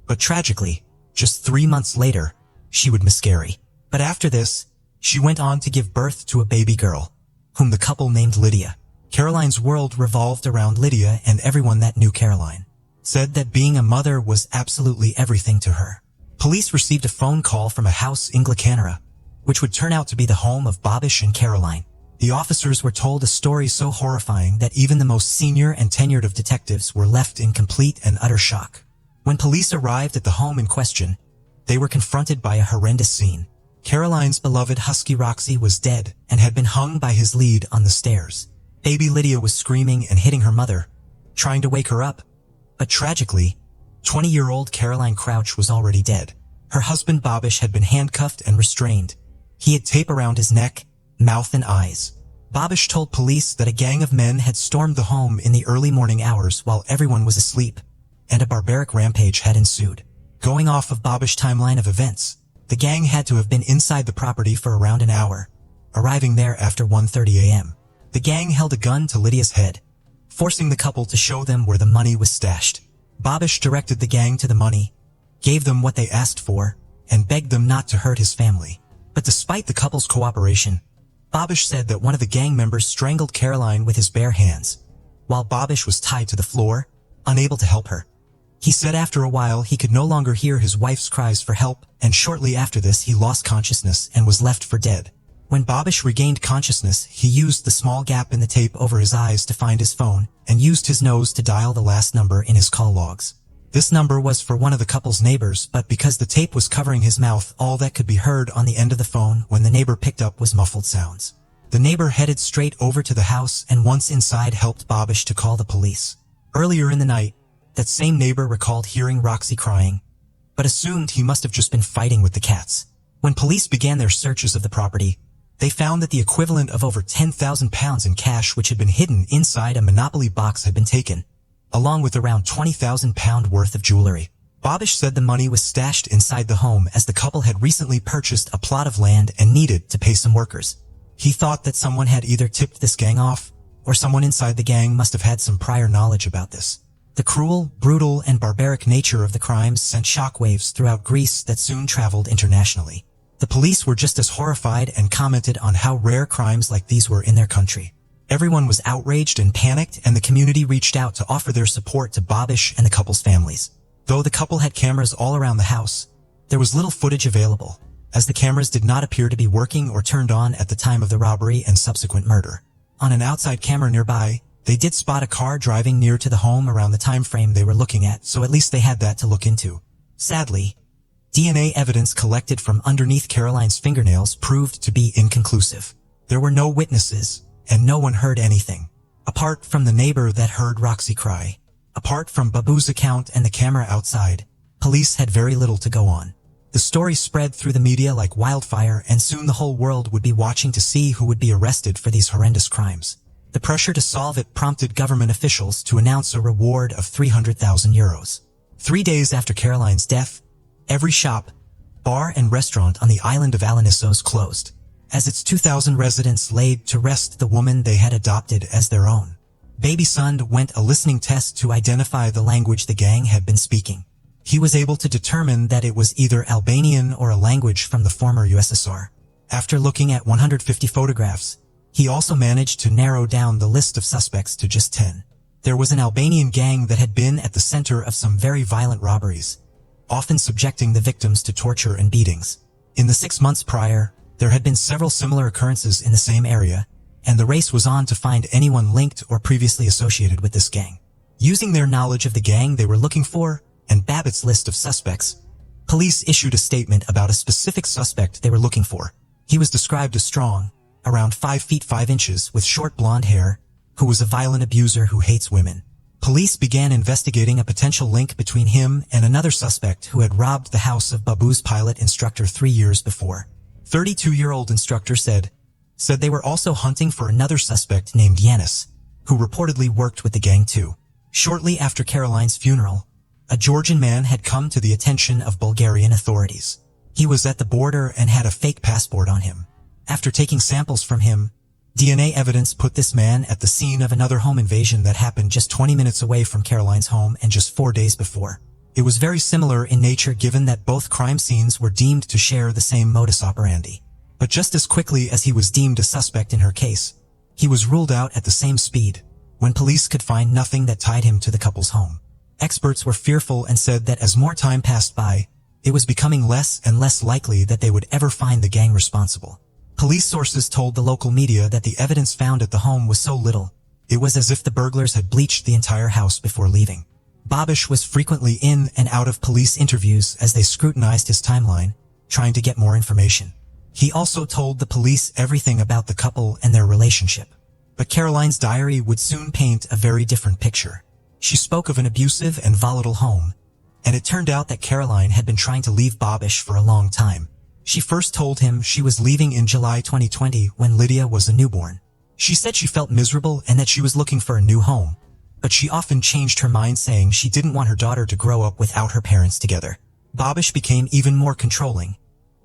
but tragically, just 3 months later, she would miscarry. But after this, she went on to give birth to a baby girl, whom the couple named Lydia. Caroline's world revolved around Lydia, and everyone that knew Caroline said that being a mother was absolutely everything to her. Police received a phone call from a house in Glykannara, which would turn out to be the home of Bobish and Caroline. The officers were told a story so horrifying that even the most senior and tenured of detectives were left in complete and utter shock. When police arrived at the home in question, they were confronted by a horrendous scene. Caroline's beloved husky Roxy was dead and had been hung by his lead on the stairs. Baby Lydia was screaming and hitting her mother, trying to wake her up. But tragically, 20-year-old Caroline Crouch was already dead. Her husband Bobish had been handcuffed and restrained. He had tape around his neck, mouth, and eyes. Bobish told police that a gang of men had stormed the home in the early morning hours while everyone was asleep, and a barbaric rampage had ensued. Going off of Bobish's timeline of events, the gang had to have been inside the property for around an hour, arriving there after 1:30 a.m. The gang held a gun to Lydia's head, forcing the couple to show them where the money was stashed. Bobish directed the gang to the money, gave them what they asked for, and begged them not to hurt his family. But despite the couple's cooperation, Bobish said that one of the gang members strangled Caroline with his bare hands, while Bobish was tied to the floor, unable to help her. He said after a while he could no longer hear his wife's cries for help, and shortly after this he lost consciousness and was left for dead. When Babish regained consciousness, he used the small gap in the tape over his eyes to find his phone, and used his nose to dial the last number in his call logs. This number was for one of the couple's neighbors, but because the tape was covering his mouth, all that could be heard on the end of the phone when the neighbor picked up was muffled sounds. The neighbor headed straight over to the house and once inside helped Babish to call the police. Earlier in the night, that same neighbor recalled hearing Roxy crying, but assumed he must have just been fighting with the cats. When police began their searches of the property, they found that the equivalent of over £10,000 in cash which had been hidden inside a Monopoly box had been taken, along with around £20,000 worth of jewelry. Babish said the money was stashed inside the home as the couple had recently purchased a plot of land and needed to pay some workers. He thought that someone had either tipped this gang off, or someone inside the gang must have had some prior knowledge about this. The cruel, brutal, and barbaric nature of the crimes sent shockwaves throughout Greece that soon traveled internationally. The police were just as horrified and commented on how rare crimes like these were in their country. Everyone was outraged and panicked, and the community reached out to offer their support to Babish and the couple's families. Though the couple had cameras all around the house, there was little footage available, as the cameras did not appear to be working or turned on at the time of the robbery and subsequent murder. On an outside camera nearby, they did spot a car driving near to the home around the time frame they were looking at, so at least they had that to look into. Sadly, DNA evidence collected from underneath Caroline's fingernails proved to be inconclusive. There were no witnesses, and no one heard anything. Apart from the neighbor that heard Roxy cry, apart from Babu's account and the camera outside, police had very little to go on. The story spread through the media like wildfire, and soon the whole world would be watching to see who would be arrested for these horrendous crimes. The pressure to solve it prompted government officials to announce a reward of €300,000. 3 days after Caroline's death, every shop, bar, and restaurant on the island of Alanissos closed, as its 2,000 residents laid to rest the woman they had adopted as their own. Baby Son went a listening test to identify the language the gang had been speaking. He was able to determine that it was either Albanian or a language from the former USSR. After looking at 150 photographs, he also managed to narrow down the list of suspects to just 10. There was an Albanian gang that had been at the center of some very violent robberies, often subjecting the victims to torture and beatings. In the 6 months prior, there had been several similar occurrences in the same area, and the race was on to find anyone linked or previously associated with this gang. Using their knowledge of the gang they were looking for, and Babbitt's list of suspects, police issued a statement about a specific suspect they were looking for. He was described as strong, around 5 feet 5 inches, with short blonde hair, who was a violent abuser who hates women. Police began investigating a potential link between him and another suspect who had robbed the house of Babu's pilot instructor 3 years before. 32-year-old instructor said they were also hunting for another suspect named Yanis, who reportedly worked with the gang too. Shortly after Caroline's funeral, a Georgian man had come to the attention of Bulgarian authorities. He was at the border and had a fake passport on him. After taking samples from him, DNA evidence put this man at the scene of another home invasion that happened just 20 minutes away from Caroline's home and just 4 days before. It was very similar in nature given that both crime scenes were deemed to share the same modus operandi. But just as quickly as he was deemed a suspect in her case, he was ruled out at the same speed, when police could find nothing that tied him to the couple's home. Experts were fearful and said that as more time passed by, it was becoming less and less likely that they would ever find the gang responsible. Police sources told the local media that the evidence found at the home was so little, it was as if the burglars had bleached the entire house before leaving. Babish was frequently in and out of police interviews as they scrutinized his timeline, trying to get more information. He also told the police everything about the couple and their relationship. But Caroline's diary would soon paint a very different picture. She spoke of an abusive and volatile home, and it turned out that Caroline had been trying to leave Babish for a long time. She first told him she was leaving in July 2020 when Lydia was a newborn. She said she felt miserable and that she was looking for a new home, but she often changed her mind, saying she didn't want her daughter to grow up without her parents together. Babish became even more controlling,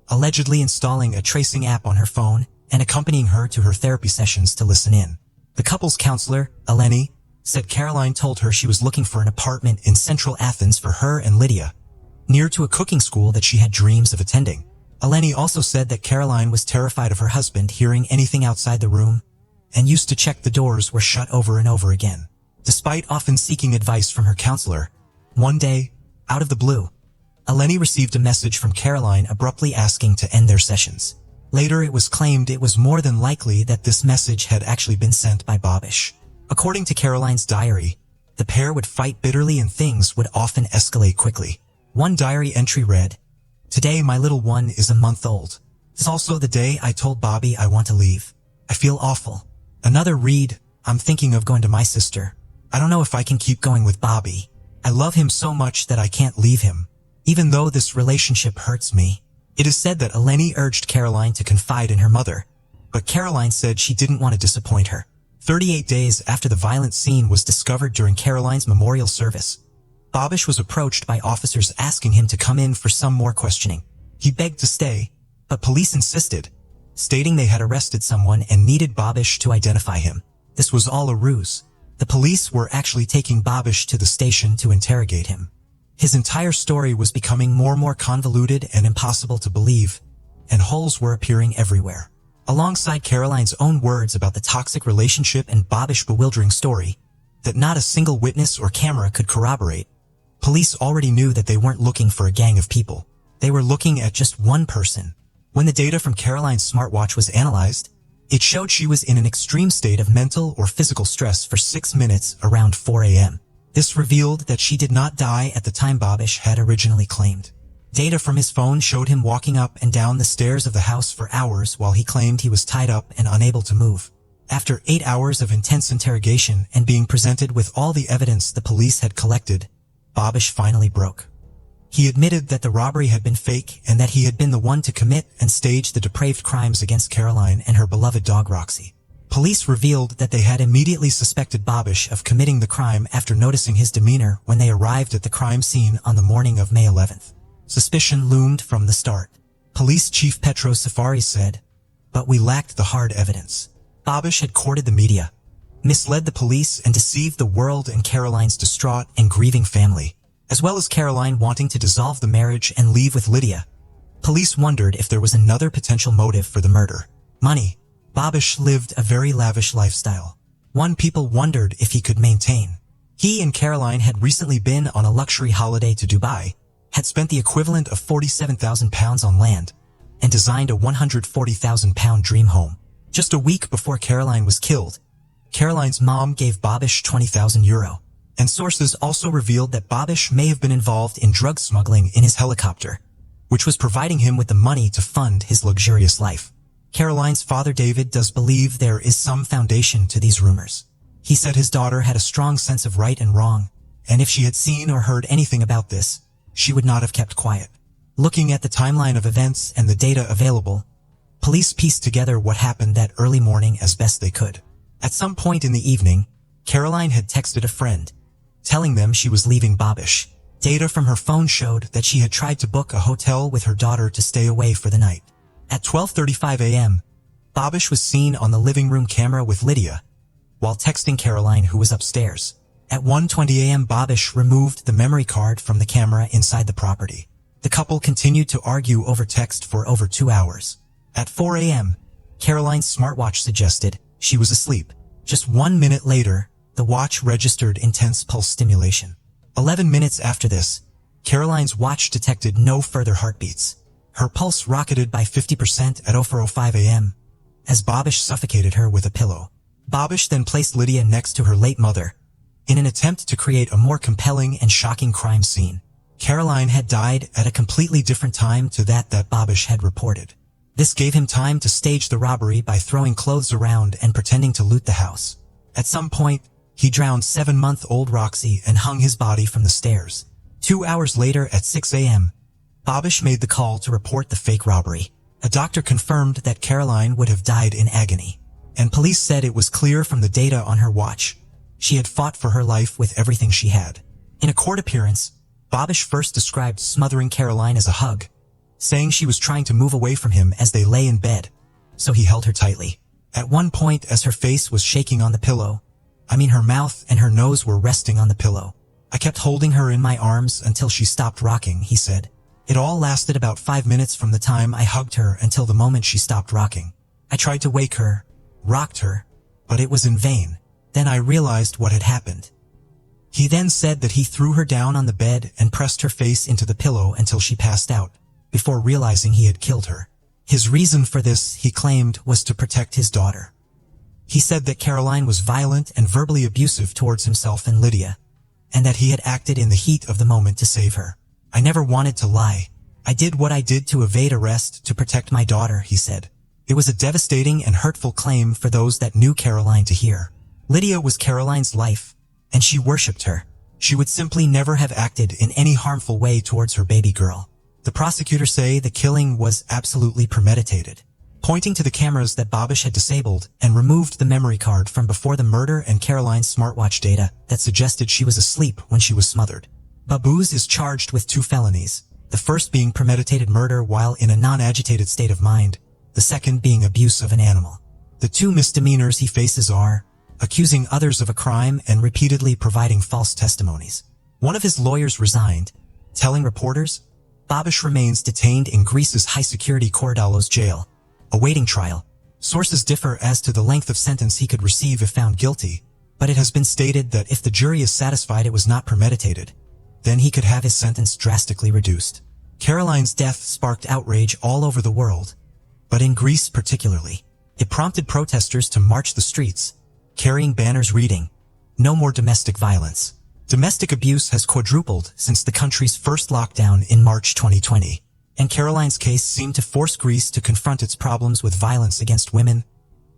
allegedly installing a tracing app on her phone and accompanying her to her therapy sessions to listen in. The couple's counselor, Eleni, said Caroline told her she was looking for an apartment in central Athens for her and Lydia, near to a cooking school that she had dreams of attending. Eleni also said that Caroline was terrified of her husband hearing anything outside the room and used to check the doors were shut over and over again. Despite often seeking advice from her counselor, One day, out of the blue, Eleni received a message from Caroline abruptly asking to end their sessions. Later it was claimed it was more than likely that this message had actually been sent by Babish. According to Caroline's diary, the pair would fight bitterly and things would often escalate quickly. One diary entry read, "Today my little one is a month old. It's also the day I told Bobby I want to leave. I feel awful." Another read, "I'm thinking of going to my sister. I don't know if I can keep going with Bobby. I love him so much that I can't leave him, even though this relationship hurts me." It is said that Eleni urged Caroline to confide in her mother, but Caroline said she didn't want to disappoint her. 38 days after the violent scene was discovered during Caroline's memorial service, Babish was approached by officers asking him to come in for some more questioning. He begged to stay, but police insisted, stating they had arrested someone and needed Babish to identify him. This was all a ruse. The police were actually taking Babish to the station to interrogate him. His entire story was becoming more and more convoluted and impossible to believe, and holes were appearing everywhere. Alongside Caroline's own words about the toxic relationship and Babish's bewildering story, that not a single witness or camera could corroborate, police already knew that they weren't looking for a gang of people. They were looking at just one person. When the data from Caroline's smartwatch was analyzed, it showed she was in an extreme state of mental or physical stress for 6 minutes around 4 a.m. This revealed that she did not die at the time Babish had originally claimed. Data from his phone showed him walking up and down the stairs of the house for hours while he claimed he was tied up and unable to move. After 8 hours of intense interrogation and being presented with all the evidence the police had collected, Babish finally broke. He admitted that the robbery had been fake and that he had been the one to commit and stage the depraved crimes against Caroline and her beloved dog Roxy. Police revealed that they had immediately suspected Babish of committing the crime after noticing his demeanor when they arrived at the crime scene on the morning of May 11th. Suspicion loomed from the start. Police Chief Petro Safari said, "But we lacked the hard evidence. Babish had courted the media, misled the police, and deceived the world and Caroline's distraught and grieving family, as well as Caroline wanting to dissolve the marriage and leave with Lydia." Police wondered if there was another potential motive for the murder. Money. Babish lived a very lavish lifestyle, one people wondered if he could maintain. He and Caroline had recently been on a luxury holiday to Dubai, had spent the equivalent of £47,000 on land, and designed a £140,000 dream home. Just a week before Caroline was killed, Caroline's mom gave Babish €20,000, and sources also revealed that Babish may have been involved in drug smuggling in his helicopter, which was providing him with the money to fund his luxurious life. Caroline's father David does believe there is some foundation to these rumors. He said his daughter had a strong sense of right and wrong, and if she had seen or heard anything about this, she would not have kept quiet. Looking at the timeline of events and the data available, police pieced together what happened that early morning as best they could. At some point in the evening, Caroline had texted a friend, telling them she was leaving Babish. Data from her phone showed that she had tried to book a hotel with her daughter to stay away for the night. At 12:35 a.m., Babish was seen on the living room camera with Lydia, while texting Caroline, who was upstairs. At 1:20 a.m., Babish removed the memory card from the camera inside the property. The couple continued to argue over text for over 2 hours. At 4 a.m., Caroline's smartwatch suggested she was asleep. Just 1 minute later, the watch registered intense pulse stimulation. 11 minutes after this, Caroline's watch detected no further heartbeats. Her pulse rocketed by 50% at 04:05 a.m. as Babish suffocated her with a pillow. Babish then placed Lydia next to her late mother in an attempt to create a more compelling and shocking crime scene. Caroline had died at a completely different time to that Babish had reported. This gave him time to stage the robbery by throwing clothes around and pretending to loot the house. At some point, he drowned 7-month-old Roxy and hung his body from the stairs. 2 hours later at 6 a.m., Babish made the call to report the fake robbery. A doctor confirmed that Caroline would have died in agony, and police said it was clear from the data on her watch. She had fought for her life with everything she had. In a court appearance, Babish first described smothering Caroline as a hug, saying she was trying to move away from him as they lay in bed, so he held her tightly. At one point, as her face was shaking on the pillow, her mouth and her nose were resting on the pillow, "I kept holding her in my arms until she stopped rocking," he said. "It all lasted about 5 minutes from the time I hugged her until the moment she stopped rocking. I tried to wake her, rocked her, but it was in vain. Then I realized what had happened." He then said that he threw her down on the bed and pressed her face into the pillow until she passed out, before realizing he had killed her. His reason for this, he claimed, was to protect his daughter. He said that Caroline was violent and verbally abusive towards himself and Lydia, and that he had acted in the heat of the moment to save her. "I never wanted to lie. I did what I did to evade arrest to protect my daughter," he said. It was a devastating and hurtful claim for those that knew Caroline to hear. Lydia was Caroline's life, and she worshipped her. She would simply never have acted in any harmful way towards her baby girl. The prosecutors say the killing was absolutely premeditated, pointing to the cameras that Babish had disabled and removed the memory card from before the murder and Caroline's smartwatch data that suggested she was asleep when she was smothered. Babuz is charged with 2 felonies, the first being premeditated murder while in a non-agitated state of mind, the second being abuse of an animal. The 2 misdemeanors he faces are accusing others of a crime and repeatedly providing false testimonies. One of his lawyers resigned, telling reporters, "Babish remains detained in Greece's high-security Korydallos jail, awaiting trial." Sources differ as to the length of sentence he could receive if found guilty, but it has been stated that if the jury is satisfied it was not premeditated, then he could have his sentence drastically reduced. Caroline's death sparked outrage all over the world, but in Greece particularly. It prompted protesters to march the streets, carrying banners reading, "No more domestic violence." Domestic abuse has quadrupled since the country's first lockdown in March 2020, and Caroline's case seemed to force Greece to confront its problems with violence against women,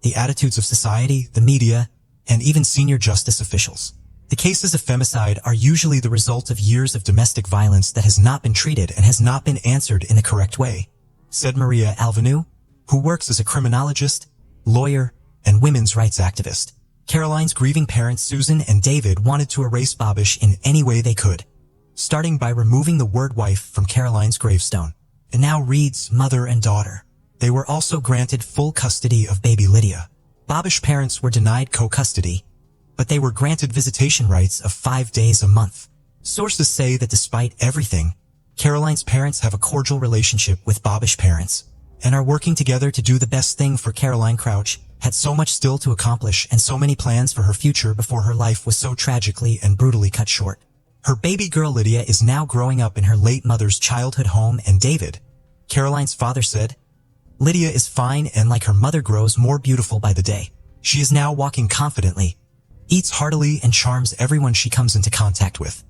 the attitudes of society, the media, and even senior justice officials. The cases of femicide are usually the result of years of domestic violence that has not been treated and has not been answered in the correct way, said Maria Alvanu, who works as a criminologist, lawyer, and women's rights activist. Caroline's grieving parents Susan and David wanted to erase Babish in any way they could, starting by removing the word wife from Caroline's gravestone. It now reads mother and daughter. They were also granted full custody of baby Lydia. Babish parents were denied co-custody, but they were granted visitation rights of 5 days a month. Sources say that despite everything, Caroline's parents have a cordial relationship with Babish parents and are working together to do the best thing for Caroline Crouch, had so much still to accomplish and so many plans for her future before her life was so tragically and brutally cut short. Her baby girl Lydia is now growing up in her late mother's childhood home, and David, Caroline's father, said, "Lydia is fine and like her mother grows more beautiful by the day. She is now walking confidently, eats heartily and charms everyone she comes into contact with."